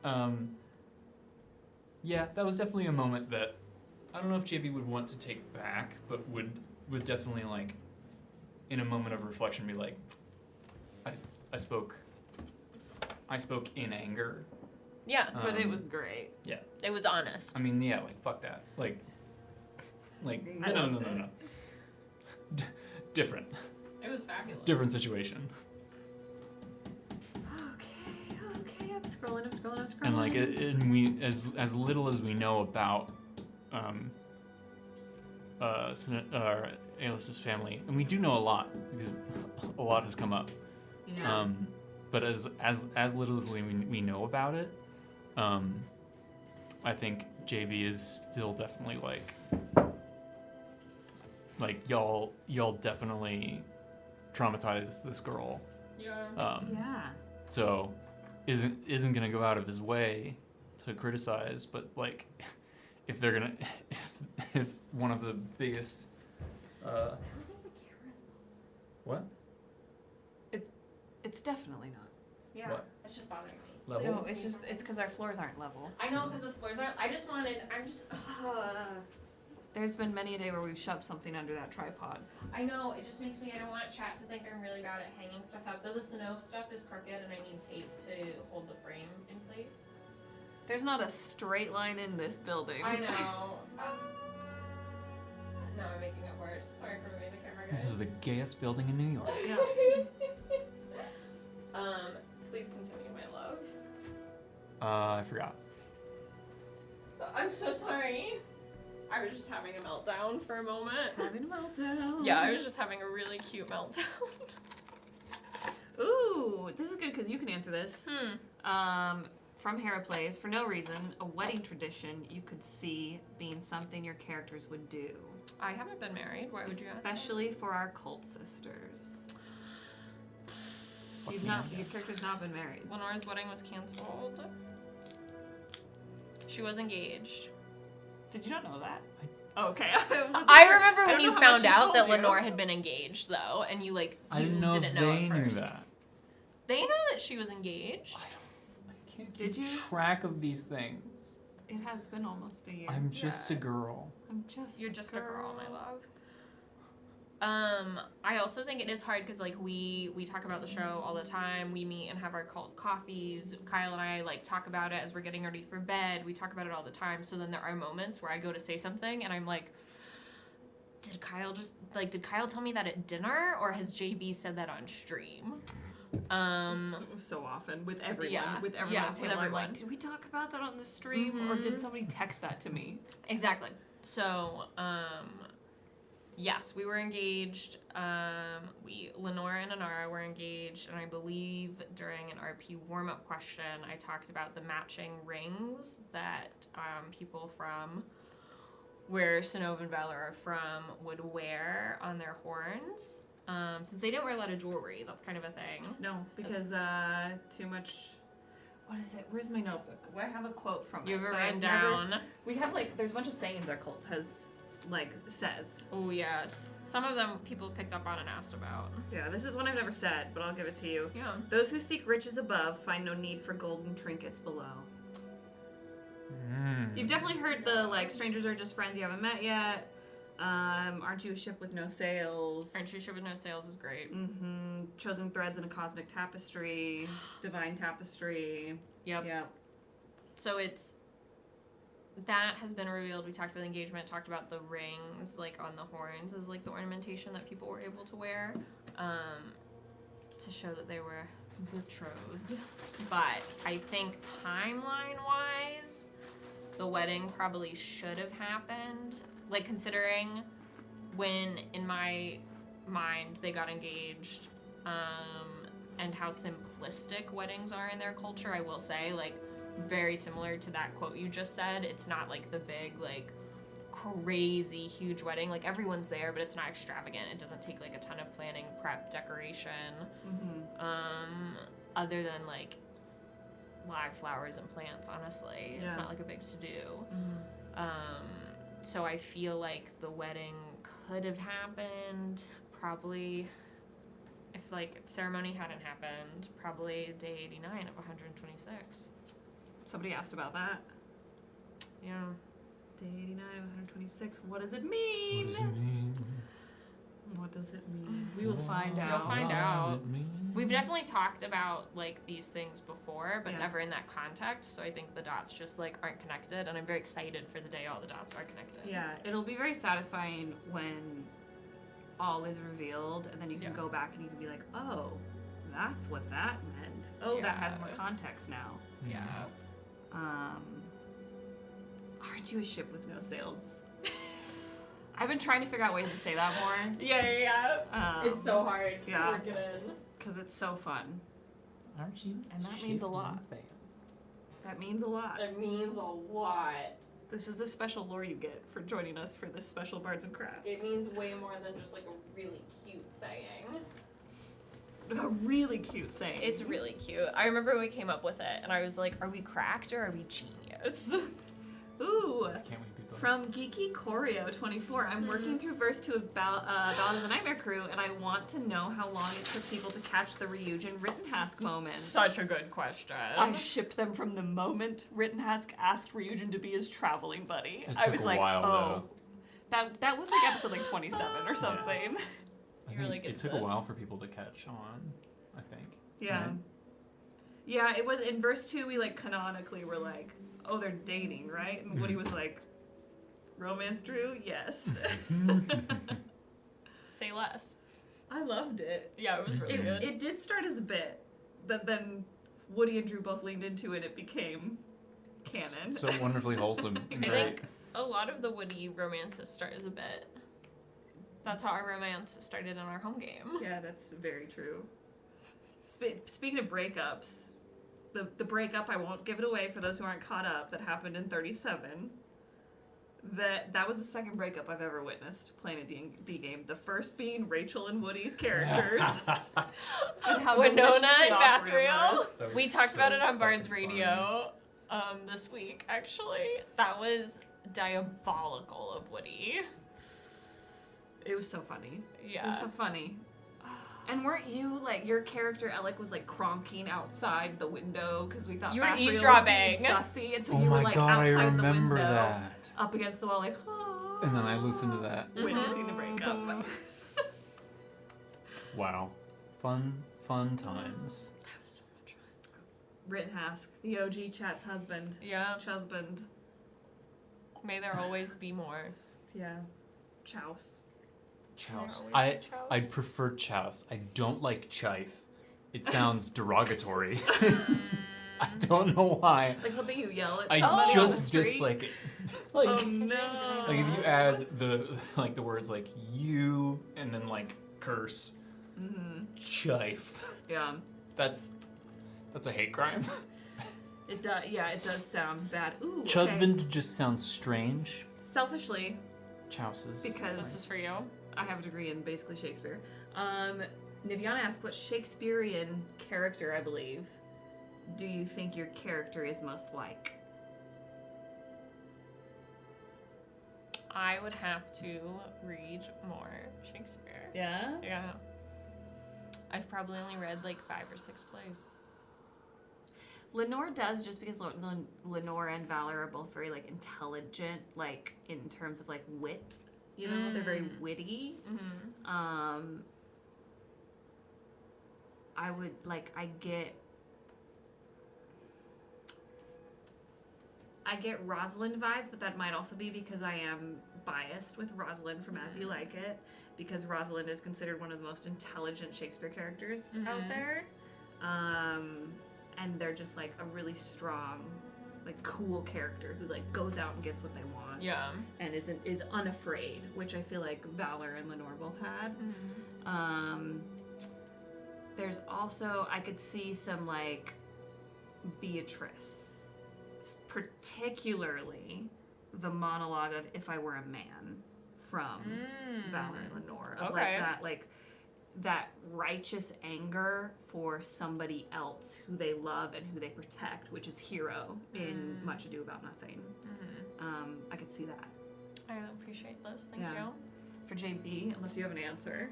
Mhm. Yeah, that was definitely a moment that I don't know if JB would want to take back, but would definitely like, in a moment of reflection, be like, I spoke in anger. Yeah, But it Um, was great. it was honest. I mean, yeah, like fuck that, like I no. loved it. Different It was fabulous. different situation. Okay, I'm scrolling. And like, and we as little as we know about Aelis's family, and we do know a lot because a lot has come up. Yeah. But as little as we know about it, I think JB is still definitely like y'all definitely traumatized this girl. Yeah. Yeah. So isn't gonna go out of his way to criticize, but like if they're gonna if one of the biggest I don't think the camera's. what It's definitely not. Yeah. What? It's just bothering me. Level? Please No, continue. it's because our floors aren't level. I know, because the floors aren't. I'm just. There's been many a day where we've shoved something under that tripod. I know. It just makes me. I don't want chat to think I'm really bad at hanging stuff up. Though the Sinnoh stuff is crooked, and I need tape to hold the frame in place. There's not a straight line in this building. I know. No, I'm making it worse. Sorry for moving the camera, guys. this is the gayest building in New York. Yeah. Please continue, my love. I forgot. I'm so sorry. I was just having a meltdown for a moment. Having a meltdown. Yeah, I was just having a really cute meltdown. Ooh, this is good because you can answer this. Hmm. From Hera Plays, for no reason, a wedding tradition you could see being something your characters would do. I haven't been married. Why would you ask? Especially for our cult sisters. Fuck You've me not, up. your character's not been married. Lenore's wedding was canceled. She was engaged. Did you not know that? Oh, okay. I remember I when don't you know how much found she's out told that you. Lenore had been engaged, though, and you I didn't know if at they knew first. that. They knew that she was engaged. I can't Did keep you? track of these things. It has been almost a year. I'm just a Yeah. girl. You're just a girl, my love. I also think it is hard because like we talk about the show all the time. We meet and have our cult coffees. Kyle and I like talk about it as we're getting ready for bed. We talk about it all the time. So then there are moments where I go to say something and I'm like, did Kyle tell me that at dinner, or has JB said that on stream? So often with everyone. Yeah, With everyone. yeah, on the table, with I'm like, everyone. did we talk about that on the stream, or did Mhm. somebody text that to me? Exactly. So, yes, we were engaged. Lenore and Anara were engaged, and I believe during an RP warm-up question, I talked about the matching rings that people from where Sinov and Valor are from would wear on their horns. Since they didn't wear a lot of jewelry, that's kind of a thing. No, because too much. What is it? Where's my notebook? I have a quote from You it. have it that I've written never- down. We have there's a bunch of sayings our cult has says. Oh yes, some of them people picked up on and asked about. Yeah, this is one I've never said, but I'll give it to you. Yeah. Those who seek riches above find no need for golden trinkets below. You've definitely heard the strangers are just friends you haven't met yet. Aren't you a ship with no sails? Aren't you sure with no sales is great? Mm-hmm. Chosen threads in a cosmic tapestry. Divine tapestry. Yep. Yep. So that has been revealed. We talked about the engagement, talked about the rings, on the horns as the ornamentation that people were able to wear, to show that they were betrothed. But I think timeline-wise, the wedding probably should have happened. Considering when, in my mind, they got engaged, and how simplistic weddings are in their culture, I will say, very similar to that quote you just said. It's not the big, crazy, huge wedding. Everyone's there, but it's not extravagant. It doesn't take, a ton of planning, prep, decoration. Mm-hmm. Other than, live flowers and plants, honestly. Yeah. It's not, a big to-do. Mm-hmm. So I feel like the wedding could have happened probably, if ceremony hadn't happened, probably day 89 of 126. Somebody asked about that. Yeah. Day 89 of 126. What does it mean? What does it mean? What does it mean? We will find out. You'll find out. What does it mean? We've definitely talked about these things before, but Yeah. never in that context. So I think the dots just aren't connected, and I'm very excited for the day all the dots are connected. Yeah, it'll be very satisfying when all is revealed, and then you can Yeah. go back and you can be like, oh, that's what that meant. Oh, that has Yeah. more context now. Yeah. Aren't you a ship with no sails? I've been trying to figure out ways to say that more. Yeah. It's so hard to yeah. work it in. Because it's so fun. Aren't you? And that means a lot. That means a lot. It means a lot. This is the special lore you get for joining us for this special Bards and Crafts. It means way more than just a really cute saying. A really cute saying. It's really cute. I remember when we came up with it, and I was like, are we cracked or are we genius? Ooh. Can't we be both? From Geeky Choreo 24, I'm working through verse 2 of Ballad of the Nightmare Crew, and I want to know how long it took people to catch the Ryujin Rittenhask moments. Such a good question. I shipped them from the moment Rittenhask asked Ryujin to be his traveling buddy. It I took was a like, while, oh. That was episode 27 or something. I You're really think good it at took this. a while for people to catch on, I think. Yeah. Right? Yeah, it was in verse 2 we canonically were like, oh, they're dating, right? And Woody was like, romance Drew? Yes. Say less. I loved it. Yeah, it was really good. It did start as a bit, but then Woody and Drew both leaned into it. It became canon. So wonderfully wholesome and I great. think a lot of the Woody romances start as a bit. That's how our romance started in our home game. Yeah, that's very true. Speaking of breakups, the breakup, I won't give it away for those who aren't caught up, that happened in 37. That was the second breakup I've ever witnessed playing a D game. The first being Rachel and Woody's characters. And how Winona deliciously and awkward it Bathreel. was. That was We talked about so it on Bards fucking Radio this week, actually. That was diabolical of Woody. It was so funny. Yeah. It was so funny. And weren't you your character Alec was cronking outside the window because we thought You were Bathreel was being eavesdropping. sussy, and so Oh you were my god, I outside the remember window, that. up against the wall, oh, And then I listened to that. witnessing the breakup. Wow. Fun times. That was so much fun. Rittenhask, the OG Chat's husband. Yeah. Chusband. May there always be more. Yeah. Chouse. Chouse. There always be chouse. I'd prefer chouse. I don't like chife. It sounds derogatory. I don't know why. Like something you yell at I somebody on the just street. dislike it. Like, Oh no. like if you add the words you and then curse, chife. Yeah. That's a hate crime. It does. Yeah, it does sound bad. Ooh. Chusband just sounds strange. Selfishly, Chouses. This is because for you. I have a degree in basically Shakespeare. Niviana asked, what Shakespearean character, I believe, do you think your character is most like? I would have to read more Shakespeare. Yeah? Yeah. I've probably only read like 5 or 6 plays. Lenore does, just because Lenore and Valor are both very like intelligent, like in terms of like wit. You know, they're very witty. Mm-hmm. I would like I get Rosalind vibes, but that might also be because I am biased with Rosalind from As You Like It, because Rosalind is considered one of the most intelligent Shakespeare characters out there. And they're just like a really strong, like cool character who like goes out and gets what they want. Yeah. And is unafraid, which I feel like Valor and Lenore both had. There's also, I could see some like Beatrice, particularly the monologue of "If I Were a Man" from Valor and Lenore, of like that righteous anger for somebody else who they love and who they protect, which is Hero in Much Ado About Nothing. I could see that. I appreciate this. Thank Yeah. you. For JB, unless you have an answer.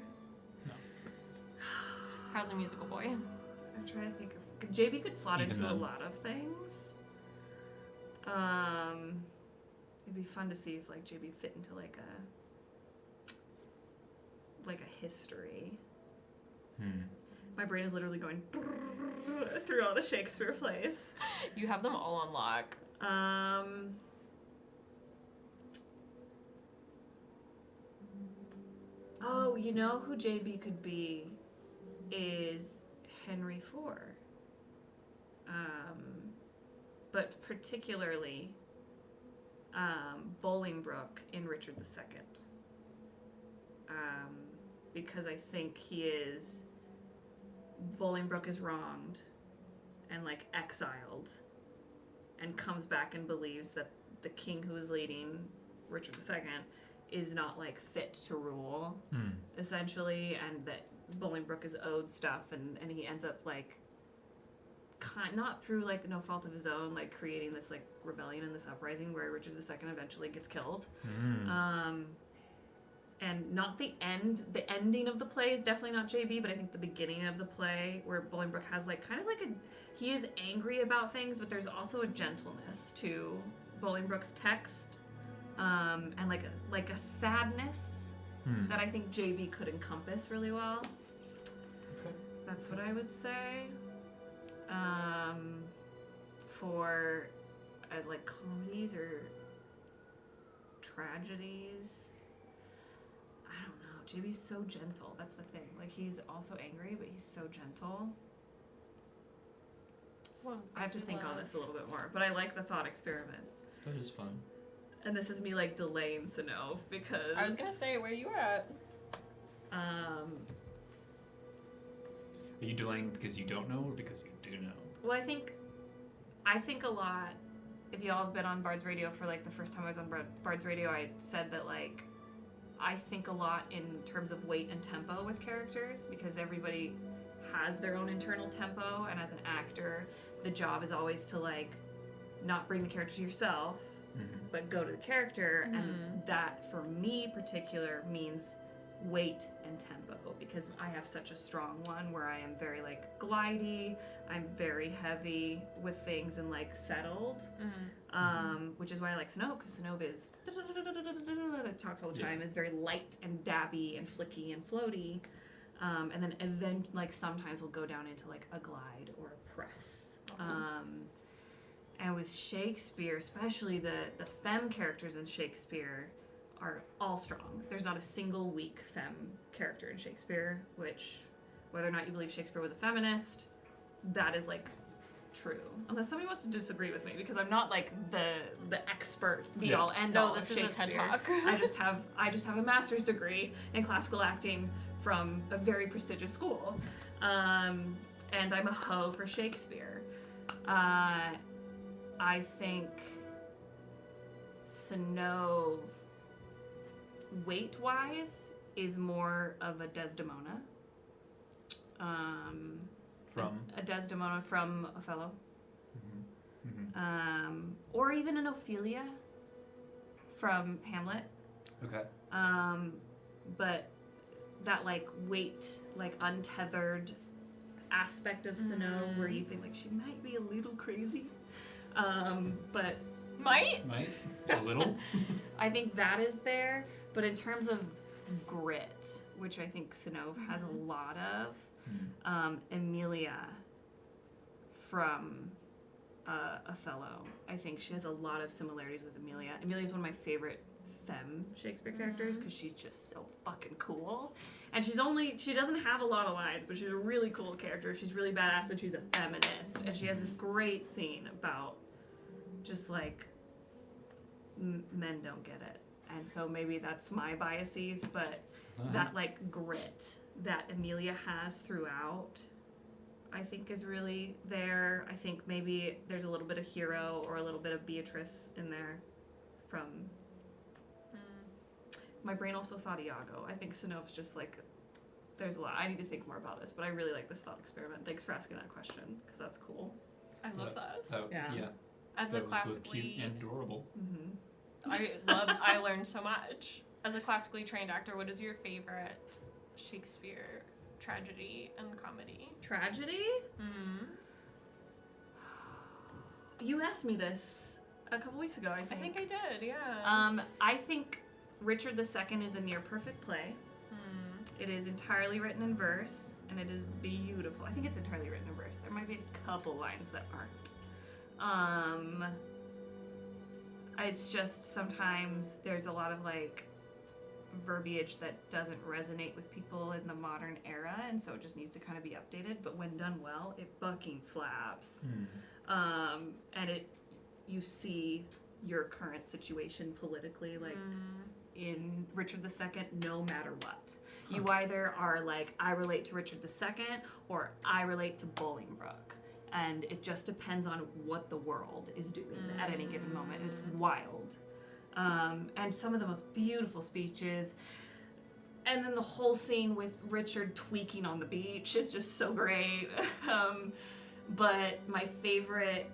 How's a musical boy? I'm trying to think of. JB could slot Even into a then. lot of things. It'd be fun to see if like JB fit into like a history. My brain is literally going through all the Shakespeare plays. You have them all on lock. Oh, you know who JB could be is Henry IV. But particularly Bolingbroke in Richard II. Because I think Bolingbroke is wronged and like exiled and comes back and believes that the king who is leading Richard II is not like fit to rule, essentially, and that Bolingbroke is owed stuff, and he ends up like not through like no fault of his own, like creating this like rebellion and this uprising where Richard II eventually gets killed. And not the ending of the play is definitely not JB, but I think the beginning of the play where Bolingbroke has like kind of like he is angry about things, but there's also a gentleness to Bolingbroke's text, and like a sadness that I think JB could encompass really well. Okay. That's what I would say. For like comedies or tragedies, I don't know. JB's so gentle. That's the thing. Like he's also angry, but he's so gentle. Well, I have to think on this a little bit more, but I like the thought experiment. That is fun. And this is me like delaying Sanov because I was gonna say, where you at? Are you delaying because you don't know or because you do know? Well, I think a lot. If y'all have been on Bards Radio for like the first time I was on Bards Radio, I said that like I think a lot in terms of weight and tempo with characters because everybody has their own internal tempo, and as an actor, the job is always to like not bring the character to yourself, but go to the character, and that for me particular means weight and tempo because I have such a strong one where I am very like glidey, I'm very heavy with things and like settled, which is why I like Sanov, because Sanov is it talks all the time, is very light and dabby and flicky and floaty, and then like sometimes we'll go down into like a glide or a press. And with Shakespeare, especially the femme characters in Shakespeare are all strong. There's not a single weak femme character in Shakespeare, which, whether or not you believe Shakespeare was a feminist, that is like true. Unless somebody wants to disagree with me, because I'm not like the expert be all end all. No, this of is a TED Shakespeare. Talk. I just have a master's degree in classical acting from a very prestigious school, and I'm a hoe for Shakespeare. I think Sanov, weight-wise, is more of a Desdemona. From? A Desdemona from Othello. Mm-hmm. Mm-hmm. Or even an Ophelia from Hamlet. Okay. But that like weight, like untethered aspect of Snow where you think like she might be a little crazy. But Might? A little? I think that is there. But in terms of grit, which I think Snow has a lot of, Emilia from Othello, I think she has a lot of similarities with Emilia. Emilia is one of my favorite femme Shakespeare characters because she's just so fucking cool. And she doesn't have a lot of lines, but she's a really cool character. She's really badass and she's a feminist. And she has this great scene about just like men don't get it. And so maybe that's my biases, but that like grit that Emilia has throughout, I think is really there. I think maybe there's a little bit of Hero or a little bit of Beatrice in there from... My brain also thought Iago. I think Sinove's just like... There's a lot. I need to think more about this, but I really like this thought experiment. Thanks for asking that question, because that's cool. I love that. Yeah. As that a was both classically... cute and adorable. I learned so much. As a classically trained actor, what is your favorite Shakespeare tragedy and comedy? Tragedy? Mm-hmm. You asked me this a couple weeks ago, I think. I think I did, yeah. I think Richard II is a near perfect play. It is entirely written in verse, and it is beautiful. I think it's entirely written in verse. There might be a couple lines that aren't. It's just sometimes there's a lot of like verbiage that doesn't resonate with people in the modern era, and so it just needs to kind of be updated. But when done well, it fucking slaps. And you see your current situation politically, like in Richard II, no matter what. You either are like, I relate to Richard II, or I relate to Bolingbroke. And it just depends on what the world is doing at any given moment. It's wild. And some of the most beautiful speeches. And then the whole scene with Richard tweaking on the beach is just so great. But my favorite,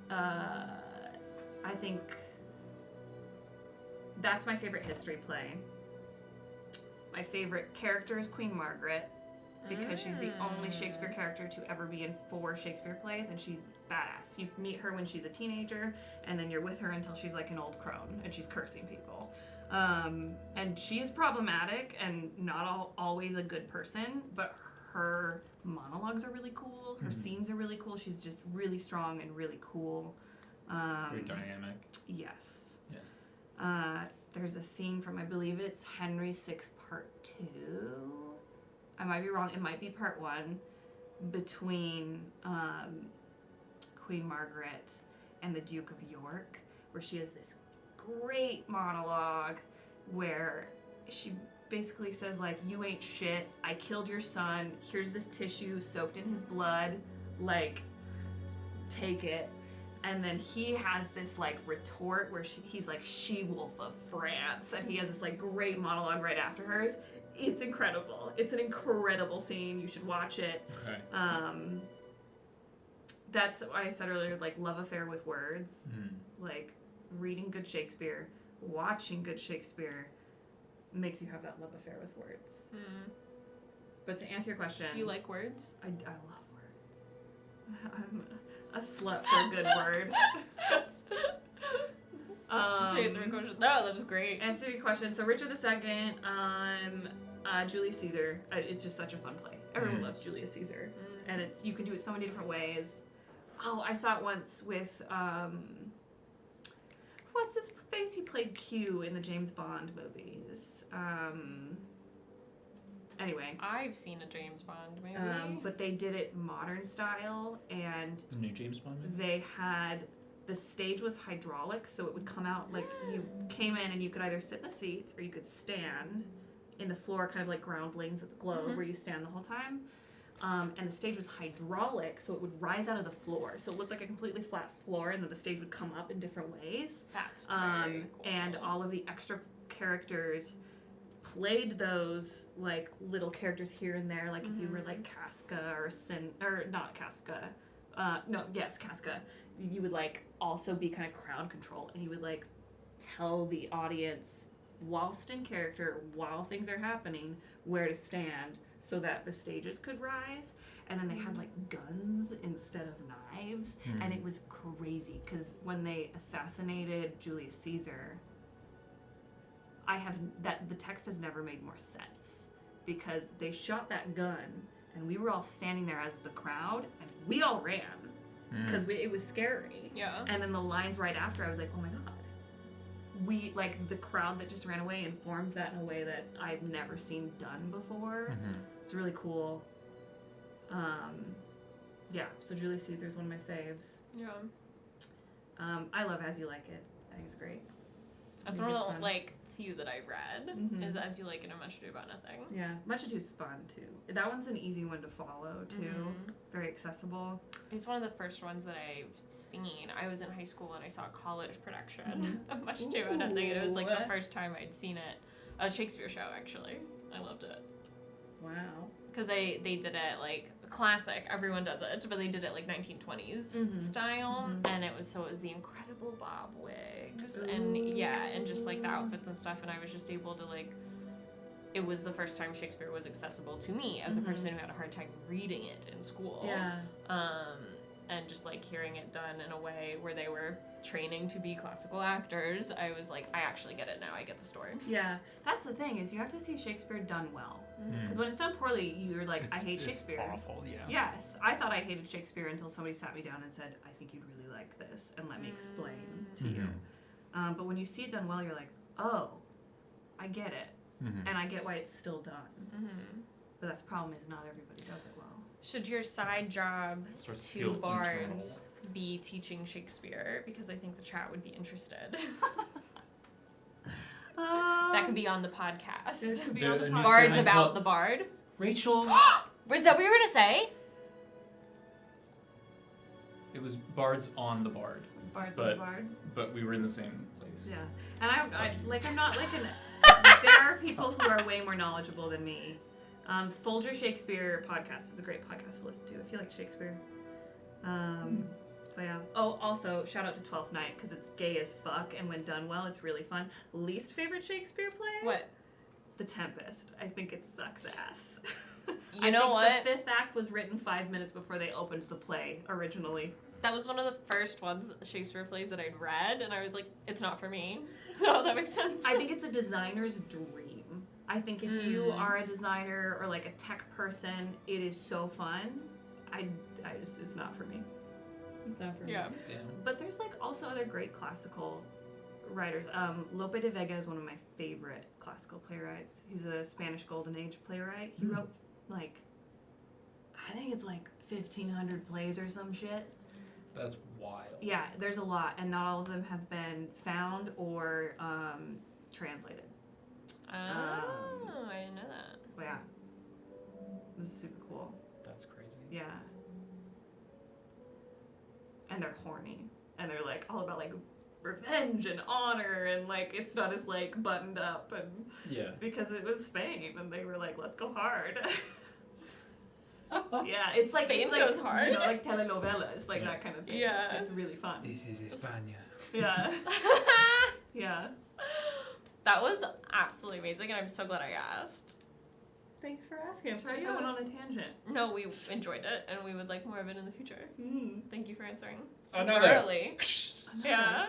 I think, that's my favorite history play. My favorite character is Queen Margaret, because she's the only Shakespeare character to ever be in 4 Shakespeare plays, and she's badass. You meet her when she's a teenager, and then you're with her until she's like an old crone, and she's cursing people. And she's problematic and not always a good person, but her monologues are really cool. Her scenes are really cool. She's just really strong and really cool. Very dynamic. Yes. Yeah. There's a scene from, I believe it's Henry VI Part 2. I might be wrong. It might be Part 1 between Queen Margaret and the Duke of York, where she has this great monologue where she basically says like, you ain't shit, I killed your son, here's this tissue soaked in his blood, like, take it. And then he has this like retort where he's like, she-wolf of France, and he has this like great monologue right after hers. It's incredible. It's an incredible scene. You should watch it. Okay. That's why I said earlier, like, love affair with words. Like, reading good Shakespeare, watching good Shakespeare makes you have that love affair with words. But to answer your question... Do you like words? I love words. I'm a slut for a good word. To answer my question. No, that was great. Answer your question. So Richard II, Julius Caesar. It's just such a fun play. Everyone loves Julius Caesar, and you can do it so many different ways. Oh, I saw it once with what's his face? He played Q in the James Bond movies. Anyway, I've seen a James Bond movie. but they did it modern style, and The new James Bond movie? they had. The stage was hydraulic, so it would come out like you came in and you could either sit in the seats or you could stand in the floor, kind of like groundlings at the Globe, where you stand the whole time. And the stage was hydraulic, so it would rise out of the floor. So it looked like a completely flat floor, and then the stage would come up in different ways. That's very cool. And all of the extra characters played those like little characters here and there, like if you were like Casca or Casca, you would like also be kind of crowd control, and you would like tell the audience whilst in character, while things are happening, where to stand so that the stages could rise. And then they had like guns instead of knives, and it was crazy because when they assassinated Julius Caesar, the text has never made more sense because they shot that gun and we were all standing there as the crowd and we all ran because it was scary. Yeah. And then the lines right after, I was like, oh my god. We, like, the crowd that just ran away informs that in a way that I've never seen done before. It's really cool. Yeah, so Julius Caesar's one of my faves. Yeah. I love As You Like It. I think it's great. That's one of the, like, few that I read, is As You Like It and Much Ado About Nothing. Yeah, Much Ado's fun, too. That one's an easy one to follow, too. Very accessible. It's one of the first ones that I've seen. I was in high school and I saw a college production of Much Ado About Nothing, and it was, like, the first time I'd seen it. A Shakespeare show, actually. I loved it. Wow. Because they did it, like, classic, everyone does it, but they did it, like, 1920s style, and it was the incredible bob wigs, and just, like, the outfits and stuff, and I was just able to, like, it was the first time Shakespeare was accessible to me as a person who had a hard time reading it in school. Yeah. And just, like, hearing it done in a way where they were training to be classical actors, I was like, I actually get it now. I get the story. Yeah. That's the thing, is you have to see Shakespeare done well. Because when it's done poorly, you're like, I hate Shakespeare. It's awful, yeah. Yes. I thought I hated Shakespeare until somebody sat me down and said, I think you'd really like this, and let me explain to you. But when you see it done well, you're like, oh, I get it. And I get why it's still done. But that's the problem, is not everybody does it well. Should your side job Starts to to feel Bards be teaching Shakespeare? Because I think the chat would be interested. That could be on the podcast. It could be on the a new podcast. Bards segment about called- the bard. Rachel. Was that what you were gonna say? It was Bards on the Bard, Bards on but the Bard. but we were in the same place. Yeah. And I'm not like an... There are people who are way more knowledgeable than me. Folger Shakespeare podcast is a great podcast to listen to if you like Shakespeare. But yeah. Oh, also, shout out to 12th Night, because it's gay as fuck, and when done well, it's really fun. Least favorite Shakespeare play? What? The Tempest. I think it sucks ass. You know what? The fifth act was written 5 minutes before they opened the play originally. That was one of the first Shakespeare plays that I'd read, and I was like, it's not for me. So that makes sense. I think it's a designer's dream. I think if you are a designer or like a tech person, it is so fun. It's not for me. It's not for me. Yeah. Damn. But there's like also other great classical writers. Lope de Vega is one of my favorite classical playwrights. He's a Spanish Golden Age playwright. He wrote like, I think it's like 1,500 plays or some shit. That's wild. Yeah, there's a lot, and not all of them have been found or translated. Oh, I didn't know that. But yeah, this is super cool. That's crazy. Yeah. And they're horny, and they're like all about like revenge and honor, and like it's not as like buttoned up, and Yeah. because it was Spain, and they were like, let's go hard. Yeah, it's like Spain it's like, goes hard? you know, like telenovelas, like that kind of thing. Yeah. It's really fun. This is España. Yeah. Yeah. That was absolutely amazing, and I'm so glad I asked. Thanks for asking. I'm sorry if I Yeah. went on a tangent. No, we enjoyed it, and we would like more of it in the future. Thank you for answering so Another. thoroughly. Yeah.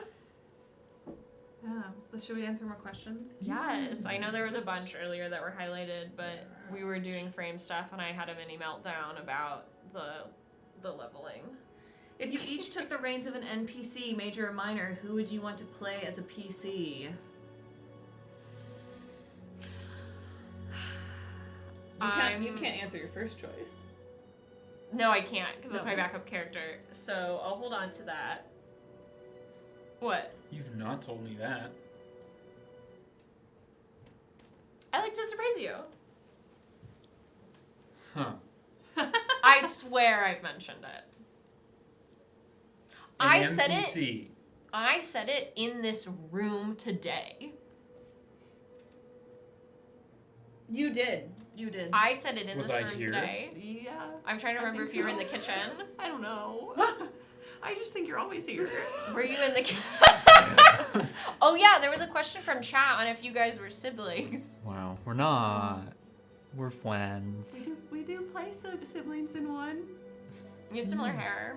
Yeah. Should we answer more questions? Yes, I know there was a bunch earlier that were highlighted, but we were doing frame stuff, and I had a mini meltdown about the leveling. If you each took the reins of an NPC, major or minor, who would you want to play as a PC? You can't answer your first choice. No, I can't, because that's my No. backup character. So I'll hold on to that. What? You've not told me that. I like to surprise you. Huh. I swear I've mentioned it. I said it. NPC. I said it in this room today. You did. You did. I said it in Was this I room here? today. Yeah. I'm trying to I remember think if you were in so. the kitchen. I don't know. I just think you're always here. Were you in the Oh yeah, there was a question from chat on if you guys were siblings. Wow, we're not. We're friends. We do play siblings in one. You have similar hair.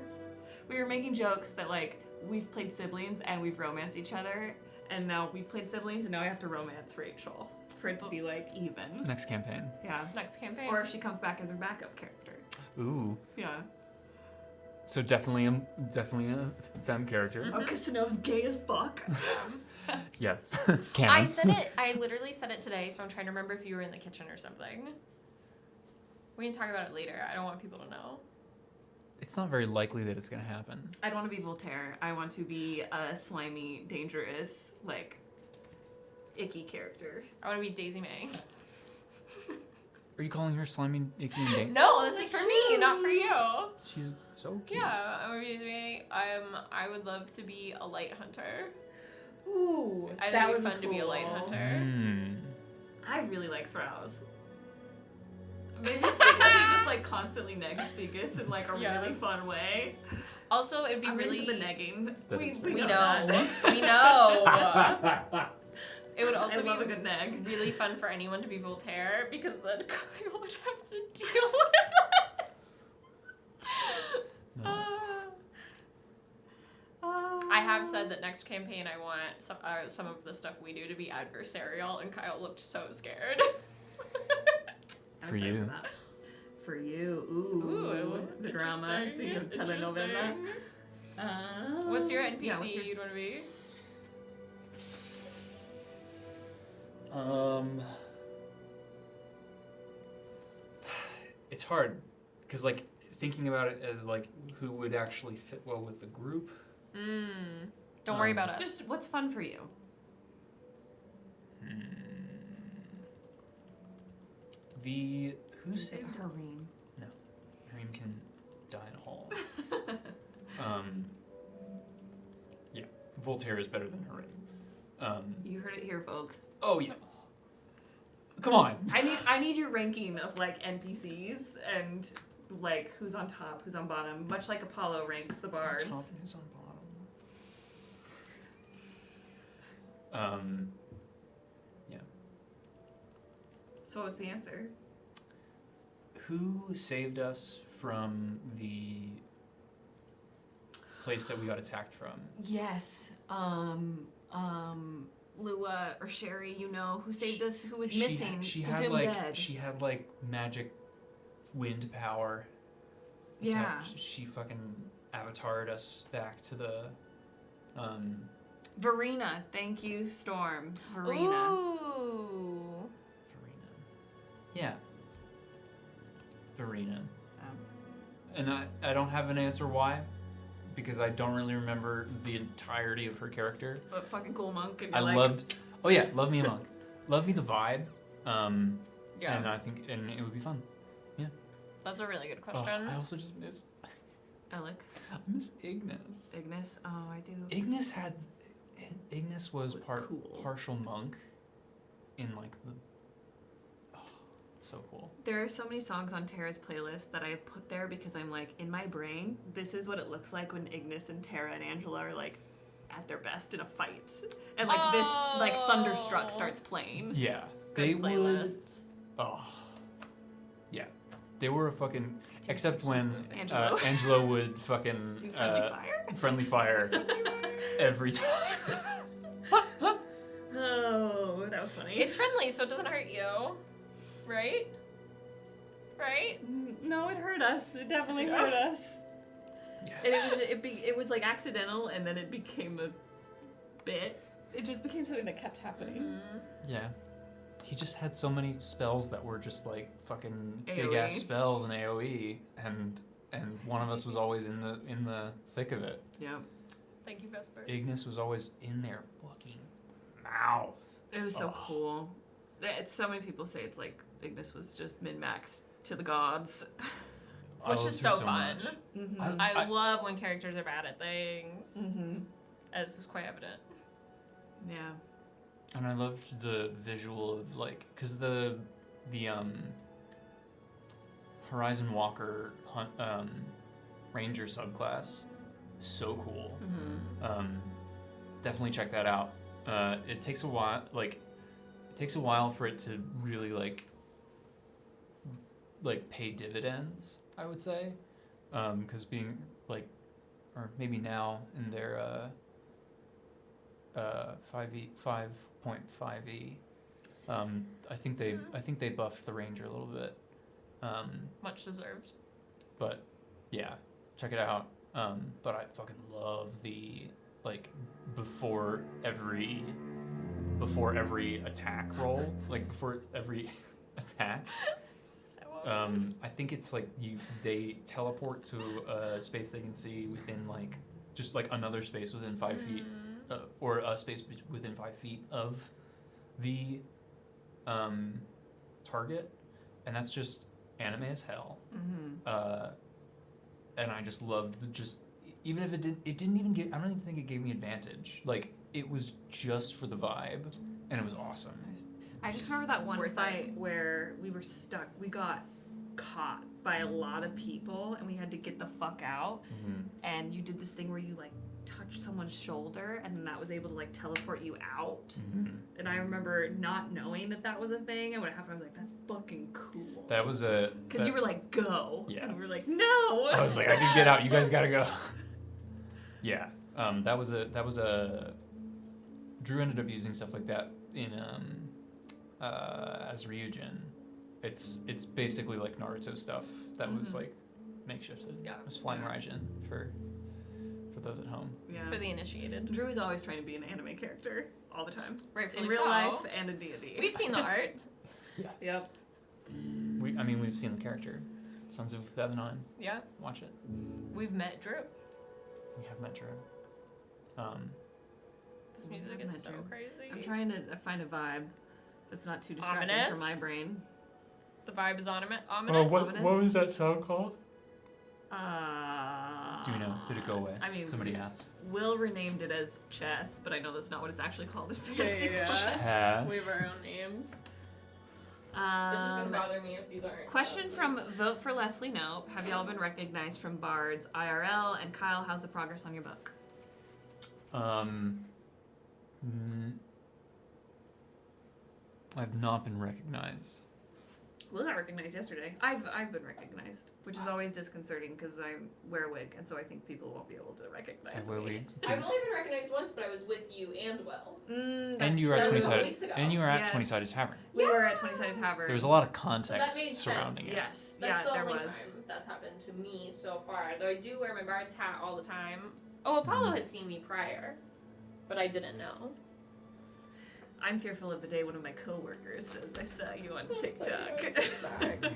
We were making jokes that like we've played siblings and we've romanced each other, and now we've played siblings and now I have to romance Rachel for it to be like even. Next campaign. Yeah. Next campaign. Or if she comes back as her backup character. Ooh. Yeah. So definitely a femme character. Oh, Casanova's gay as fuck. Yes. I Canon. said it. I literally said it today, so I'm trying to remember if you were in the kitchen or something. We can talk about it later. I don't want people to know. It's not very likely that it's gonna happen. I don't want to be Voltaire. I want to be a slimy, dangerous, like, icky character. I want to be Daisy May. Are you calling her slimy, icky, and dank? No, this is for me, not for you. She's so cute. Yeah, I want to be Daisy May. I would love to be a light hunter. Ooh, I think it'd be fun to be a light hunter. Mm. I really like Throws. Maybe it's because he just like constantly negs Thegus in like a Yeah. really fun way. Also, it'd be I'm really. into the negging. That is We know. know. That. We know. It would also I love be a good neg. really fun for anyone to be Voltaire because then Kyle would have to deal with this. No. I have said that next campaign I want some of the stuff we do to be adversarial, and Kyle looked so scared. I'm For excited you. that. For you. Ooh. The drama. Speaking of telenovela. What's your NPC Yeah, what's yours? you'd want to be? It's hard, because like thinking about it as like who would actually fit well with the group. Don't worry Um, about us. Just what's fun for you? The who saved Hareen. Harim can die in a hall. Yeah, Voltaire is better than Harim. You heard it here, folks. Oh yeah. Come on. I need your ranking of like NPCs and like who's on top, who's on bottom, much like Apollo ranks the bards. Who's on top, who's on bottom? Yeah. So what's the answer? Who saved us from the place that we got attacked from? Yes. Lua or Sherry, you know, who saved us, who was She- missing, She had presumed like dead. she had like magic wind power. That's how Yeah. she fucking avatared us back to the Verena, thank you, Storm. Verena. Ooh. Verena. Yeah. Verena. Um, And I don't have an answer why, because I don't really remember the entirety of her character. but fucking cool monk and I like, loved. Oh yeah, love me a monk. Love me the vibe. Yeah, And I think it would be fun. that's a really good Oh, question. I also just miss. Alec. I miss Ignis. Ignis. Oh, I do. Ignis was Look cool. partial monk. In like the. Oh, so cool. There are so many songs on Tara's playlist that I have put there because I'm like, in my brain, this is what it looks like when Ignis and Tara and Angela are like at their best in a fight. And like this like Thunderstruck starts playing. Yeah. Good They would. playlists. Oh. Yeah. They were a fucking. Except when Angelo. Angelo would fucking Do friendly fire. friendly fire every time. Oh, that was funny. It's friendly, so it doesn't hurt you, right? Right? No, it hurt us. It definitely Yeah. hurt us. Yeah. And it was like accidental, and then it became a bit. It just became something that kept happening. Yeah. He just had so many spells that were just like fucking big AoE. ass spells and AoE, and one of us was always in the thick of it. Yeah. Thank you, Vesper. Ignis was always in their fucking mouth. It was so Oh. cool. So many people say it's like Ignis was just min-maxed to the gods. I Which loved is her so fun. much. Mm-hmm. I love when characters are bad at things, Mm-hmm. as is quite evident. Yeah. And I loved the visual of like, cause the Horizon Walker Ranger subclass is so cool. Definitely check that out. It takes a while. Like, it takes a while for it to really like pay dividends, I would say, because being like, or maybe now in their 5.5e, I think they buffed the Ranger a little bit. Much deserved. But yeah, check it out. But I fucking love the like before every attack roll, like before every attack. I think it's like they teleport to a space they can see within like just like another space within 5 feet, or a space within 5 feet of the target, and that's just anime as hell. And I just loved even if it didn't even get, I don't even think it gave me advantage. Like, it was just for the vibe, and it was awesome. I just remember that one Worth fight it. where we were stuck. We got caught by a lot of people, and we had to get the fuck out. And you did this thing where you like touch someone's shoulder, and then that was able to like teleport you out. And I remember not knowing that was a thing, and when it happened, I was like, "That's fucking cool." That was because you were like, "Go," Yeah. and we were like, "No." I was like, I can get out. You guys gotta go. Yeah, that was a. Drew ended up using stuff like that in as Ryujin. It's basically like Naruto stuff that was like makeshifted. Yeah. It was flying Raijin for those at home. Yeah. For the initiated. Drew is always trying to be an anime character all the time, Rightfully in real so. life and in D&D. We've seen the art. Yep. We've seen the character, Sons of Lebanon. Yeah. Watch it. We've met Drew. We have met Drew. This music I've is met so Drew. crazy. I'm trying to find a vibe that's not too distracting Ominous? for my brain. The vibe is ominous. what was that sound called? Uh, Do you know? Did it go away? I mean, Somebody asked. Will renamed it as chess, but I know that's not what it's actually called in fantasy Yeah. class. Chess. We have our own names. This is gonna Um, bother me if these aren't. question from please. Vote for Leslie Nope. Have y'all been recognized from Bards IRL? And Kyle, how's the progress on your book? I've not been recognized. Will got recognized yesterday. I've been recognized, which is always disconcerting because I wear a wig, and so I think people won't be able to recognize Where me. I've only been recognized once, but I was with you and Will. And you were at That was 20 a couple sided. weeks ago. And you were at Yes. 20 sided tavern. We were at 20 Sided Tavern. There was a lot of So that context made surrounding sense. it. Yes, That's yeah, the there only was. time that's happened to me so far. Though I do wear my Bard's hat all the time. Oh, Apollo had seen me prior, but I didn't know. I'm fearful of the day one of my coworkers says I saw you on TikTok.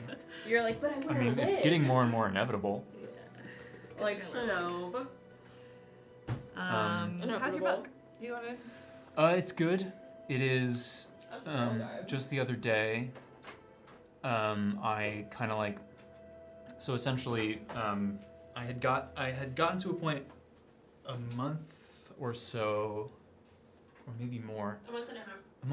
You're like, but I wear I mean, a it's wig. getting more and more inevitable. Yeah. Like, Gotta go Shinob. how's your Inevitable. book? Do you want to? It's good. It is. Just the other day, I kind of like. So essentially, I had gotten to a point a month or so, or maybe more. A month and a half. A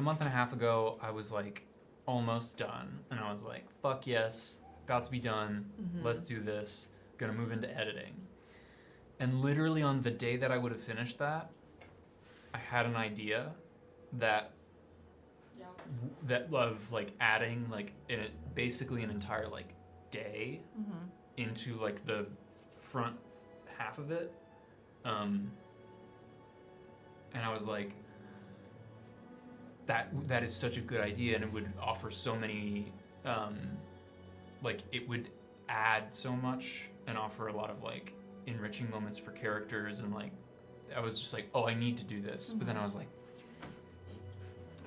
month and a half ago, I was like almost done, and I was like, "Fuck yes, about to be done. Let's do this. Gonna move into editing." And literally on the day that I would have finished that, I had an idea that of like adding like basically an entire like day into like the front half of it, and I was like, that is such a good idea, and it would offer so many like it would add so much and offer a lot of like enriching moments for characters, and like I was just like, oh, I need to do this. But then I was like,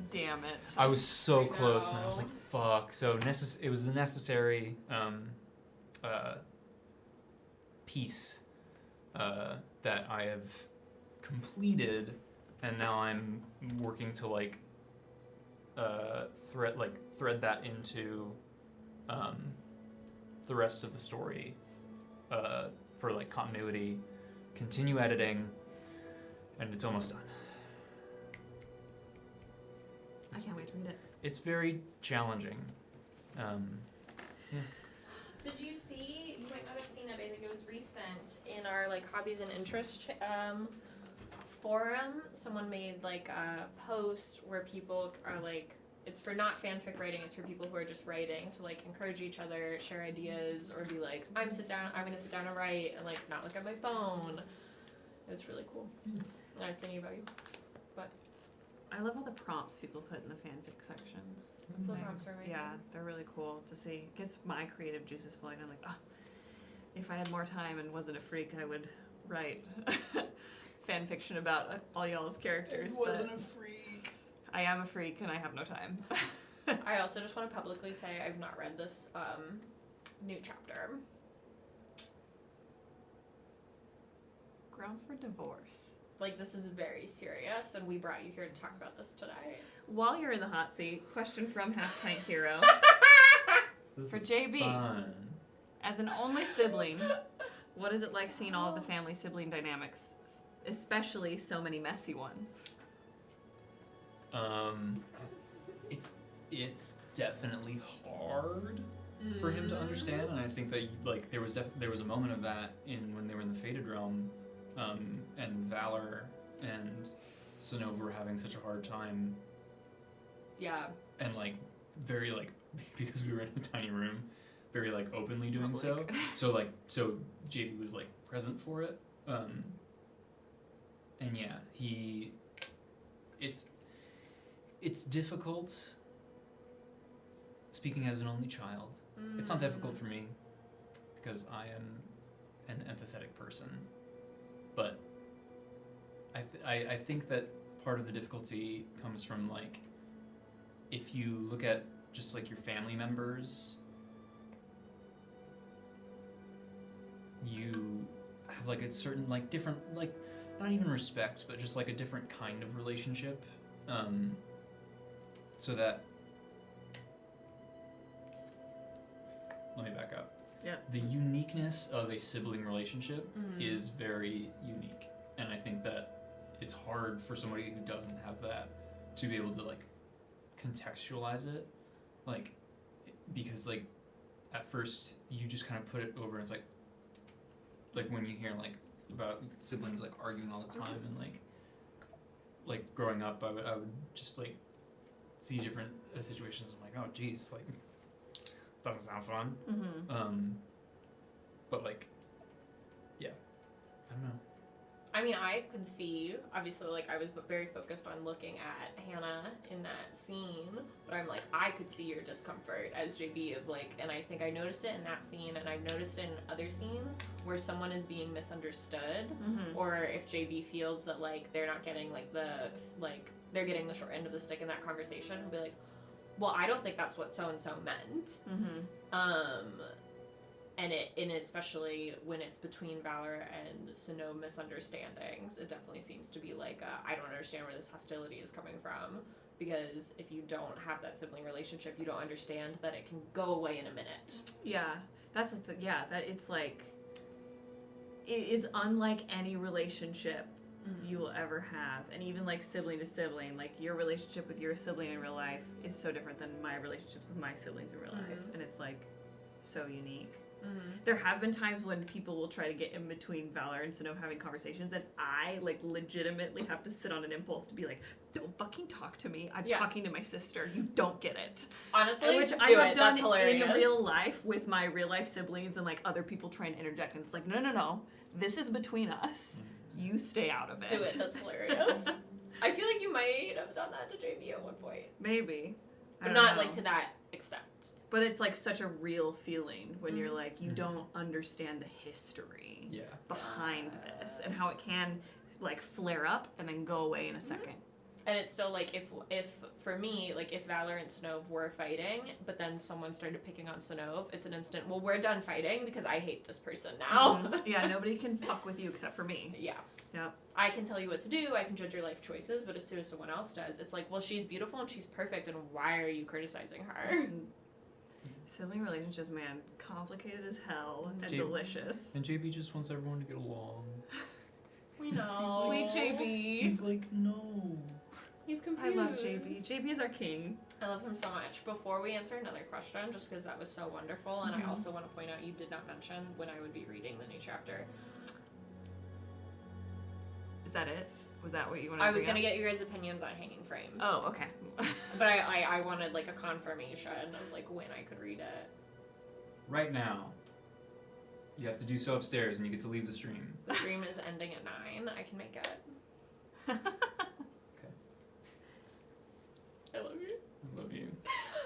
Damn it. I was so I close, and then I know. was like, fuck. So it was the necessary piece that I have completed, and now I'm working to like thread that into the rest of the story for like continuity, continue editing, and it's almost done. I can't wait to read it. It's very challenging. Did you see? You might not have seen it. I think it was recent in our like hobbies and interests forum. Someone made like a post where people are like, it's for not fanfic writing. It's for people who are just writing to like encourage each other, share ideas, or be like, I'm gonna sit down and write, and like not look at my phone. It's really cool. I was thinking about you. I love all the prompts people put in the fanfic sections. of The things. prompts are amazing. Yeah, they're really cool to see. It gets my creative juices flowing. I'm like, oh, if I had more time and wasn't a freak, I would write fan fiction about all y'all's characters. a freak. I am a freak and I have no time. I also just want to publicly say I've not read this new chapter. Grounds for divorce. Like, this is very serious, and we brought you here to talk about this today. While you're in the hot seat, question from Half Pint Hero. For is JB. fun. As an only sibling, what is it like seeing all of the family sibling dynamics, especially so many messy ones? It's definitely hard for him to understand, and I think that like there was a moment of that when they were in the Fated Realm, and Valor and Sonova were having such a hard time, Yeah. and like very like because we were in a tiny room, very like openly doing so. So JB was like present for it, and yeah, it's difficult. Speaking as an only child, it's not difficult for me because I am an empathetic person. But I think that part of the difficulty comes from like if you look at just like your family members, you have like a certain like different like not even respect, but just like a different kind of relationship, so that let me back up. Yeah. The uniqueness of a sibling relationship is very unique, and I think that it's hard for somebody who doesn't have that to be able to like contextualize it, like because like at first you just kind of put it over and it's like when you hear like about siblings like arguing all the time and like growing up I would just like see different situations. I'm like, oh geez, like doesn't sound fun. But like, yeah, I don't know. I mean, I could see, obviously, like, I was very focused on looking at Hannah in that scene, but I'm like, I could see your discomfort as JB of, like, and I think I noticed it in that scene, and I've noticed it in other scenes where someone is being misunderstood, or if JB feels that, like, they're not getting, like, they're getting the short end of the stick in that conversation, he'll be like, well, I don't think that's what so-and-so meant. And especially when it's between Valor and Snow misunderstandings, it definitely seems to be like, I don't understand where this hostility is coming from. Because if you don't have that sibling relationship, you don't understand that it can go away in a minute. Yeah, that's the thing. Yeah, that it's like, it is unlike any relationship you will ever have. And even like sibling to sibling, like your relationship with your sibling in real life is so different than my relationships with my siblings in real life. And it's like so unique. There have been times when people will try to get in between Valor and Sonova having conversations, and I like legitimately have to sit on an impulse to be like, don't fucking talk to me. I'm talking to my sister. You don't get it. Honestly, which I have done in real life with my real life siblings and like other people trying to interject, and it's like, no. This is between us. You stay out of it. Do it. That's hilarious. I feel like you might have done that to JB at one point. Maybe. But not like to that extent. But it's like such a real feeling when you're like, you don't understand the history behind this and how it can like flare up and then go away in a second. And it's still like if for me, like if Valor and Sonova were fighting, but then someone started picking on Sonova, it's an instant, well, we're done fighting because I hate this person now. Yeah, nobody can fuck with you except for me. Yes. Yep. I can tell you what to do, I can judge your life choices, but as soon as someone else does, it's like, well, she's beautiful and she's perfect, and why are you criticizing her? Sibling relationships, man, complicated as hell and delicious. And JB just wants everyone to get along. We know. Sweet JB. He's like, no. He's confused. I love JB. JB is our king. I love him so much. Before we answer another question, just because that was so wonderful, and I also want to point out you did not mention when I would be reading the new chapter. Is that it? Was that what you wanted? I was gonna get you guys' opinions on hanging frames. Oh, okay. But I wanted like a confirmation of like when I could read it. Right now, you have to do so upstairs, and you get to leave the stream. The stream is ending at 9. I can make it. Okay. I love you. I love you.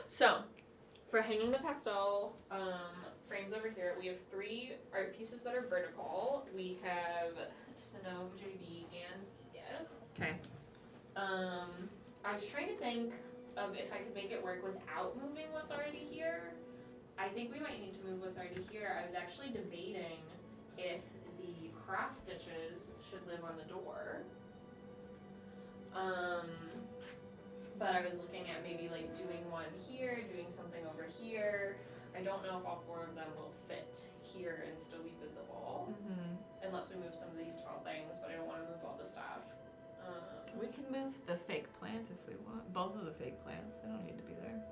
So, for hanging the pastel frames over here, we have 3 art pieces that are vertical. We have Snow, JB, and Yes. Okay. I was trying to think of if I could make it work without moving what's already here. I think we might need to move what's already here. I was actually debating if the cross stitches should live on the door. But I was looking at maybe like doing one here, doing something over here. I don't know if all 4 of them will fit here and still be visible, unless we move some of these tall things, but I don't want to move all the stuff. We can move the fake plant if we want. Both of the fake plants. They don't need to be there.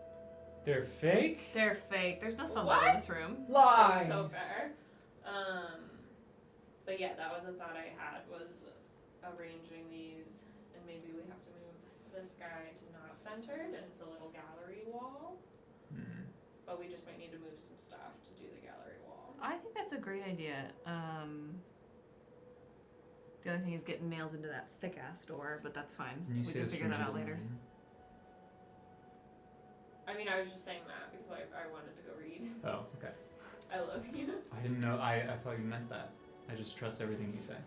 They're fake? They're fake. There's no sunlight in this room. That's so fair. But yeah, that was a thought I had, was arranging these, and maybe we have to move this guy to not centered, and it's a little gallery wall. But we just might need to move some stuff to do the gallery wall. I think that's a great idea. The only thing is getting nails into that thick ass door, but that's fine. Can you We say can the figure stream that ends out at later. 9? I mean, I was just saying that because I wanted to go read. Oh, okay. I love you. I didn't know. I thought you meant that. I just trust everything you say.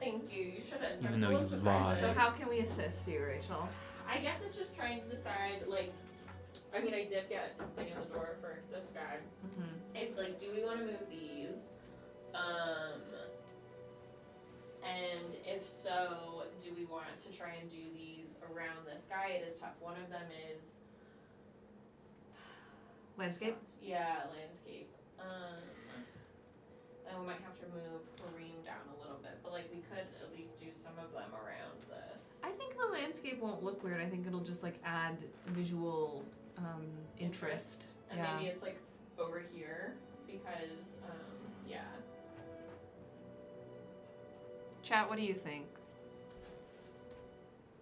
Thank you. You shouldn't. Even though you lie. So how can we assist you, Rachel? I guess it's just trying to decide, like, I mean, I did get something in the door for this guy. It's like, do we want to move these? And if so, do we want to try and do these around this guy? It is tough. One of them is Landscape? Yeah, landscape. And we might have to move Kareem down a little bit, but like we could at least do some of them around this. I think the landscape won't look weird. I think it'll just like add visual interest. And Yeah. maybe it's like over here because yeah. Chat, what do you think?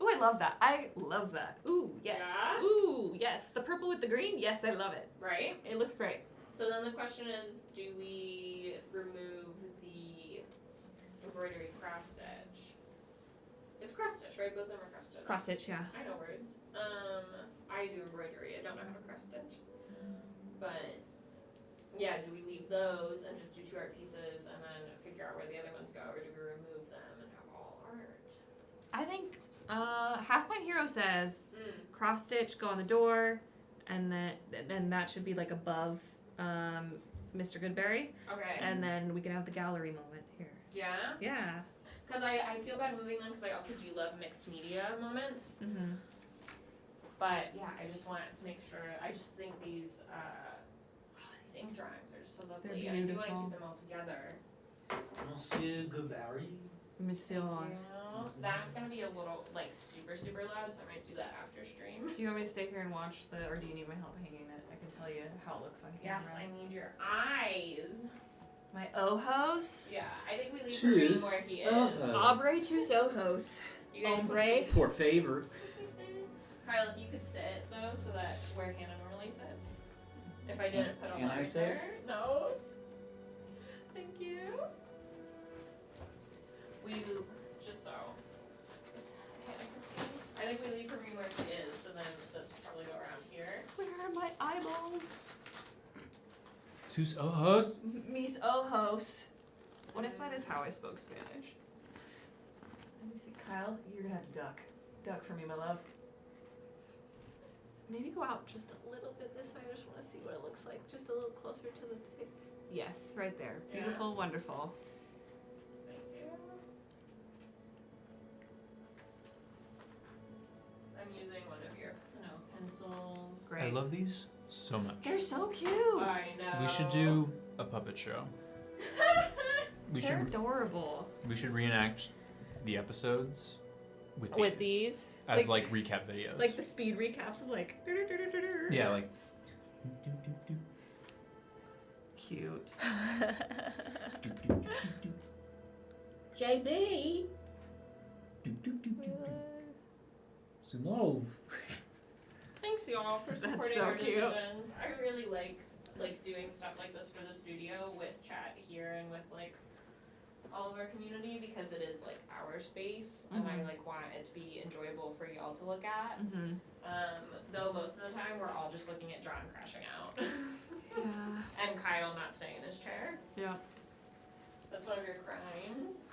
Ooh, I love that. I love that. Ooh, yes. Yeah? Ooh, yes. The purple with the green? Yes, I love it. Right? It looks great. So then the question is, do we remove the embroidery cross stitch? It's cross stitch, right? Both of them are cross stitch. Cross stitch, yeah. I know words. I do embroidery. I don't know how to cross stitch. But yeah, do we leave those and just do 2 art pieces and then figure out where the other ones go, or do we remove them and have all art? I think Half Pint Hero says cross stitch, go on the door, and then that should be like above Mr. Goodberry. Okay. And then we can have the gallery moment here. Yeah? Yeah. Because I feel bad moving them because I also do love mixed media moments. Mm-hmm. But yeah, I just wanted to make sure. I just think these ink drawings are just so lovely. They're And I do want to beautiful. keep them all together. Monsieur Goodberry. Monsieur. You know, that's gonna be a little like super loud, so I might do that after stream. Do you want me to stay here and watch or do you need my help hanging it? I can tell you how it looks on camera. Yes, I need your eyes. My ojos. Yeah, I think we leave Choose Kareem where he is. ojos. Abre tus ojos. You guys can Ombre. keep- Por favor. Kyle, if you could sit though, so that where Hannah normally sits. If I didn't put a Can lot I right sit? there. No. Thank you. We just so Hannah can see. I think we leave Kareem where he is, so then this will probably go around here. Where are my eyeballs? Tus ojos. Mis ojos. What if that is how I spoke Spanish? Let me see, Kyle. You're gonna have to duck. Duck for me, my love. Maybe go out just a little bit this way. I just want to see what it looks like. Just a little closer to the tip. Yes, right there. Yeah. Beautiful, wonderful. Thank you. I'm using one of your snow pencils. Great. I love these so much. They're so cute. I know. We should do a puppet show. We They're should adorable. we should reenact the episodes with with these. as like recap videos. Like the speed recaps of like. yeah, like Cute. JB. Znov. Thanks y'all for That's supporting so our cute. decisions. I really like doing stuff like this for the studio with chat here and with like all of our community because it is like our space and I like want it to be enjoyable for y'all to look at. Mm-hmm. Though most of the time we're all just looking at John crashing out Yeah. and Kyle not staying in his chair. Yeah. That's one of your crimes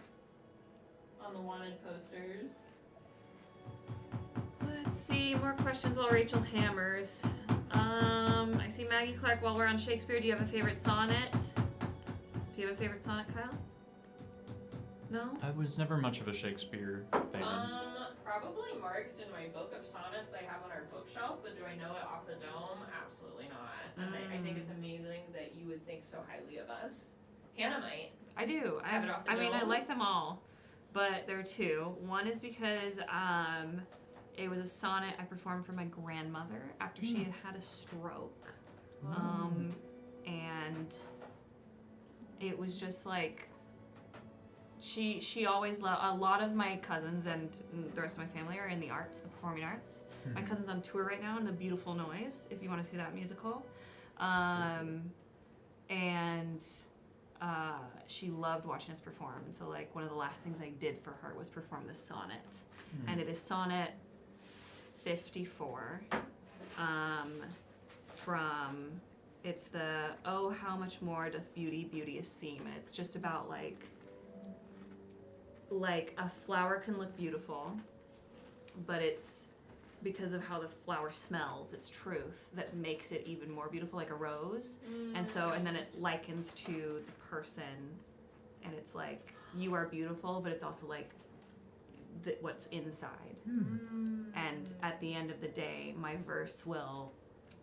on the wanted posters. Let's see, more questions while Rachel hammers. I see Maggie Clark, while we're on Shakespeare, do you have a favorite sonnet? Do you have a favorite sonnet, Kyle? No? I was never much of a Shakespeare fan. Probably marked in my book of sonnets I have on our bookshelf, but do I know it off the dome? Absolutely not. And I think it's amazing that you would think so highly of us. Hannah might. I do. Have it off the I mean, I dome? like them all, but there are two. One is because it was a sonnet I performed for my grandmother after she had had a stroke. And it was just like she always a lot of my cousins and the rest of my family are in the arts, the performing arts. My cousin's on tour right now in The Beautiful Noise, if you want to see that musical. And she loved watching us perform. And so like one of the last things I did for her was perform this sonnet. And it is sonnet 54 from it's the oh how much more doth beauty beauteous seem, and it's just about like a flower can look beautiful, but it's because of how the flower smells, its truth, that makes it even more beautiful, like a rose. And then it likens to the person, and it's like you are beautiful, but it's also like what's inside. And at the end of the day, my verse will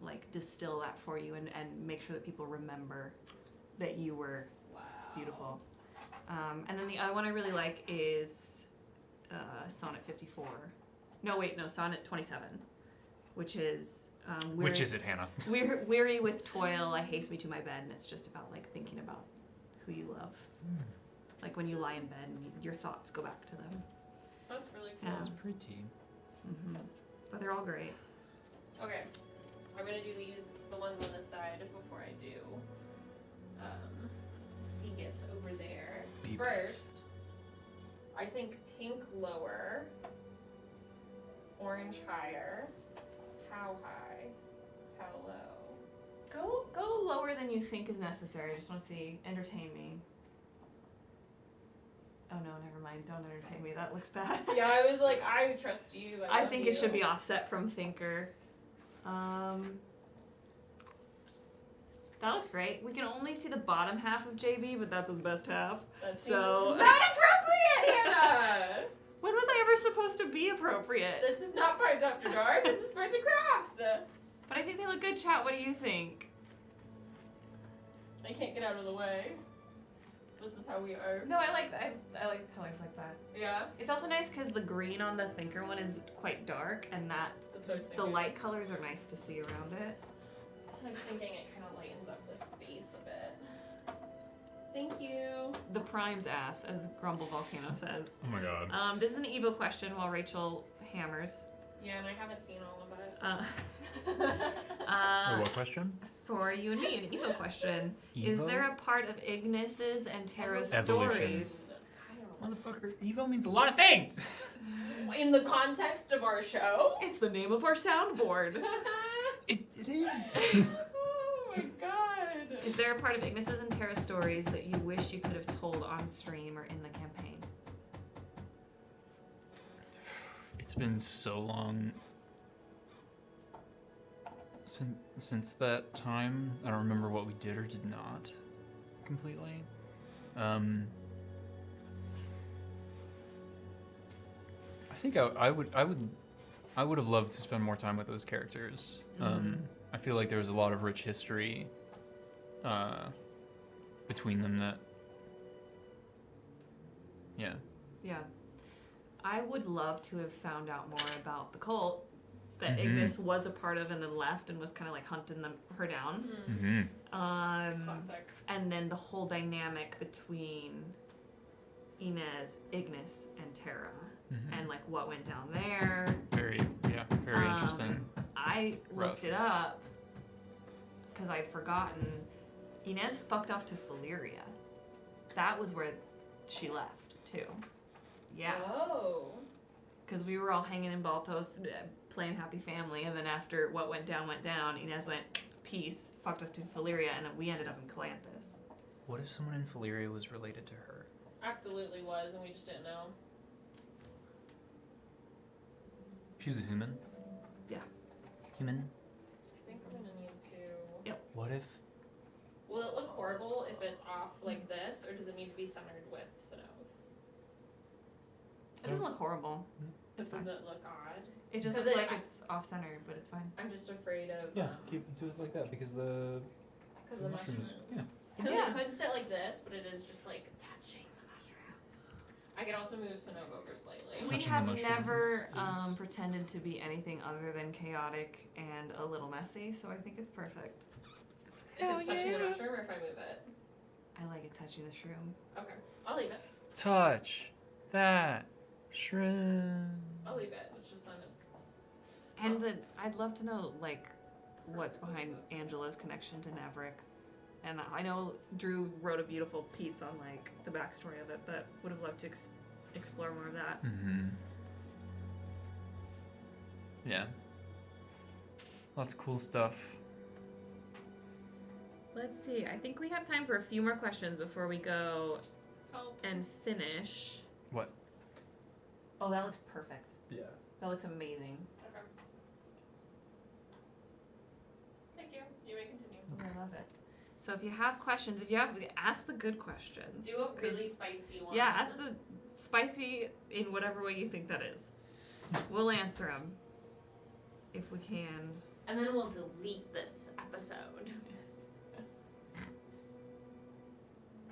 like distill that for you and make sure that people remember that you were beautiful. And then the other one I really like is Sonnet 54. Sonnet 27, which is Which is it, Hannah? weary with toil, I haste me to my bed, and it's just about like thinking about who you love. Like when you lie in bed and your thoughts go back to them. That's really cool. Yeah. That's pretty. But they're all great. Okay, I'm gonna do the ones on this side before I do Vegas over there. Beep. First, I think pink lower, orange higher. How high? How low? Go lower than you think is necessary. I just want to see. Entertain me. Oh no, never mind. Don't entertain me. That looks bad. Yeah, I was like, I trust you. I think it should be offset from Thinker. That looks great. We can only see the bottom half of JB, but that's his best half. That So- seems not appropriate, Hannah. When was I ever supposed to be appropriate? This is not Bards After Dark. This is Bards and Crafts. But I think they look good, chat. What do you think? I can't get out of the way. This is how we are. No, I like colors like that. Yeah, It's also nice because the green on the Thinker one is quite dark, and that that's what I was the thinking. light colors are nice to see around it. So I was thinking it kind of lightens up the space a bit. Thank you. The Prime's ass, as Grumble Volcano says. Oh my god. This is an Evo question while Rachel hammers. Yeah, and I haven't seen all of it. What question? For you and me, an Evo question. Is Evo? there a part of Ignis's and Tara's Evolution. stories? Motherfucker, Evo means a lot of things! In the context of our show? It's the name of our soundboard. It is! Oh my god. Is there a part of Ignis's and Tara's stories that you wish you could have told on stream or in the campaign? It's been so long since that time. I don't remember what we did or did not completely. I think I would have loved to spend more time with those characters. I feel like there was a lot of rich history between them that, yeah. Yeah. I would love to have found out more about the cult that Mhm. Ignis was a part of and then left and was kind of like hunting her down. Mm-hmm. Classic. And then the whole dynamic between Inez, Ignis, and Tara, Mhm. and like what went down there. Very interesting. I Rough. looked it up because I'd forgotten. Inez fucked off to Valyria. That was where she left too. Yeah, Oh. because we were all hanging in Baltos, playing Happy Family, and then after what went down, Inez went peace, fucked off to Valyria, and then we ended up in Calanthus. What if someone in Valyria was related to her? Absolutely was, and we just didn't know. She was a human? Yeah. Human? I think we're gonna need to. What if... Will it look horrible if it's off like this, or does it need to be centered with Sinov? It doesn't look horrible. It's Does fine. it look odd? It just 'Cause looks it- like it's off center, but it's fine. I'm just afraid of Yeah, keep do it like that because the because the mushrooms. Yeah. Because Yeah. it could sit like this, but it is just like touching the mushrooms. I could also move Sinov over slightly. We Touching the have mushrooms never is- pretended to be anything other than chaotic and a little messy, so I think it's perfect. If it's touching the mushroom, or if I move it. I like it touching the shroom. Okay, I'll leave it. Touch that shroom. I'll leave it. It's just then it's. And I'd love to know, like, what's behind Angela's connection to Navrik. And I know Drew wrote a beautiful piece on, like, the backstory of it, but would have loved to explore more of that. Mm-hmm. Yeah. Lots of cool stuff. Let's see. I think we have time for a few more questions before we go Oh, and finish. What? Oh, that looks perfect. Yeah. That looks amazing. okay. Thank you. You may continue. I love it. So if you have questions, ask the good questions. Do a 'Cause- really spicy one. Yeah, ask the spicy in whatever way you think that is. We'll answer them if we can. And then we'll delete this episode.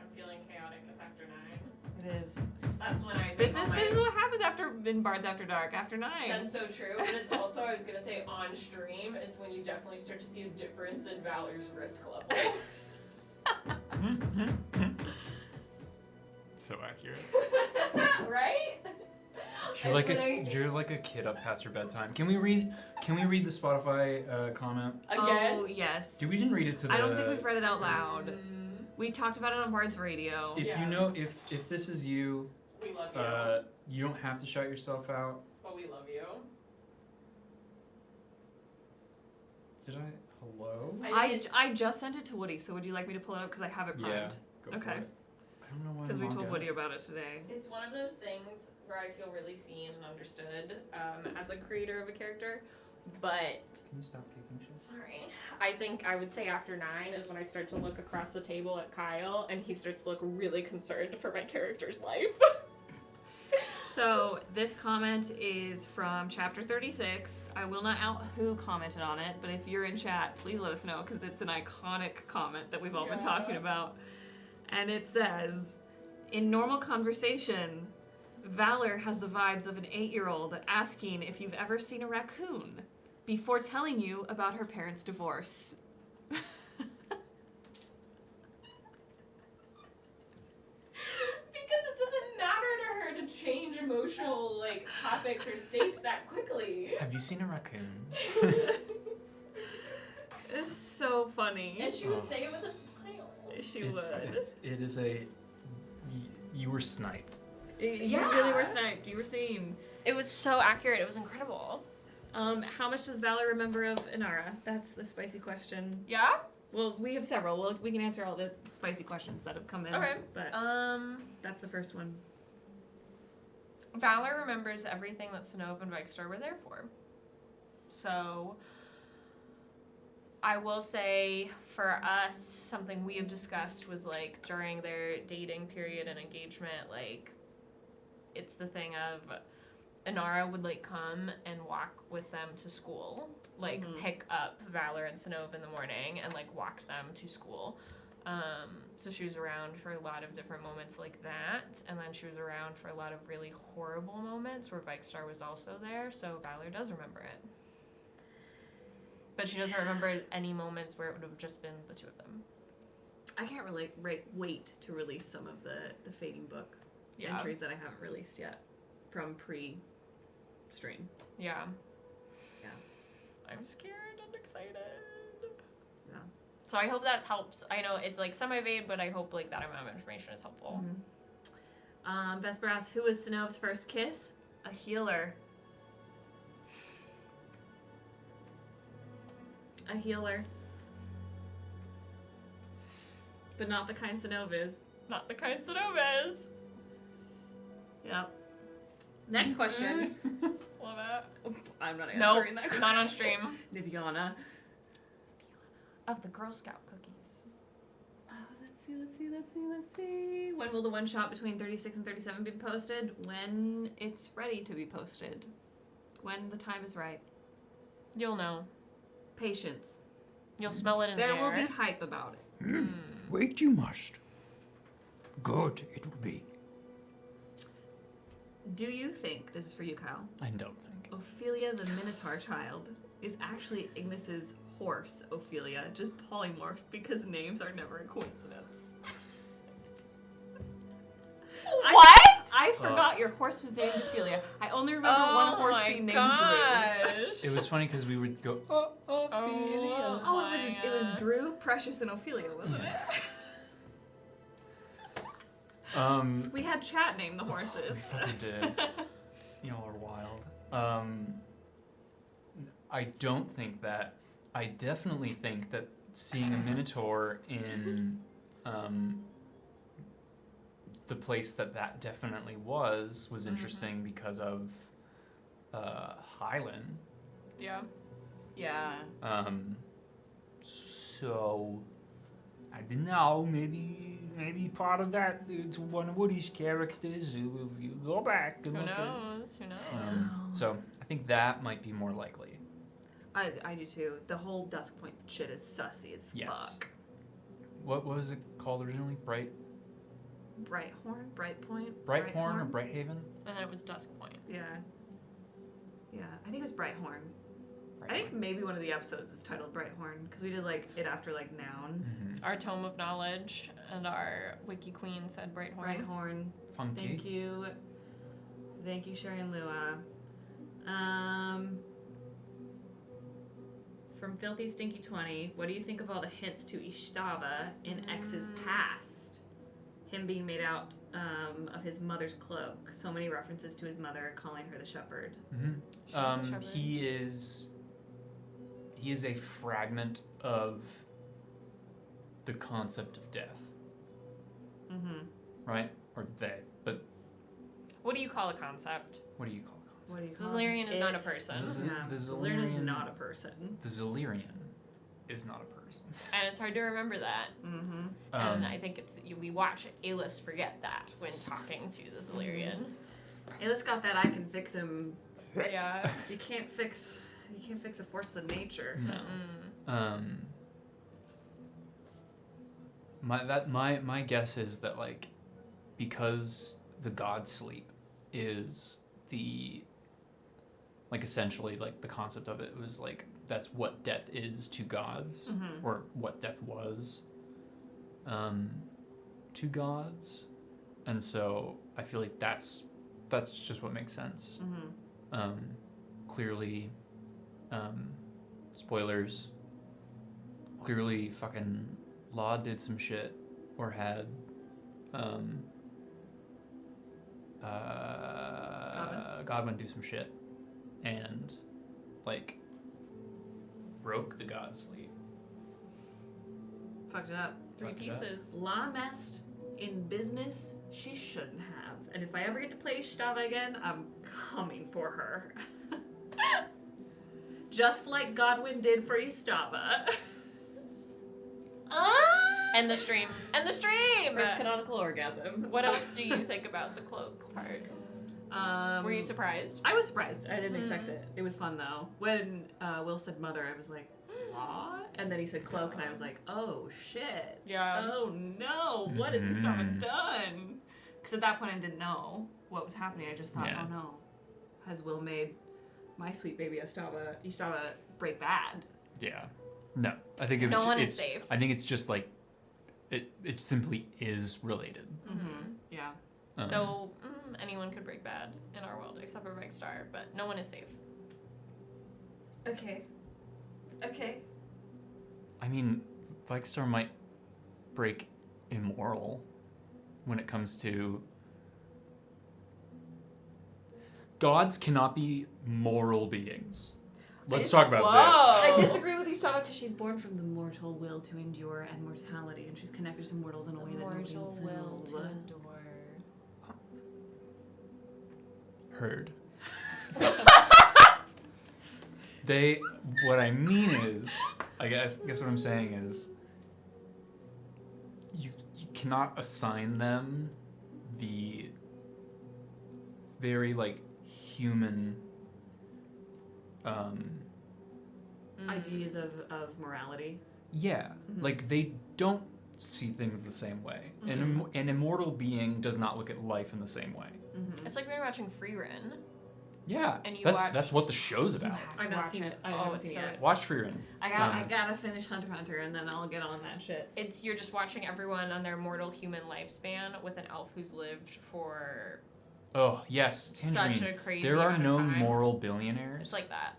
I'm feeling chaotic. It's after 9. It is. That's when I. This make is all this is my- what happens in Bards After Dark after 9. That's so true, but it's also, I was gonna say on stream, it's when you definitely start to see a difference in Valor's risk level. So accurate. Right? You're like a kid up past your bedtime. Can we read the Spotify comment? Again? Oh yes. We didn't read it to the... I don't think we've read it out loud. We talked about it on Bards Radio. If Yeah. you know, if this is you, We love you, you don't have to shout yourself out. but we love you. Did I? Hello? I just sent it to Woody, so would you like me to pull it up because I have it primed? Yeah. Go Okay. For it. I don't know why. Because we Mom told got Woody it. about it today. It's one of those things where I feel really seen and understood as a creator of a character, but Can you stop kicking shit? sorry. I think I would say after 9 is when I start to look across the table at Kyle and he starts to look really concerned for my character's life. So this comment is from chapter 36. I will not out who commented on it, but if you're in chat, please let us know because it's an iconic comment that we've all been Yeah. talking about. And it says, in normal conversation, Valor has the vibes of an 8-year-old asking if you've ever seen a raccoon before telling you about her parents' divorce. Because it doesn't matter to her to change emotional topics or states that quickly. Have you seen a raccoon? It's so funny. And she would say it with a smile. She It is a. You were sniped. You Yeah. really were sniped. You were seen. It was so accurate. It was incredible. How much does Valor remember of Inara? That's the spicy question. Yeah? Well, we have several. We can answer all the spicy questions that have come in. Okay. But that's the first one. Valor remembers everything that Sinov and Vextor were there for. So, I will say, for us, something we have discussed was, during their dating period and engagement, it's the thing of Inara would, come and walk with them to school. Mhm. Pick up Valor and Sinov in the morning and, walk them to school. So she was around for a lot of different moments like that, and then she was around for a lot of really horrible moments where Vikestar was also there, so Valor does remember it. But she doesn't remember any moments where it would have just been the two of them. I can't really wait to release some of the Fading Book entries that I haven't released yet from pre-stream. Yeah. Yeah. I'm scared and excited. Yeah. So I hope that helps. I know it's like semi-vague, but I hope like that amount of information is helpful. Vesper asks, who was Sinov's first kiss? A healer. A healer. But not the kind Sinov is. Not the kind Sinov is. Yep. Next question. Love it. I'm not Nope, answering that question. not on stream. Niviana. Of the Girl Scout cookies. Let's see. When will the one shot between 36 and 37 be posted? When it's ready to be posted. When the time is right. You'll know. Patience. You'll smell it in There the will air. be hype about it. Wait, you must. Good, it will be. Do you think, this is for you, Kyle, I don't think. Ophelia the Minotaur child is actually Ignis's horse, Ophelia, just polymorphed because names are never a coincidence? What? I forgot your horse was named Ophelia. I only remember one horse being named Drew. It was funny because we would go, Ophelia. Oh, it was Drew, Precious, and Ophelia, wasn't it? We had Chat name the We horses. fucking did. Y'all are wild. I don't think that. I definitely think that seeing a Minotaur in the place that definitely was interesting because of Highland. Yeah. Yeah. So, I don't know, maybe part of that, it's one of Woody's characters. You go back and Who look at knows? Who knows? So I think that might be more likely. I do too. The whole Dusk Point shit is sussy as Yes. fuck. What was it called originally? Brighthorn? Brightpoint? Brighthorn or Brighthaven? And then it was Dusk Point. Yeah. Yeah, I think it was Brighthorn. I think maybe one of the episodes is titled Brighthorn because we did like it after like nouns. Mhm. Our Tome of Knowledge and our Wiki Queen said Brighthorn. Brighthorn. Funky. Thank you, Sherry and Lua. From Filthy Stinky 20, what do you think of all the hints to Ishtaba in X's past? Him being made out of his mother's cloak. So many references to his mother, calling her the shepherd. She's a shepherd. He is a fragment of the concept of death, Mm-hmm. right? Or they, but What do you call a concept? what do you call a concept? What do you call Zilarian is not a it? person. This- Yeah, the Zilarian is Zilarian- not a person. The Zilarian is not a person. And it's hard to remember that. Mm-hmm. And I think we watch A-list forget that when talking to the Zilarian. Ayla's got that I can fix him. Yeah. You can't fix a force of nature. No. My guess is that like because the god sleep is the like essentially like the concept of it was like that's what death is to gods Mhm. or what death was to gods, and so I feel like that's just what makes sense. Mm-hmm. Clearly, spoilers. Clearly, fucking Law did some shit, or had, Godwin do some shit, and like broke the god sleep. Fucked it up. 3 Fucked it up. pieces. La messed in business she shouldn't have. And if I ever get to play Ishtava again, I'm coming for her. Just like Godwin did for Ishtava. End the stream. End the stream! First canonical orgasm. What else do you think about the cloak part? Were you surprised? I was surprised. I didn't expect it. It was fun though. When Will said mother, I was like, lot. And then he said cloak, and I was like, oh shit. Yeah. Oh no, what has Istava done? Because at that point I didn't know what was happening. I just thought, Yeah. oh no, has Will made my sweet baby Istava break bad? Yeah. No, I think it was. No one is it's- safe. I think it's just like, it simply is related. Mm-hmm. Yeah. Though anyone could break bad in our world except for Vikestar, but no one is safe. Okay. I mean, Vikestar might break immoral when it comes to. Gods cannot be moral beings. Let's talk about I Whoa. disagree with Istava because she's born from the mortal will to endure and mortality, and she's connected to mortals in a way that nobody Mortal else will to will. endure. this. Heard. What I mean is, I guess what I'm saying is, you cannot assign them the very like human Ideas of morality. yeah, Mhm. like they don't see things the same way. An immortal being does not look at life in the same way. Mm-hmm. It's like when you're watching Freerun. Yeah, And you that's watch- that's what the show's about. I've not seen it. I haven't it's seen it so yet. Watch Freerun. I gotta finish Hunter x Hunter and then I'll get on that shit. It's you're just watching everyone on their mortal human lifespan with an elf who's lived for Oh yes, Tangerine. such a crazy There are amount no of time. moral billionaires. It's like that.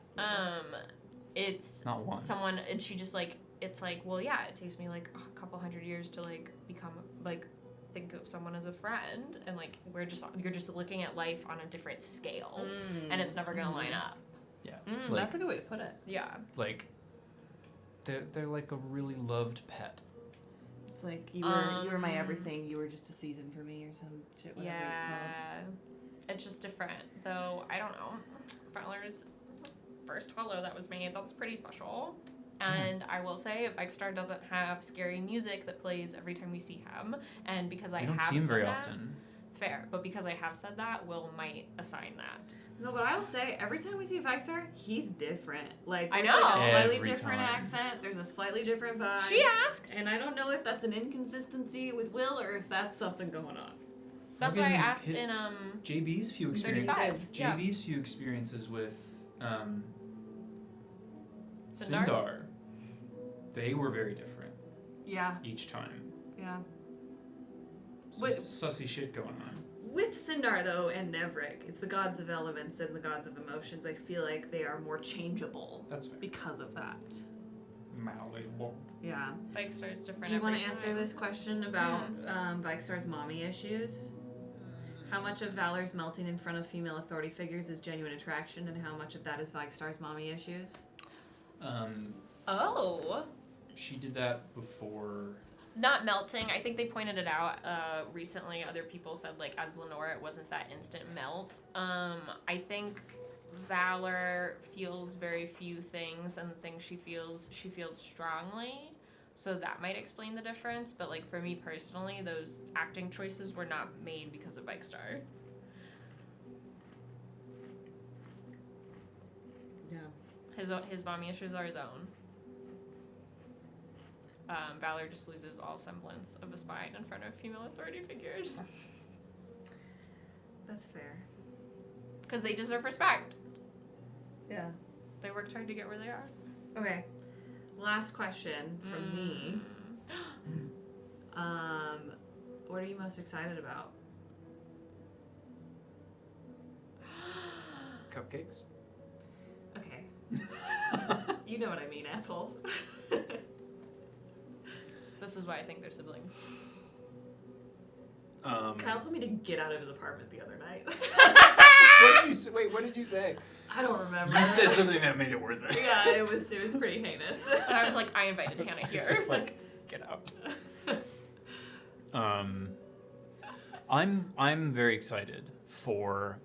It's Not one. someone, and she just like it's like, well, yeah, it takes me like a couple hundred years to like become like think of someone as a friend, and like you're just looking at life on a different scale, and it's never gonna line up. Yeah, Mm, like, that's a good way to put it. Yeah. like they're like a really loved pet. It's like you were my everything. You were just a season for me or some shit. Whatever it's called. Yeah. It's just different, though. I don't know. Valor's first hollow that was made, that's pretty special. And I will say, Vikestar doesn't have scary music that plays every time we see him. And because I You don't have see him said very that, often. fair. But because I have said that, Will might assign that. No, but I will say every time we see Vikestar, he's different. Like I there's like know. a slightly Every different time. accent. There's a slightly different vibe. She asked. And I don't know if that's an inconsistency with Will or if that's something going on. That's why I Fucking asked hit- in JB's few 35. Yeah. JB's few experiences with Sindar? Sindar, they were very different Yeah, each time. yeah. Some Wait. sussy shit going on. With Sindar though and Nevrik, it's the gods of elements and the gods of emotions. I feel like they are more changeable That's fair. because of that. Malleable. Yeah. Vikestar's different. Do you want want to answer this question about Vikestar's mommy issues? How much of Valor's melting in front of female authority figures is genuine attraction, and how much of that is Vikestar's mommy issues? Oh. She did that before. Not melting. I think they pointed it out recently. Other people said, like, as Lenora, it wasn't that instant melt. I think Valor feels very few things, and the things she feels strongly. So that might explain the difference. But, like, for me personally, those acting choices were not made because of Vikestar. Yeah. His mommy issues are his own. Valor just loses all semblance of a spine in front of female authority figures. That's fair. Because they deserve respect. Yeah. They worked hard to get where they are. Okay. Last question from me. What are you most excited about? Cupcakes? Okay. You know what I mean, asshole. This is why I think they're siblings. Kyle told me to get out of his apartment the other night. What did you say? Wait, what did you say? I don't remember. You said something that made it worth it. Yeah, it was pretty heinous. And I was like, I invited Hannah It's here. just like, get out. I'm very excited for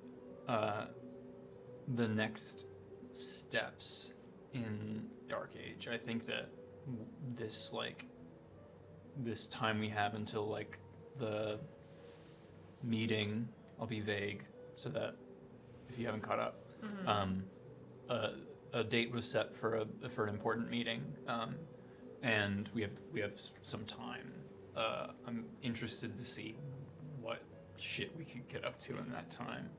the next steps in Dark Age. I think that this time we have until like the meeting, I'll be vague so that if you haven't caught up, a date was set for an important meeting, and we have some time. I'm interested to see what shit we could get up to in that time,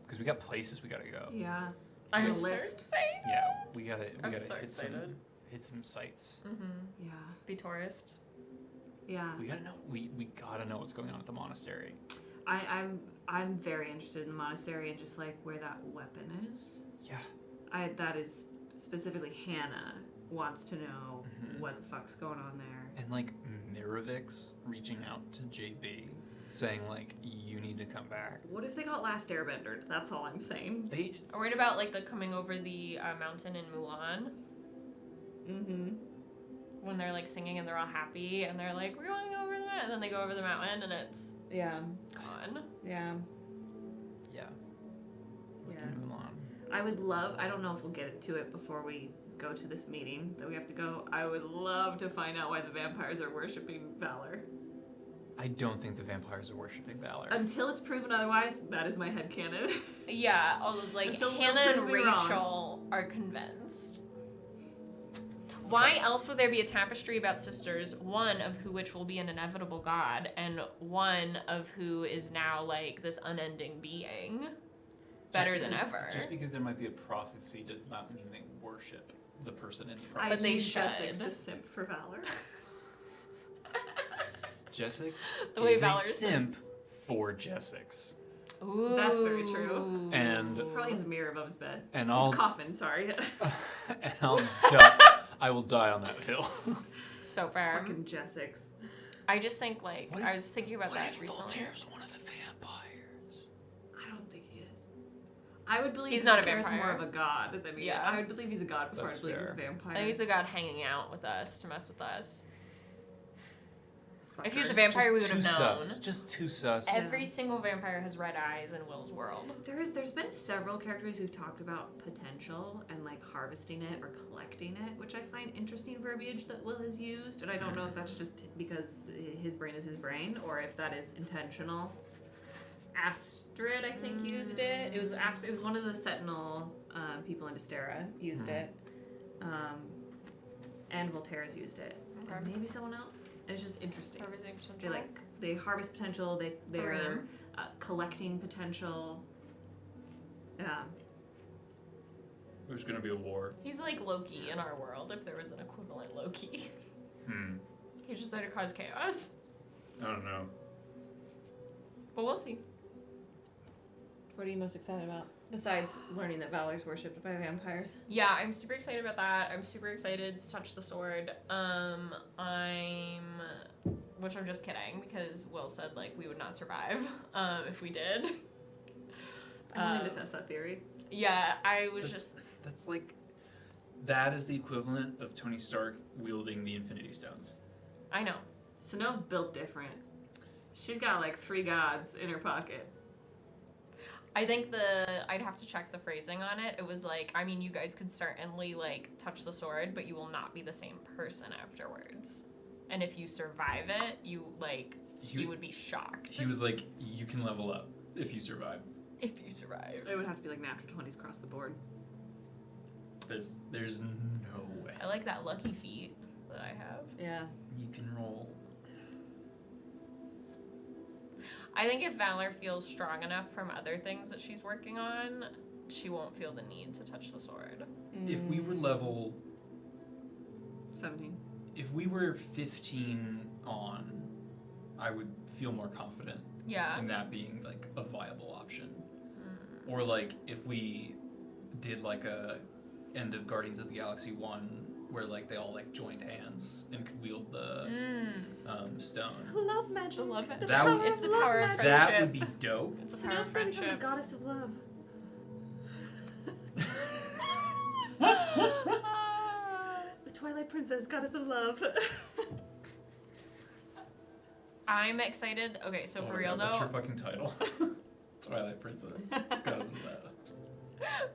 because we got places we gotta go. Yeah. I'm Your so list. excited. Yeah, we gotta so hit excited. some sites. Yeah. Be tourist. Yeah. We gotta know. We gotta know what's going on at the monastery. I'm very interested in the monastery and just like where that weapon is. Yeah. That is specifically Hannah wants to know Mhm. what the fuck's going on there. And like Mirovic's reaching out to JB, saying like, you need to come back. What if they got Last Airbendered? That's all I'm saying. They I'm worried about like the coming over the mountain in Mulan Mm-hmm. when they're like singing and they're all happy and they're like, we're going over the mountain, and then they go over the mountain and it's Yeah. gone. Yeah. yeah. Look Yeah. at Mulan. I would love, I don't know if we'll get to it before we go to this meeting that we have to go. I would love to find out why the vampires are worshipping Valor. I don't think the vampires are worshipping Valor. Until it's proven otherwise, that is my headcanon. Yeah, all of, like Until Will Hannah and proves me wrong. Rachel are convinced. Why else would there be a tapestry about sisters, one of which will be an inevitable god, and one of who is now like this unending being, better than ever? Just because there might be a prophecy does not mean they worship the person in the I But prophecy. they need should. Jessex to simp for Valor. Jessex The way is Valor a simp sings. for Jessex. Ooh. That's very true. And- Probably has a mirror above his bed. And His I'll coffin, sorry. and I'll die. I will die on that hill. So fair. Fucking Jessex. I just think like What I if- was thinking about What that if recently. Voltaire's one of the vampires? I don't think he is. I would believe He's not a Voltaire's vampire. more of a god than he is. Yeah. I would believe he's a god before That's I believe he's a fair. vampire. I think he's a god hanging out with us to mess with us. Fuckers. If he was a vampire, we would have Just too known. sus. Just too sus. Every single vampire has red eyes in Will's world. There's been several characters who've talked about potential and like harvesting it or collecting it, which I find interesting verbiage that Will has used, and I don't know if that's just because his brain is his brain or if that is intentional. Astrid, I think, used it. It was one of the Sentinel people in Destera used it, and Voltaire's used it, Okay. and maybe someone else. It's just interesting. Harvesting potential. They harvest potential. They're Kareem. collecting potential. Yeah. There's gonna be a war. He's like Loki in our world, if there was an equivalent Loki. He's just there to cause chaos. I don't know. But we'll see. What are you most excited about? Besides learning that Valor's worshipped by vampires. Yeah, I'm super excited about that. I'm super excited to touch the sword. Which I'm just kidding, because Will said like we would not survive if we did. I'm willing to test that theory. Yeah, I was just That's like, that is the equivalent of Tony Stark wielding the Infinity Stones. I know. Sanove's built different. She's got like 3 gods in her pocket. I think I'd have to check the phrasing on it. It was like, I mean, you guys could certainly like touch the sword, but you will not be the same person afterwards. And if you survive it, you like he would be shocked. He was like, you can level up if you survive. If you survive. It would have to be like natural 20s across the board. There's no way. I like that lucky feat that I have. Yeah. You can roll. I think if Valor feels strong enough from other things that she's working on, she won't feel the need to touch the sword. If we were level, 17. if we were 15 on, I would feel more confident Yeah. in that being like a viable option. Or like if we did like a end of Guardians of the Galaxy 1 where like they all like joined hands and could wield the stone. Love magic. The love it. That would- It's the Love power of magic. friendship. That would be dope. It's the power of Sanove's gonna become the friendship. goddess of love. The Twilight Princess, goddess of love. I'm excited. Okay, so Oh for my real God, that's though, her fucking title. Twilight Princess. Goddess of that.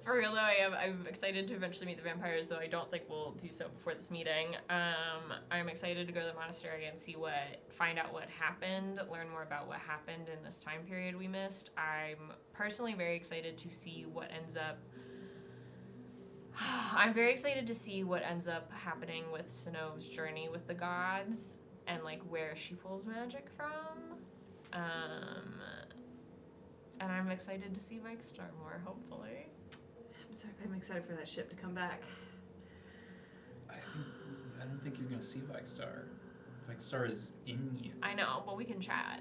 for real though, I'm excited to eventually meet the vampires. Though I don't think we'll do so before this meeting. I'm excited to go to the monastery and find out what happened, learn more about what happened in this time period we missed. I'm personally very excited to see what ends up I'm very excited to see what ends up happening with Sano's journey with the gods and like where she pulls magic from. And I'm excited to see Vikestar more, hopefully. I'm excited for that ship to come back. I don't think you're gonna see Vikestar. Vikestar is in you. I know, but we can chat.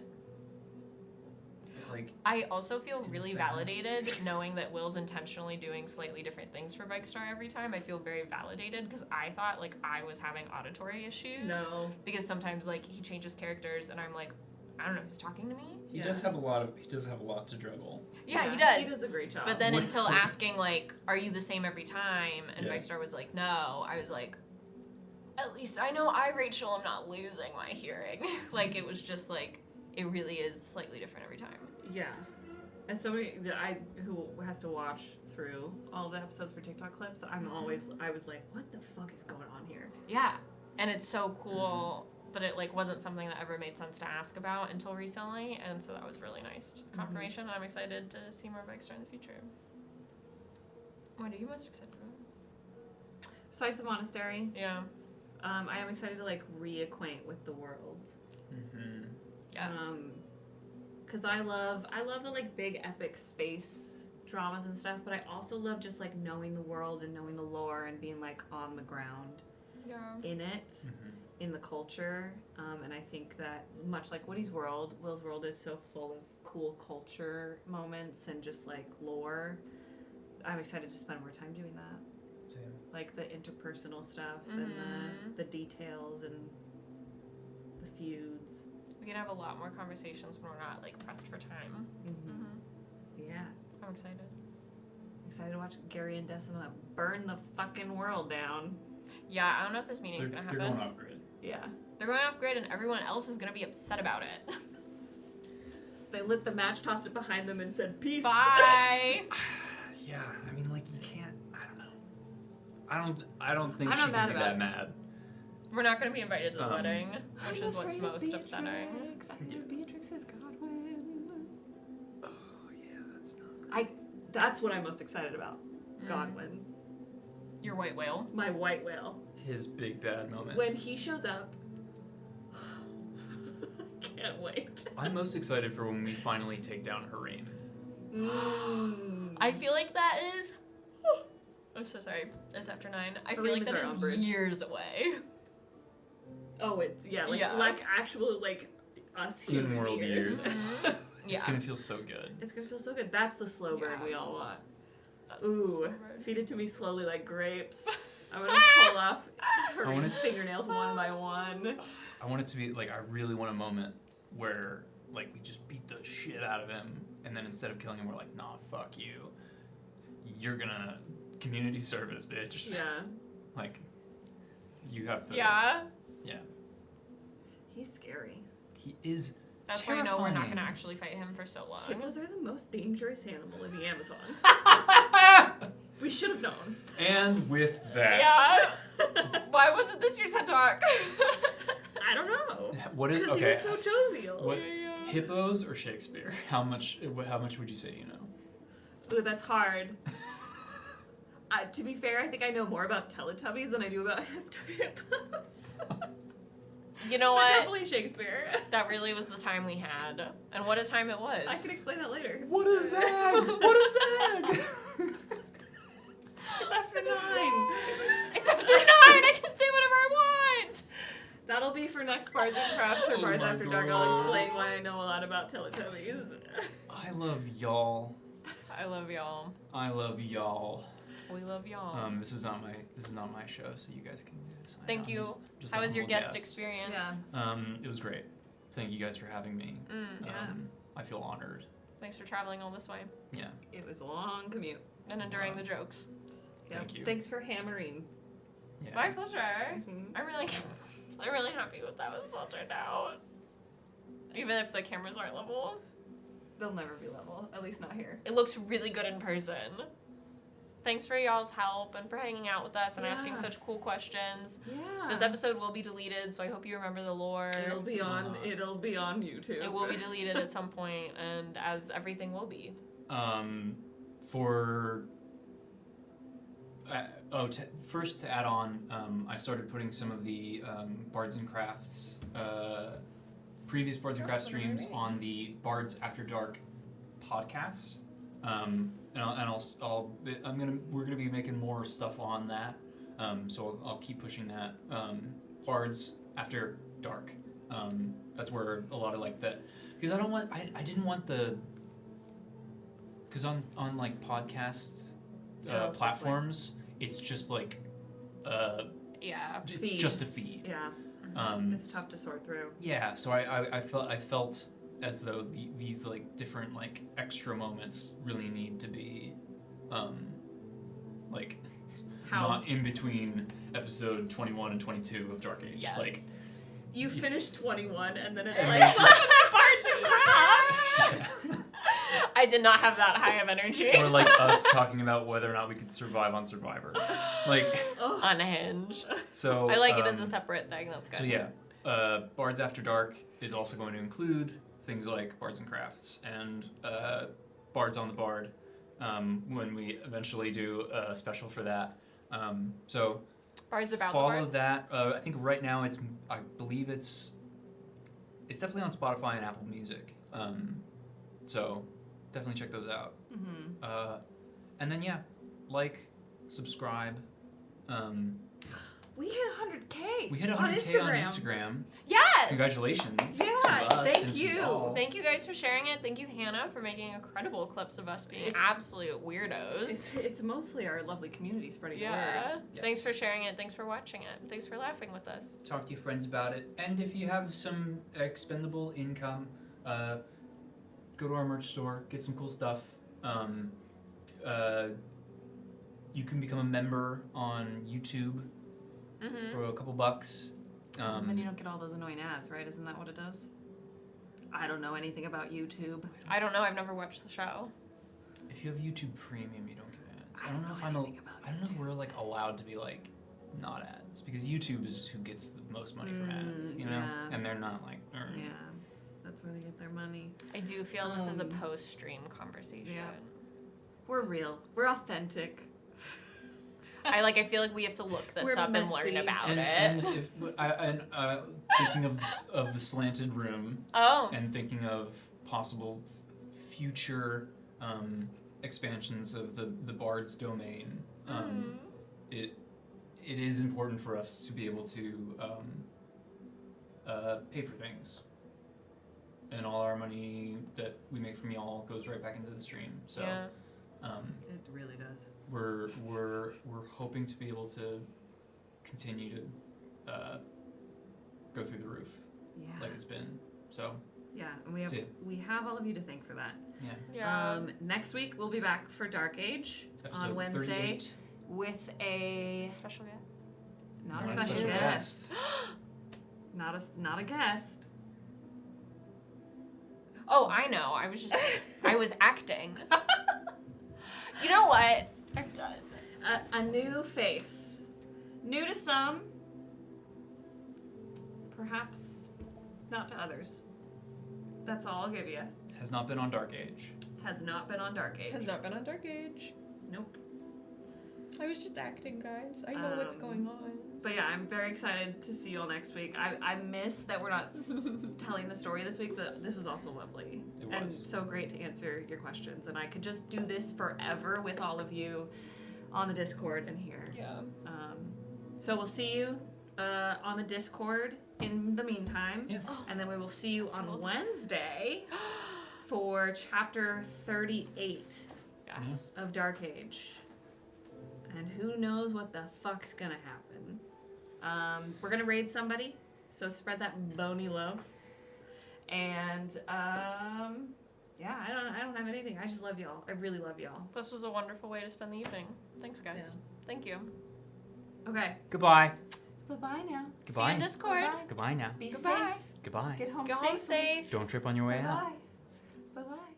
Like, I also feel In really the back. validated knowing that Will's intentionally doing slightly different things for Vikestar every time. I feel very validated because I thought like I was having auditory issues. No. Because sometimes like he changes characters and I'm like, I don't know, he's talking to me? he Yeah. does have a lot to juggle. Yeah, he He does. does a great job. But then What- until asking like, are you the same every time? And Yeah. Vikestar was like, no. I was like, at least I know I, Rachel, am not losing my hearing. Like it was just like, it really is slightly different every time. Yeah. As somebody that who has to watch through all the episodes for TikTok clips, I was like, what the fuck is going on here? Yeah, and it's so cool, but it like wasn't something that ever made sense to ask about until recently, and so that was really nice confirmation. And I'm excited to see more Vikestar in the future. What are you most excited about? Besides the monastery, Yeah, I am excited to like reacquaint with the world. Mm-hmm. yeah, Cause I love the like big epic space dramas and stuff, but I also love just like knowing the world and knowing the lore and being like on the ground yeah. in it, Mm-hmm. in the culture. And I think that much like Will's world is so full of cool culture moments and just like lore. I'm excited to spend more time doing that. Same. Like the interpersonal stuff and the details and the feuds. We can have a lot more conversations when we're not like pressed for time. Mm-hmm. Yeah. I'm excited. Excited to watch Gary and Decima burn the fucking world down. Yeah, I don't know if this meeting's They're gonna happen. going off grid. Yeah. They're going off grid, and everyone else is gonna be upset about it. They lit the match, tossed it behind them, and said, "Peace." Bye. Yeah, I mean, like you can't. I don't know. I don't think I'm she not mad can be about that it. mad. We're not gonna be invited to the Um, wedding, which I'm is what's afraid of most upsetting. Beatrix. I know Beatrix is Godwin. Oh yeah, that's not. That's what I'm most excited about. Godwin, Your white whale. my white whale. His big bad moment. When he shows up, can't wait. I'm most excited for when we finally take down Hareen. I feel like that is. I'm so sorry. It's after 9. I feel like Hareem is that our is Umbridge. years away. Oh, it's like Yeah. like actual like us human In-world years. Yeah. It's gonna feel so good. It's gonna feel so good. That's the slow burn Yeah. we all want. That's Ooh, so good. feed it to me slowly like grapes. I'm gonna pull off Hareen's fingernails one by one. I want it to be like I really want a moment where like we just beat the shit out of him, and then instead of killing him, we're like, nah, fuck you. You're gonna community service, bitch. Yeah, Like, you have to. Yeah. Yeah. he's scary. He is. That's why I know we're not terrifying. gonna actually fight him for so long. Hippos are the most dangerous animal in the Amazon. We should have known. And with that. Yeah. Why wasn't this your TED Talk? I don't know. What is Because he okay? was so jovial. What hippos or Shakespeare? How much would you say you know? Ooh, that's hard. To be fair, I think I know more about Teletubbies than I do about hippos. You know But what? definitely Shakespeare. That really was the time we had. And what a time it was. I can explain that later. What is that? What is that? It's after 9. It's after 9! I can say whatever I want! That'll be for next Bards and Crafts or Oh Bards my After Dark. God. I'll explain why I know a lot about Teletubbies. I love y'all. I love y'all. I love y'all. We love y'all. This is not my show, so you guys can sign Thank on. you. Just How a was your humble guest experience? Yeah. It was great. Thank you guys for having me. Yeah. I feel honored. Thanks for traveling all this way Yeah. It was a long commute. and enduring the was. jokes. Yeah. Thank you. Thanks for hammering. Yeah. My pleasure. Mhm. I'm really happy with how this all turned out. Even if the cameras aren't level. They'll never be level, at least not here. It looks really good in person. Thanks for y'all's help and for hanging out with us and asking Yeah. such cool questions. Yeah. This episode will be deleted, so I hope you remember the lore. It'll be on. Wow. It'll be on YouTube. It will be deleted at some point, and as everything will be. For first to add on, I started putting some of the Bards and Crafts, previous Bards and Crafts streams on the Bards After Dark podcast, we're gonna be making more stuff on that, so I'll keep pushing that. Bards After Dark, that's where a lot of like that, because I didn't want the, because on like podcast platforms, it's just like Yeah. it's Feed. just a feed. Yeah. It's tough to sort through. Yeah, so I felt as though these like different like extra moments really need to be like Housed. not in between episode 21 and 22 of Dark Age. Yes. Like You finished 21, and then it's And like then Bards and Crafts. I did not have that high of energy. or like us talking about whether or not we could survive on Survivor. Like Oh. Unhinged. so I like it as a separate thing. That's good. So yeah, Bards After Dark is also going to include things like Bards and Crafts and Bards on the Bard when we eventually do a special for that. So Bards about follow the Bard. that. I think right now I believe it's definitely on Spotify and Apple Music. So definitely check those out. Mm-hmm. And then yeah, like, subscribe. We hit 100K. We hit 100K on Instagram. on Instagram. Yes. Congratulations Yeah, to us thank and to you. y'all. Thank you guys for sharing it. Thank you, Hannah, for making incredible clips of us being absolute weirdos. It's mostly our lovely community spreading the word. Yeah. Yes. Thanks for sharing it. Thanks for watching it. Thanks for laughing with us. Talk to your friends about it, and if you have some expendable income, go to our merch store, get some cool stuff. You can become a member on YouTube Mm-hmm. for a couple bucks. And then you don't get all those annoying ads, right? Isn't that what it does? I don't know anything about YouTube. I don't know. I've never watched the show. If you have YouTube Premium, you don't get ads. I I don't know if anything about I don't know if we're like allowed to be like not ads, because YouTube is who gets the most money from ads, you know, yeah. and they're not like. Yeah, that's where they get their money. I do feel this is a Um, post-stream conversation. yeah. We're real. We're authentic. I feel like we have to look this We're up and learn messy. about And, it. and if thinking of the slanted room, Oh. and thinking of possible future expansions of the Bard's domain, it is important for us to be able to pay for things, and all our money that we make from y'all goes right back into the stream. So Yeah. It really does. we're hoping to be able to continue to go through the roof Yeah. like it's been. So Yeah, and we have See ya. we have all of you to thank for that. yeah, Yeah. Next week we'll be back for Dark Age episode on Wednesday 38. with a Special guest. not a Not a special special guest, not a guest. Oh, I know. I was acting. You know what? I'm done. A new face, new to some, perhaps not to others. That's all I'll give you. Has not been on Dark Age. Has not been on Dark Age. Has not been on Dark Age. Nope. I was just acting, guys. I know what's going on. But yeah, I'm very excited to see you all next week. I miss that we're not telling the story this week, but this was also lovely. It And was. so great to answer your questions. And I could just do this forever with all of you on the Discord and here. Yeah. So we'll see you on the Discord in the meantime. Yeah. And then we will see you That's on cool. Wednesday for chapter 38 Yes. of Dark Age. And who knows what the fuck's gonna happen. We're gonna raid somebody, so spread that bony love. And yeah, I don't have anything. I just love y'all. I really love y'all. This was a wonderful way to spend the evening. Thanks, guys. Yeah. Thank you. Okay. Goodbye. Bye-bye now. See you Goodbye. in Discord. Bye-bye. Goodbye now. Be Goodbye. safe. Goodbye. Get home Go safely. home safe. Don't trip on your way out. Bye-bye. Bye-bye.